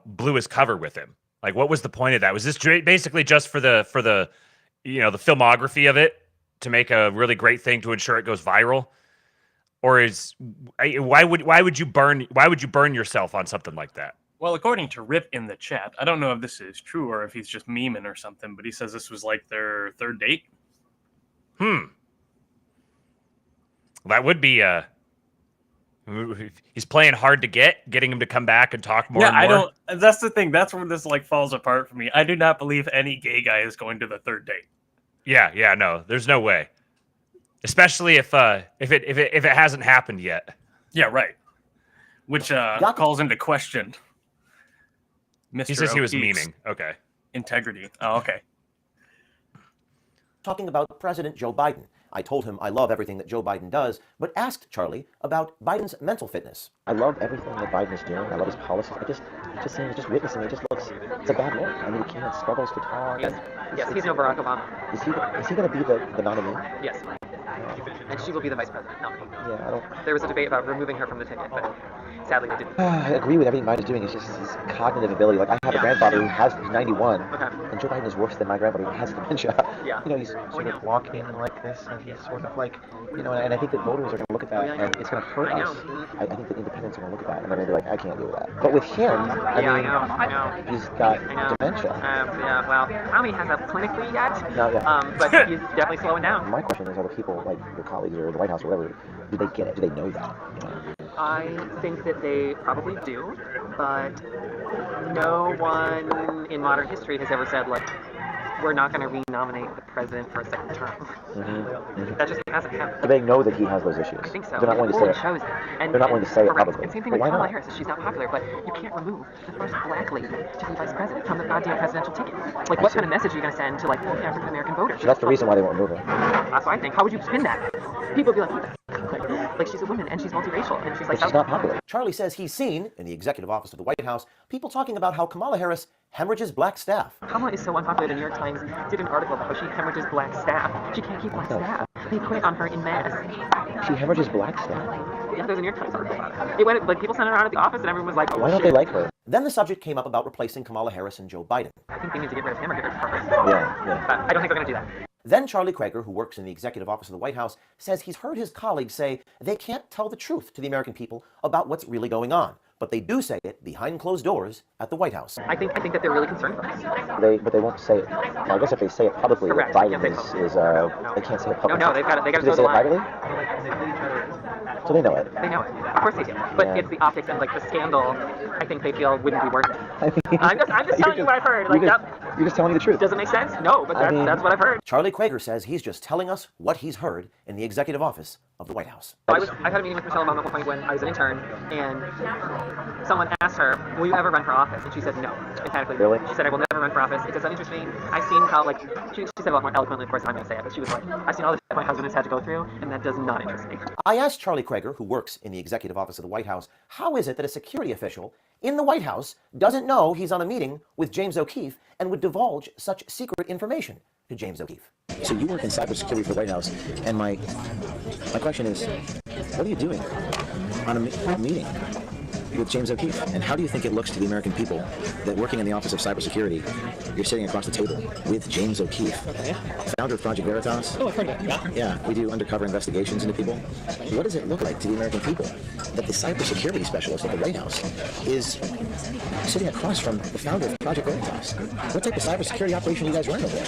Speaker 1: blew his cover with him. Like, what was the point of that? Was this basically just for the the filmography of it to make a really great thing to ensure it goes viral? Or why would you burn yourself on something like that?
Speaker 12: Well, according to Rip in the chat, I don't know if this is true or if he's just memeing or something, but he says this was like their third date.
Speaker 1: That would be he's playing hard to getting him to come back and talk more.
Speaker 12: Yeah,
Speaker 1: and more.
Speaker 12: I don't. That's the thing. That's where this like falls apart for me. I do not believe any gay guy is going to the third date.
Speaker 1: Yeah, no, there's no way. Especially if it hasn't happened yet.
Speaker 12: Yeah, right. Which calls into question Mr.
Speaker 1: He says he was
Speaker 12: O'Keefe's
Speaker 1: memeing. Okay.
Speaker 12: Integrity. Oh, okay.
Speaker 15: Talking about President Joe Biden. I told him I love everything that Joe Biden does, but asked Charlie about Biden's mental fitness.
Speaker 2: I love everything that Biden is doing. I love his policies. Just witnessing it just looks, it's a bad look. I mean, he can't, struggles to talk.
Speaker 13: Yes, he's no Barack Obama.
Speaker 2: Is he going to be the nominee?
Speaker 13: Yes. And she will be the vice president nominee.
Speaker 2: Yeah, I don't...
Speaker 13: There was a debate about removing her from the ticket, but sadly they didn't.
Speaker 2: I agree with everything Biden's doing. It's just his cognitive ability. Like, I have a grandfather who's 91, and Joe Biden is worse than my grandfather who has dementia.
Speaker 13: Yeah.
Speaker 2: You know, he's sort of walking like this, and he's sort of like, and I think that voters are going to look at that, and it's going to hurt us. I think that independents are going to look at that, and they're going to be like, I can't deal with that. But with him, I mean, he's got dementia.
Speaker 13: Yeah, well, Tommy hasn't clinically yet,
Speaker 2: No, yeah.
Speaker 13: but he's definitely slowing down.
Speaker 2: My question is, are the people, like your colleagues or the White House or whatever, do they get it? Do they know that?
Speaker 13: I think that they probably do, but no one in modern history has ever said, like, we're not going to re-nominate the president for a second term. That just hasn't happened.
Speaker 2: Do they know that he has those issues?
Speaker 13: I think so.
Speaker 2: They're not willing to say it.
Speaker 13: Shows it. And,
Speaker 2: they're not willing to say it publicly.
Speaker 13: And same thing
Speaker 2: But
Speaker 13: with
Speaker 2: why
Speaker 13: Kamala
Speaker 2: not?
Speaker 13: Harris. She's not popular, but you can't remove the first black lady to be vice president from the goddamn presidential ticket. Like, what kind of message are you going to send to, like, African American voters?
Speaker 2: So that's the reason why they won't move her.
Speaker 13: That's what I think. How would you spin that? People would be like, what the fuck? Like, she's a woman and she's multiracial and she's like,
Speaker 2: But she's not popular.
Speaker 15: Charlie says he's seen, in the executive office of the White House, people talking about how Kamala Harris hemorrhages black staff.
Speaker 13: Kamala is so unpopular. The New York Times did an article about how she hemorrhages black staff. She can't keep black staff. They quit on her in mass.
Speaker 2: She hemorrhages black staff.
Speaker 13: Yeah, there's a New York Times article about it. It went, like, people sent her out of the office and everyone was like, oh,
Speaker 2: Why don't
Speaker 13: shit.
Speaker 2: they like her?
Speaker 15: Then the subject came up about replacing Kamala Harris and Joe Biden.
Speaker 13: I think they need to get rid of him or get rid of her.
Speaker 2: Yeah.
Speaker 13: But I don't think they're going to do that.
Speaker 15: Then Charlie Krager, who works in the executive office of the White House, says he's heard his colleagues say they can't tell the truth to the American people about what's really going on. But they do say it behind closed doors at the White House.
Speaker 13: I think that they're really concerned for us.
Speaker 2: But they won't say it. Well, I guess if they say it publicly, that
Speaker 13: Correct.
Speaker 2: Biden they can't say it publicly.
Speaker 13: No, they've got to
Speaker 2: Do they
Speaker 13: toe
Speaker 2: say
Speaker 13: the
Speaker 2: it
Speaker 13: line.
Speaker 2: privately? So they know it.
Speaker 13: They know it. Of course they do. But it's the optics and, like, the scandal, I think they feel wouldn't be worth it.
Speaker 2: I mean,
Speaker 13: I'm just telling you what I've heard. Like,
Speaker 2: you're just telling me the truth.
Speaker 13: Does it make sense? No, but that's what I've heard.
Speaker 15: Charlie Krager says he's just telling us what he's heard in the executive office of the White House.
Speaker 13: I had a meeting with Michelle Obama at one point when I was an intern, and someone asked her, will you ever run for office? And she said no, emphatically.
Speaker 2: Really?
Speaker 13: She said, I will never run for office. It does not interest me. I've seen how, like, she said a lot more eloquently, of course, I'm going to say it, but she was like, I've seen all the shit my husband has had to go through, and that does not interest me.
Speaker 15: I asked Charlie Krager, who works in the executive office of the White House, how is it that a security official in the White House doesn't know he's on a meeting with James O'Keefe and would divulge such secret information to James O'Keefe?
Speaker 14: So you work in cybersecurity for the White House, and my question is, what are you doing on a meeting with James O'Keefe? And how do you think it looks to the American people that working in the Office of Cybersecurity, you're sitting across the table with James O'Keefe, founder of Project Veritas?
Speaker 6: Oh, I've heard of that.
Speaker 14: Yeah, we do undercover investigations into people. What does it look like to the American people that the cybersecurity specialist at the White House is sitting across from the founder of Project Veritas? What type of cybersecurity operation are you guys running over there?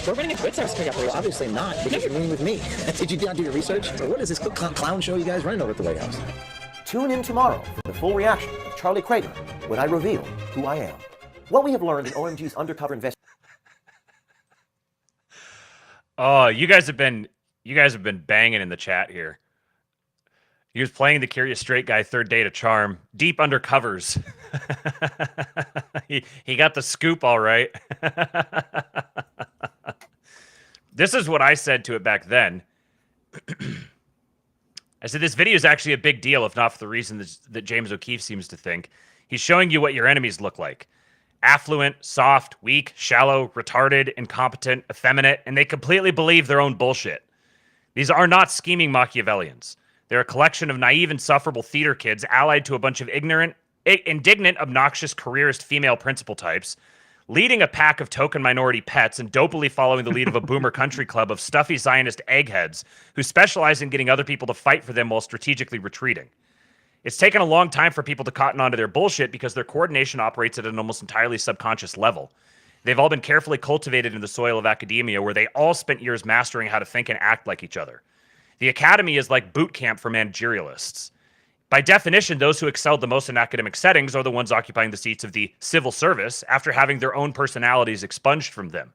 Speaker 6: We're running a good cybersecurity operation.
Speaker 14: Well, obviously not, because you're meeting with me. Did you not do your research? Or what is this clown show you guys running over at the White House?
Speaker 15: Tune in tomorrow for the full reaction of Charlie Krager when I reveal who I am. What we have learned in OMG's undercover investigation.
Speaker 1: Oh, you guys have been banging in the chat here. He was playing the curious straight guy third date of charm. Deep undercovers. he got the scoop all right. This is what I said to it back then. I said, this video is actually a big deal, if not for the reason that James O'Keefe seems to think. He's showing you what your enemies look like. Affluent, soft, weak, shallow, retarded, incompetent, effeminate, and they completely believe their own bullshit. These are not scheming Machiavellians. They're a collection of naive, insufferable theater kids allied to a bunch of ignorant, indignant, obnoxious, careerist female principal types, leading a pack of token minority pets and dopily following the lead of a boomer country club of stuffy Zionist eggheads who specialize in getting other people to fight for them while strategically retreating. It's taken a long time for people to cotton onto their bullshit because their coordination operates at an almost entirely subconscious level. They've all been carefully cultivated in the soil of academia where they all spent years mastering how to think and act like each other. The academy is like boot camp for managerialists. By definition, those who excelled the most in academic settings are the ones occupying the seats of the civil service after having their own personalities expunged from them.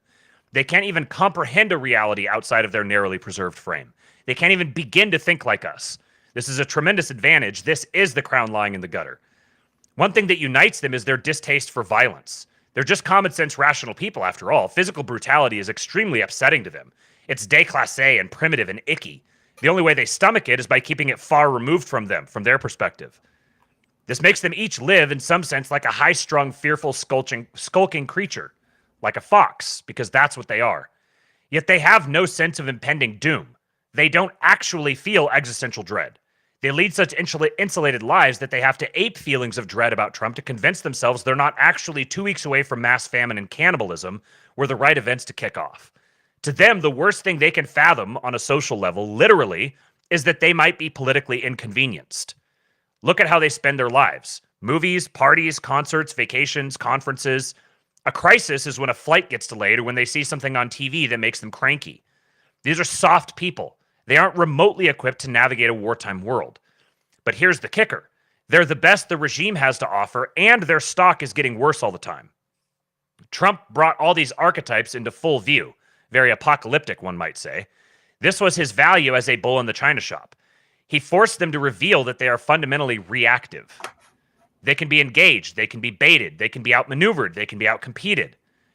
Speaker 1: They can't even comprehend a reality outside of their narrowly preserved frame. They can't even begin to think like us. This is a tremendous advantage. This is the crown lying in the gutter. One thing that unites them is their distaste for violence. They're just common sense, rational people, after all. Physical brutality is extremely upsetting to them. It's déclassé and primitive and icky. The only way they stomach it is by keeping it far removed from them, from their perspective. This makes them each live, in some sense, like a high-strung, fearful, skulking creature, like a fox, because that's what they are. Yet they have no sense of impending doom. They don't actually feel existential dread. They lead such insulated lives that they have to ape feelings of dread about Trump to convince themselves they're not actually 2 weeks away from mass famine and cannibalism were the right events to kick off. To them, the worst thing they can fathom on a social level, literally, is that they might be politically inconvenienced. Look at how they spend their lives. Movies, parties, concerts, vacations, conferences. A crisis is when a flight gets delayed or when they see something on TV that makes them cranky. These are soft people. They aren't remotely equipped to navigate a wartime world. But here's the kicker. They're the best the regime has to offer, and their stock is getting worse all the time. Trump brought all these archetypes into full view. Very apocalyptic, one might say. This was his value as a bull in the china shop. He forced them to reveal that they are fundamentally reactive. They can be engaged, they can be baited, they can be outmaneuvered, they can be outcompeted.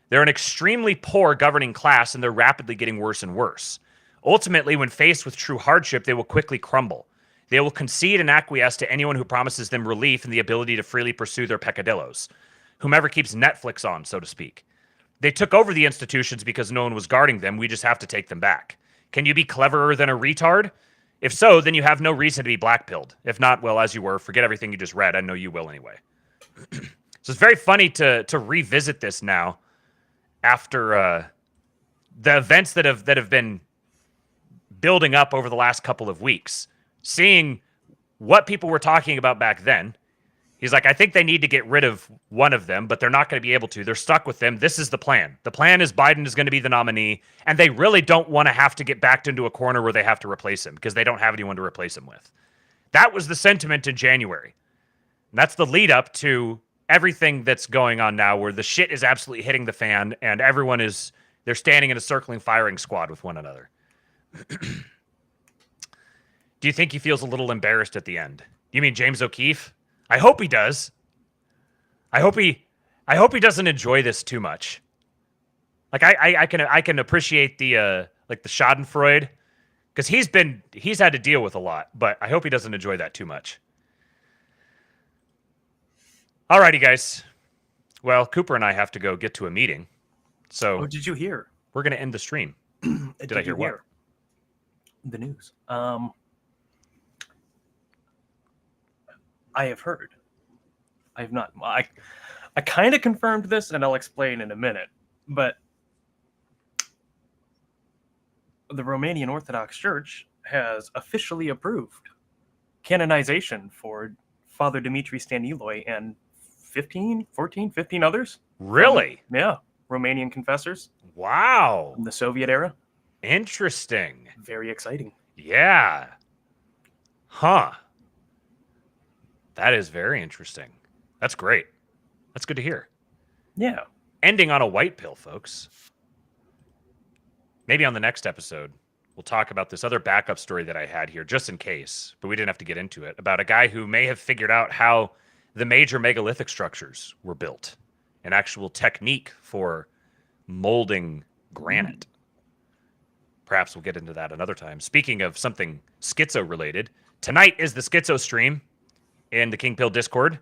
Speaker 1: They're an extremely poor governing class, and they're rapidly getting worse and worse. Ultimately, when faced with true hardship, they will quickly crumble. They will concede and acquiesce to anyone who promises them relief and the ability to freely pursue their peccadillos. Whomever keeps Netflix on, so to speak. They took over the institutions because no one was guarding them. We just have to take them back. Can you be cleverer than a retard? If so, then you have no reason to be blackpilled. If not, well, as you were, forget everything you just read. I know you will anyway. So it's very funny to revisit this now after the events that have been building up over the last couple of weeks, seeing what people were talking about back then. He's like, I think they need to get rid of one of them, but they're not going to be able to. They're stuck with them. This is the plan. The plan is Biden is going to be the nominee, and they really don't want to have to get backed into a corner where they have to replace him because they don't have anyone to replace him with. That was the sentiment in January. And that's the lead up to everything that's going on now, where the shit is absolutely hitting the fan, and they're standing in a circling firing squad with one another. Do you think he feels a little embarrassed at the end? You mean James O'Keefe? I hope he does. I hope he doesn't enjoy this too much. Like I can appreciate the the Schadenfreude because he's had to deal with a lot, but I hope he doesn't enjoy that too much. Alrighty, guys. Well, Cooper and I have to go get to a meeting. So
Speaker 12: did you hear?
Speaker 1: We're gonna end the stream. Did I hear what?
Speaker 12: The news. I have heard. I have not. I kind of confirmed this, and I'll explain in a minute. But the Romanian Orthodox Church has officially approved canonization for Father Dimitri Staniloae and 15 others.
Speaker 1: Really?
Speaker 12: Yeah. Romanian confessors.
Speaker 1: Wow.
Speaker 12: From the Soviet era.
Speaker 1: Interesting.
Speaker 12: Very exciting.
Speaker 1: Yeah. Huh. That is very interesting. That's great. That's good to hear.
Speaker 12: Yeah.
Speaker 1: Ending on a white pill, folks. Maybe on the next episode, we'll talk about this other backup story that I had here, just in case, but we didn't have to get into it, about a guy who may have figured out how the major megalithic structures were built, an actual technique for molding granite. Perhaps we'll get into that another time. Speaking of something schizo-related, tonight is the Schizo stream in the King Pill Discord.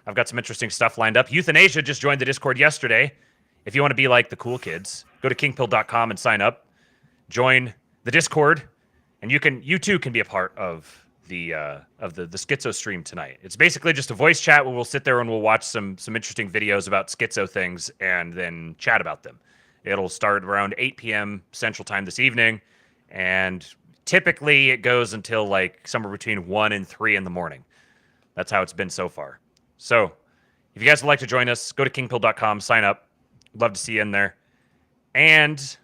Speaker 1: I've got some interesting stuff lined up. Euthanasia just joined the Discord yesterday. If you want to be like the cool kids, go to kingpill.com and sign up. Join the Discord, and you too can be a part of the schizo stream tonight. It's basically just a voice chat where we'll sit there and we'll watch some interesting videos about schizo things and then chat about them. It'll start around 8 p.m. Central Time this evening, and typically it goes until like somewhere between 1 and 3 in the morning. That's how it's been so far. So if you guys would like to join us, go to kingpill.com, sign up. Love to see you in there. And